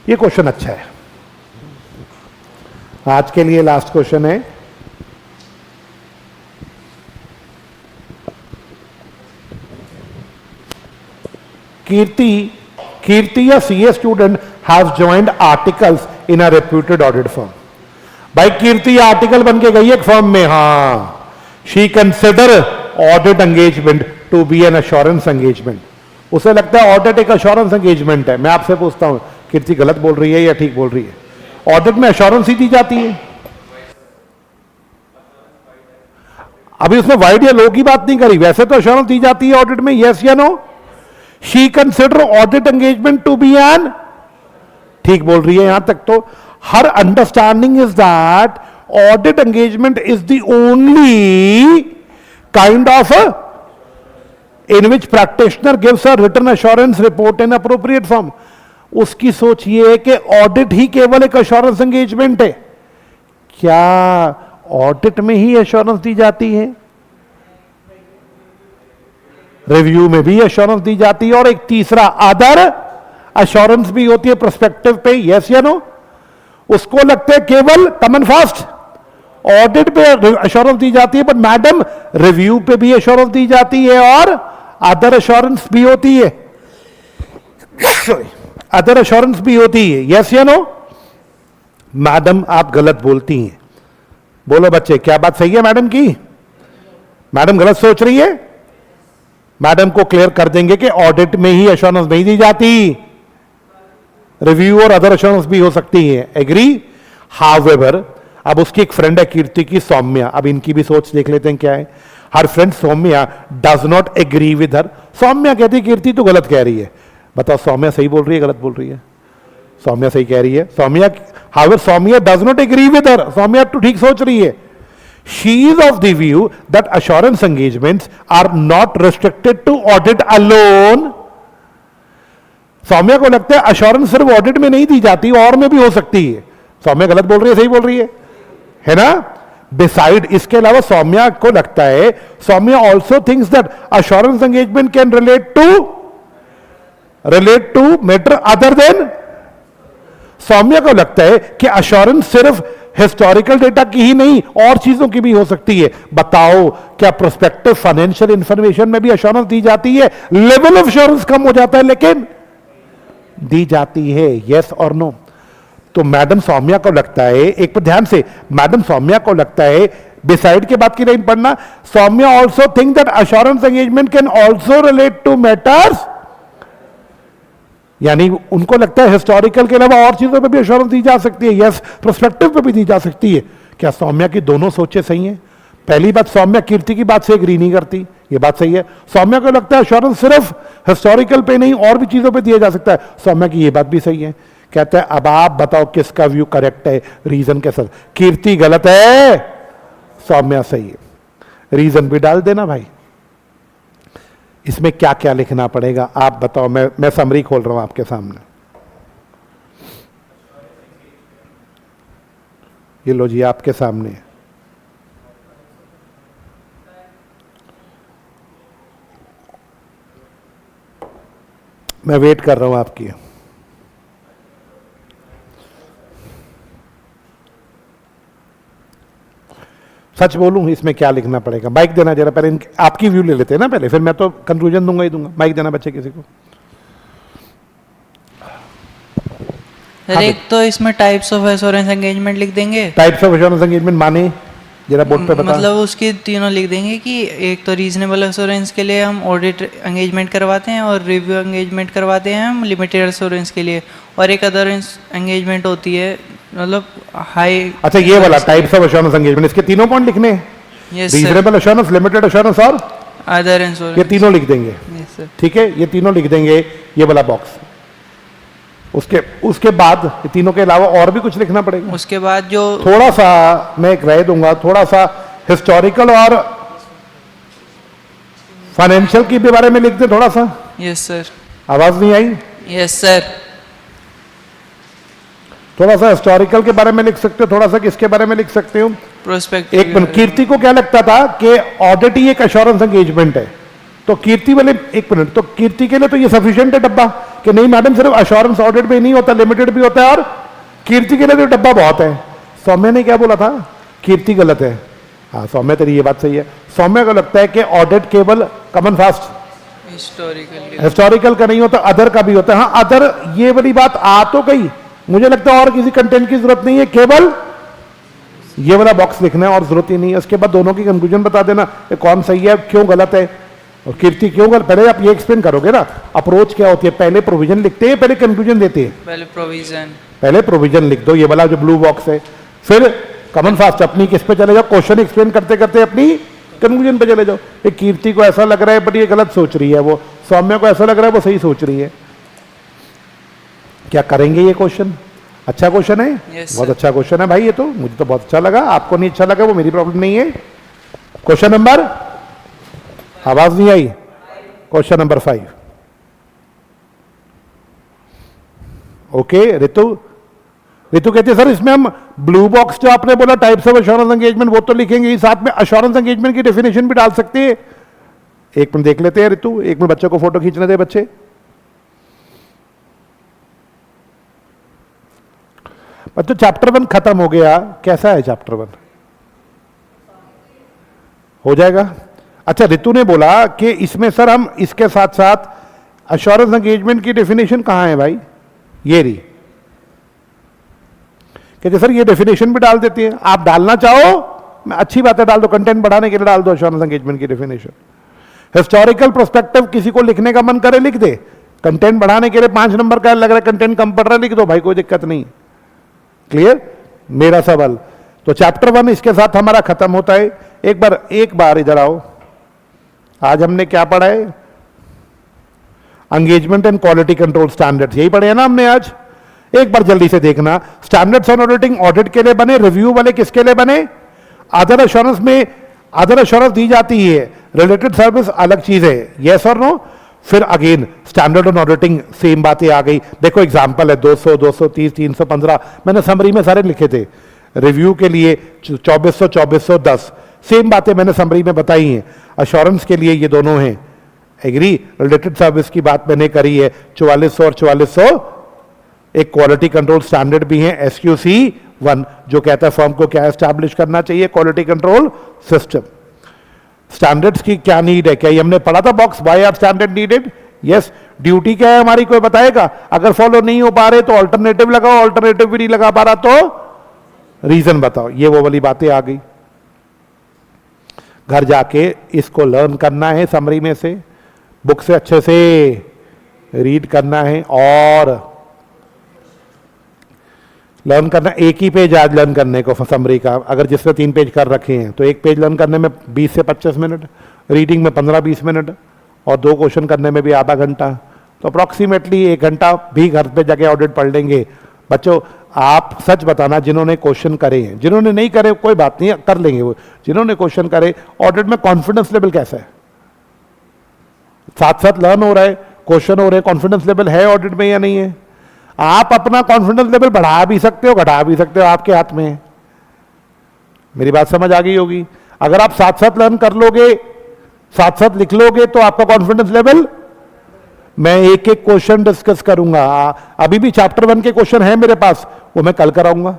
ये क्वेश्चन अच्छा है, आज के लिए लास्ट क्वेश्चन है। कीर्ति या CA student have joined articles in a reputed audit firm. भाई कीर्ति आर्टिकल बन के गई एक फर्म में, हाँ। She consider audit engagement to be an assurance engagement. उसे लगता है ऑडिट एक अश्योरेंस एंगेजमेंट है। मैं आपसे पूछता हूं, कीर्ति गलत बोल रही है या ठीक बोल रही है? ऑडिट में अश्योरेंस ही दी जाती है। अभी उसमें वाइड या लो की बात नहीं करी, वैसे तो अश्योरेंस दी जाती है ऑडिट में, यस या no? She consider audit engagement to be an, ठीक बोल रही है यहां तक। तो her understanding is that audit engagement is the only kind of in which practitioner gives a written assurance report in appropriate form. उसकी सोच ये है कि ऑडिट ही केवल एक अश्योरेंस एंगेजमेंट है। क्या ऑडिट में ही एश्योरेंस दी जाती है? रिव्यू में भी एश्योरेंस दी जाती है, और एक तीसरा अदर एश्योरेंस भी होती है प्रोस्पेक्टिव पे, यस या नो? उसको लगता है केवल कमन फास्ट ऑडिट पे एश्योरेंस दी जाती है, बट मैडम रिव्यू पे भी एश्योरेंस दी जाती है और अदर एश्योरेंस भी होती है, अदर एश्योरेंस भी होती है, यस या नो? मैडम आप गलत बोलती हैं। बोलो बच्चे, क्या बात सही है मैडम की? मैडम गलत सोच रही है? मैडम को क्लियर कर देंगे कि ऑडिट में ही एश्योरेंस नहीं दी जाती, रिव्यू और अदर एश्योरेंस भी हो सकती है। एग्री? हाउएवर, अब उसकी एक फ्रेंड है कीर्ति की, सौम्या। अब इनकी भी सोच देख लेते हैं क्या है। Her friend Saumya does not agree with her. Saumya कहती है कीर्ति तो गलत कह रही है। बताओ सौम्या सही बोल रही है गलत बोल रही है? सौम्या सही कह रही है। Saumya, however Saumya does not agree with her. Saumya तो ठीक सोच रही है। She is of the view that assurance engagements are not restricted to audit alone. Saumya को लगता है अश्योरेंस सिर्फ ऑडिट में नहीं दी जाती, और में भी हो सकती है। सौम्या गलत बोल रही है, सही बोल रही है ना? बिसाइड, इसके अलावा सौम्या को लगता है, Saumya also thinks that assurance engagement can relate to matter other than, Saumya को लगता है कि अश्योरेंस सिर्फ हिस्टोरिकल डेटा की ही नहीं और चीजों की भी हो सकती है। बताओ क्या प्रोस्पेक्टिव फाइनेंशियल इंफॉर्मेशन में भी अश्योरेंस दी जाती है? लेवल ऑफ अश्योरेंस कम हो जाता है लेकिन दी जाती है, यस और नो? तो मैडम सौम्या को लगता है, एक पर ध्यान से, मैडम सौम्या को लगता है, बिसाइड के बाद की लाइन पढ़ना, Saumya also think that assurance engagement can also relate to matters, यानी उनको लगता है हिस्टोरिकल के अलावा और चीजों पे भी अश्योरेंस दी जा सकती है, यस, प्रोस्पेक्टिव पे भी दी जा सकती है। क्या सौम्या की दोनों सोचे सही हैं? पहली बात, सौम्या कीर्ति की बात से एग्री नहीं करती, ये बात सही है। सौम्या को लगता है अश्योरेंस सिर्फ हिस्टोरिकल पे नहीं और भी चीजों पे दिया जा सकता है, सौम्या की ये बात भी सही है। कहता है अब आप बताओ किसका व्यू करेक्ट है रीजन के साथ? कीर्ति गलत है, सौम्या सही है। रीजन भी डाल देना भाई। इसमें क्या क्या लिखना पड़ेगा आप बताओ, मैं समरी खोल रहा हूं आपके सामने। ये लो जी आपके सामने, मैं वेट कर रहा हूं आपकी। सच बोलूं इसमें क्या लिखना पड़ेगा? माइक देना जरा, पहले आपकी व्यू ले लेते हैं ना पहले, फिर मैं तो कंक्लूजन दूंगा ही दूंगा। माइक देना बच्चे किसी को। सर एक तो इसमें टाइप्स ऑफ एश्योरेंस एंगेजमेंट लिख देंगे। टाइप्स ऑफ एश्योरेंस एंगेजमेंट माने जरा बोर्ड पे बता। मतलब उसकी तीनों लिख देंगे कि एक तो रीजनेबल एश्योरेंस के लिए हम ऑडिट एंगेजमेंट करवाते हैं और रिव्यू एंगेजमेंट करवाते हैं हम लिमिटेड एश्योरेंस के लिए, और एक अदर एंगेजमेंट होती है मतलब हाई। अच्छा ये वाला टाइप्स ऑफ एश्योरेंस एंगेजमेंट, इसके तीनों पॉइंट लिखने हैं? Yes reasonable assurance, limited assurance और अदर एश्योरेंस, ये तीनों लिख देंगे। Yes sir. ठीक है, ये तीनों लिख देंगे, ये वाला बॉक्स। उसके बाद ये तीनों के अलावा और भी कुछ लिखना पड़ेगा। उसके बाद जो थोड़ा सा मैं एक राय दूंगा, थोड़ा सा हिस्टोरिकल और फाइनेंशियल की भी बारे में लिख दे थोड़ा सा। Yes sir. आवाज नहीं आई? Yes sir. थोड़ा सा हिस्टोरिकल के बारे में लिख सकते हो, थोड़ा सा किसके बारे में लिख सकते हो? प्रोस्पेक्टिव। एक मिनट, कीर्ति को क्या लगता था कि ऑडिट ही एक एश्योरेंस एंगेजमेंट है, तो कीर्ति वाले, एक मिनट, तो कीर्ति के लिए तो ये सफिशिएंट है डब्बा कि नहीं मैडम सिर्फ एश्योरेंस ऑडिट में ही नहीं होता, लिमिटेड भी होता है, और कीर्ति के लिए तो डब्बा बहुत है। सौम्या ने क्या बोला था? कीर्ति गलत है। हाँ सौम्या तेरी ये बात सही है। सौम्या को लगता है कि ऑडिट केवल कॉमन फास्ट हिस्टोरिकल का नहीं होता, अदर का भी होता है। हाँ अदर, ये वाली बात आ तो गई, मुझे लगता है और किसी कंटेंट की जरूरत नहीं है, केवल ये वाला बॉक्स लिखना है और जरूरत ही नहीं है। उसके बाद दोनों की कंक्लूजन बता देना कौन सही है, क्यों गलत है, और कीर्ति क्यों गलत। पहले आप ये एक्सप्लेन करोगे ना अप्रोच क्या होती है, पहले प्रोविजन लिखते हैं, पहले कंक्लूजन देते हैं। पहले प्रोविजन लिख दो, ये वाला जो ब्लू बॉक्स है, फिर कॉमन फास्ट अपनी किस पे चले जाओ, क्वेश्चन एक्सप्लेन करते करते अपनी कंक्लूजन पे चले जाओ। एक कीर्ति को ऐसा लग रहा है बट ये गलत सोच रही है, वो सौम्या को ऐसा लग रहा है वो सही सोच रही है। क्या करेंगे ये क्वेश्चन? अच्छा क्वेश्चन है। yes, बहुत अच्छा क्वेश्चन है भाई, ये तो मुझे तो बहुत अच्छा लगा, आपको नहीं अच्छा लगा वो मेरी प्रॉब्लम नहीं है। क्वेश्चन नंबर, आवाज नहीं आई, क्वेश्चन नंबर 5। ओके ऋतु कहती है सर इसमें हम ब्लू बॉक्स जो आपने बोला टाइप्स ऑफ एश्योरेंस एंगेजमेंट वो तो लिखेंगे ही, साथ में एश्योरेंस एंगेजमेंट की डेफिनेशन भी डाल सकते हैं। एक मिनट देख लेते हैं ऋतु, एक मिनट बच्चों को फोटो खींचने दे। बच्चे बच्चों चैप्टर 1 खत्म हो गया, कैसा है चैप्टर 1? हो जाएगा। अच्छा ऋतु ने बोला कि इसमें सर हम इसके साथ साथ एश्योरेंस एंगेजमेंट की डेफिनेशन कहां है भाई? ये रही, कहते सर ये डेफिनेशन भी डाल देती है। आप डालना चाहो अच्छी बात है, डाल दो, कंटेंट बढ़ाने के लिए डाल दो एश्योरेंस एंगेजमेंट की डेफिनेशन। हिस्टोरिकल प्रोस्पेक्टिव किसी को लिखने का मन करे लिख दे, कंटेंट बढ़ाने के लिए 5 नंबर का लग रहा है कंटेंट कम पड़ रहा है, लिख दो भाई, कोई दिक्कत नहीं। क्लियर मेरा सवाल? तो चैप्टर 1 इसके साथ हमारा खत्म होता है। एक बार इधर आओ, आज हमने क्या पढ़ा है? Engagement and quality control standards, यही पढ़े हैं ना हमने आज। एक बार जल्दी से देखना, स्टैंडर्ड्स ऑन ऑडिटिंग ऑडिट के लिए बने, रिव्यू वाले किसके लिए बने? अदर एश्योरेंस में अदर एश्योरेंस दी जाती है, रिलेटेड सर्विस अलग चीज है, यस और नो। फिर again standard on auditing same बातें आ गई। देखो एग्जांपल है 200, 230, 315, मैंने समरी में सारे लिखे थे। रिव्यू के लिए 2400, 2410 सेम बातें मैंने समरी में बताई हैं। अश्योरेंस के लिए ये दोनों हैं। एग्री, रिलेटेड सर्विस की बात मैंने करी है 4400 और 4400। एक क्वालिटी कंट्रोल स्टैंडर्ड भी है SQC 1 जो कहता है फर्म को क्या एस्टैब्लिश करना चाहिए, क्वालिटी कंट्रोल सिस्टम। स्टैंडर्ड्स की क्या नीड है, क्या ये हमने पढ़ा था box, why are standard needed? Yes. Duty क्या है हमारी, कोई बताएगा? अगर फॉलो नहीं हो पा रहे तो ऑल्टरनेटिव लगाओ, ऑल्टरनेटिव भी नहीं लगा पा रहा तो रीजन बताओ। ये वो वाली बातें आ गई। घर जाके इसको लर्न करना है, समरी में से बुक से अच्छे से रीड करना है और लर्न करना। एक ही पेज आज लर्न करने को समरी का, अगर जिसमें 3 पेज कर रखे हैं तो एक पेज लर्न करने में 20 से 25 मिनट, रीडिंग में 15-20 मिनट और 2 क्वेश्चन करने में भी आधा घंटा, तो अप्रॉक्सीमेटली 1 घंटा भी घर पे जाके ऑडिट पढ़ लेंगे। बच्चों आप सच बताना, जिन्होंने क्वेश्चन करे हैं, जिन्होंने नहीं करे कोई बात नहीं, कर लेंगे वो। जिन्होंने क्वेश्चन करे, ऑडिट में कॉन्फिडेंस लेवल कैसा है? साथ साथ लर्न हो रहा है, क्वेश्चन हो रहे, कॉन्फिडेंस लेवल है ऑडिट में या नहीं है? आप अपना कॉन्फिडेंस लेवल बढ़ा भी सकते हो, घटा भी सकते हो, आपके हाथ में है। मेरी बात समझ आ गई होगी। अगर आप साथ साथ लर्न कर लोगे, साथ साथ लिख लोगे तो आपका कॉन्फिडेंस लेवल, मैं एक एक क्वेश्चन डिस्कस करूंगा। अभी भी चैप्टर 1 के क्वेश्चन है मेरे पास, वो मैं कल कराऊंगा।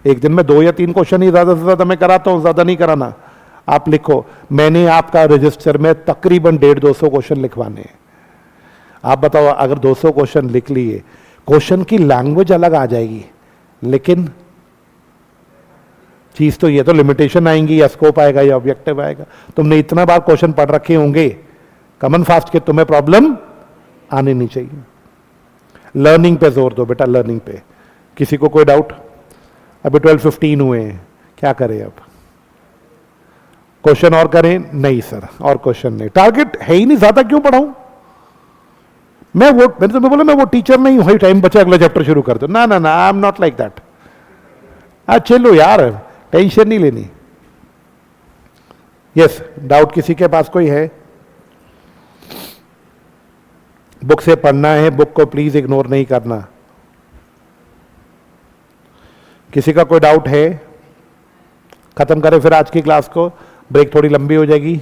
एक दिन में 2 या 3 क्वेश्चन ही ज्यादा से ज्यादा मैं कराता हूं, ज्यादा नहीं कराना। आप लिखो, मैंने आपका रजिस्टर में तकरीबन 150-200 क्वेश्चन लिखवाने हैं। आप बताओ, अगर 200 क्वेश्चन लिख लिए, क्वेश्चन की लैंग्वेज अलग आ जाएगी, लेकिन चीज तो ये तो लिमिटेशन आएंगी, या स्कोप आएगा या ऑब्जेक्टिव आएगा। तुमने इतना बार क्वेश्चन पढ़ रखे होंगे कॉमन फास्ट के, तुम्हें प्रॉब्लम आने नहीं चाहिए। लर्निंग पे जोर दो बेटा, लर्निंग पे। किसी को कोई डाउट? अभी 12:15 हुए हैं, क्या करें अब? क्वेश्चन और करें? नहीं सर, और क्वेश्चन नहीं, टारगेट है ही नहीं, ज्यादा क्यों पढ़ाऊं मैंने तो बोला मैं वो टीचर नहीं हूं, टाइम बचा अगला चैप्टर शुरू कर दो। ना ना ना, I am not like that. चलो यार, टेंशन नहीं लेनी। यस, डाउट किसी के पास कोई है? बुक से पढ़ना है, बुक को प्लीज इग्नोर नहीं करना। किसी का कोई डाउट है? खत्म करें फिर आज की क्लास को, ब्रेक थोड़ी लंबी हो जाएगी।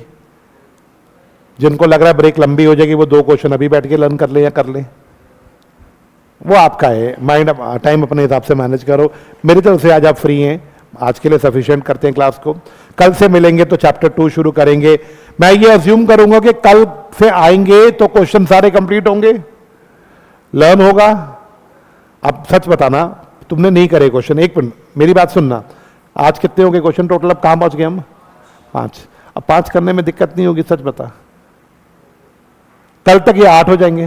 जिनको लग रहा है ब्रेक लंबी हो जाएगी, वो 2 क्वेश्चन अभी बैठ के लर्न कर ले या कर ले, वो आपका है। माइंड टाइम अपने हिसाब से मैनेज करो। मेरी तरफ से आज आप फ्री हैं, आज के लिए सफिशिएंट करते हैं क्लास को। कल से मिलेंगे तो चैप्टर 2 शुरू करेंगे। मैं ये अज्यूम करूंगा कि कल से आएंगे तो क्वेश्चन सारे कंप्लीट होंगे, लर्न होगा। अब सच बताना, तुमने नहीं करे क्वेश्चन, 1 मिनट मेरी बात सुनना। आज कितने हो गए क्वेश्चन टोटल? अब कहां पहुंच गए हम? 5। अब 5 करने में दिक्कत नहीं होगी, सच बता। कल तक ये 8 हो जाएंगे,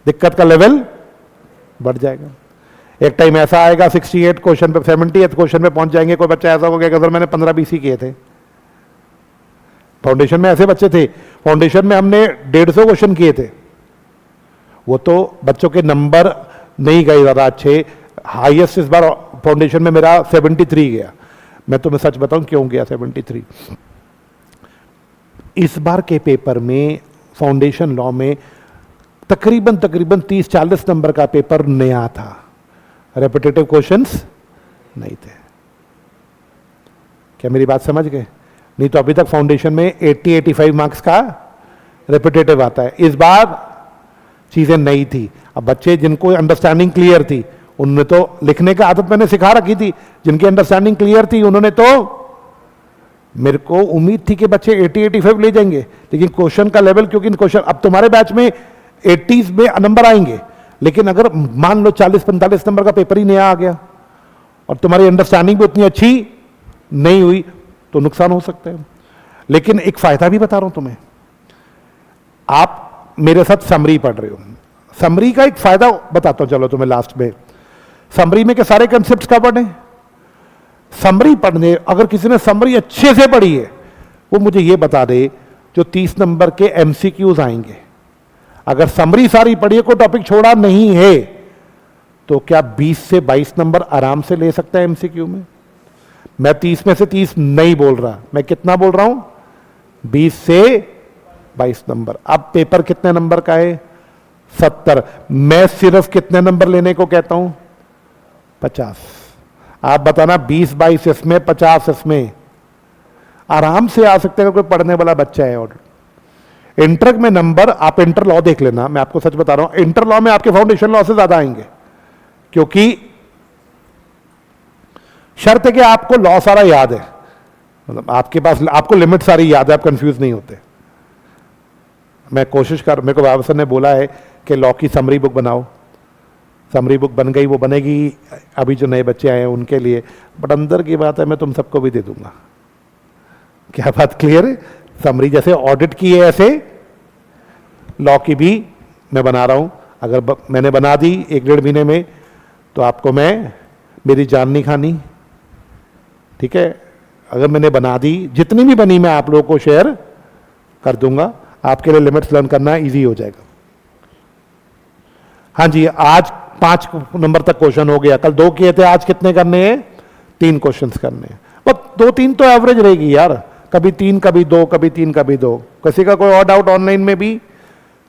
दिक्कत का लेवल बढ़ जाएगा। एक टाइम ऐसा आएगा 68 क्वेश्चन पे, 70th क्वेश्चन पे पहुंच जाएंगे। कोई बच्चा ऐसा हो गया सर मैंने 15-20 ही किए थे। फाउंडेशन में ऐसे बच्चे थे, फाउंडेशन में हमने 150 क्वेश्चन किए थे। वो तो बच्चों के नंबर नहीं गए ज्यादा अच्छे। हाईएस्ट इस बार फाउंडेशन में मेरा 73 गया। मैं तुम्हें सच बताऊं क्यों गया 73। इस बार के पेपर में फाउंडेशन लॉ में तकरीबन 30-40 नंबर का पेपर नया था, रेपिटेटिव क्वेश्चंस नहीं थे। क्या मेरी बात समझ गए? नहीं तो अभी तक फाउंडेशन में 80-85 मार्क्स का रेपिटेटिव आता है। इस बार चीजें नई थी। अब बच्चे जिनको अंडरस्टैंडिंग क्लियर थी, उन्होंने तो लिखने की आदत मैंने सिखा रखी थी। जिनकी अंडरस्टैंडिंग क्लियर थी उन्होंने तो, मेरे को उम्मीद थी कि बच्चे 80-85 ले जाएंगे, लेकिन क्वेश्चन का लेवल, क्योंकि क्वेश्चन अब तुम्हारे बैच में 80s में नंबर आएंगे, लेकिन अगर मान लो 40-45 नंबर का पेपर ही नया आ गया और तुम्हारी अंडरस्टैंडिंग भी उतनी अच्छी नहीं हुई तो नुकसान हो सकता है। लेकिन एक फायदा भी बता रहा हूं तुम्हें, आप मेरे साथ समरी पढ़ रहे हो, समरी का एक फायदा बताता हूं चलो तुम्हें लास्ट में। समरी में के सारे कंसेप्ट कवर्ड हैं। समरी पढ़ने, अगर किसी ने समरी अच्छे से पढ़ी है वो मुझे ये बता दे जो 30 नंबर के एमसीक्यूज आएंगे। अगर समरी सारी पढ़ी है, कोई टॉपिक छोड़ा नहीं है, तो क्या 20 से 22 नंबर आराम से ले सकता है एमसीक्यू में। मैं 30 में से 30 नहीं बोल रहा, मैं कितना बोल रहा हूं? 20 से 22 नंबर। अब पेपर कितने नंबर का है? 70। मैं सिर्फ कितने नंबर लेने को कहता हूं? 50। आप बताना 20 22 इसमें, 50 इसमें, आराम से आ सकते हैं कोई पढ़ने वाला बच्चा है। और इंटर में नंबर, आप इंटर लॉ देख लेना, मैं आपको सच बता रहा हूं, इंटर लॉ में आपके फाउंडेशन लॉ से ज्यादा आएंगे, क्योंकि शर्त है कि आपको लॉ सारा याद है, मतलब आपके पास, आपको लिमिट सारी याद है, आप कंफ्यूज नहीं होते। मैं कोशिश कर, मेरे को बाबा सर ने बोला है कि लॉ की समरी बुक बनाओ, समरी बुक बन गई, वो बनेगी अभी जो नए बच्चे आए हैं उनके लिए, बट अंदर की बात है मैं तुम सबको भी दे दूंगा। क्या बात क्लियर है? समरी जैसे ऑडिट की है ऐसे लॉ की भी मैं बना रहा हूं। अगर मैंने बना दी 1-1.5 महीने में तो आपको मैं, मेरी जान नहीं खानी, ठीक है? अगर मैंने बना दी, जितनी भी बनी मैं आप लोगों को शेयर कर दूंगा, आपके लिए लिमिट्स लर्न करना इजी हो जाएगा। हाँ जी, आज 5 नंबर तक क्वेश्चन हो गया, कल 2 किए थे, आज कितने करने हैं? 3 क्वेश्चंस करने हैं, बस 2-3 तो एवरेज रहेगी यार, कभी 3 कभी 2, कभी 3 कभी 2। किसी का कोई और डाउट ऑनलाइन में भी?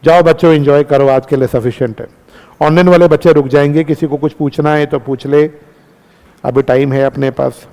जाओ बच्चों एंजॉय करो, आज के लिए सफिशिएंट है। ऑनलाइन वाले बच्चे रुक जाएंगे, किसी को कुछ पूछना है तो पूछ ले, अभी टाइम है अपने पास।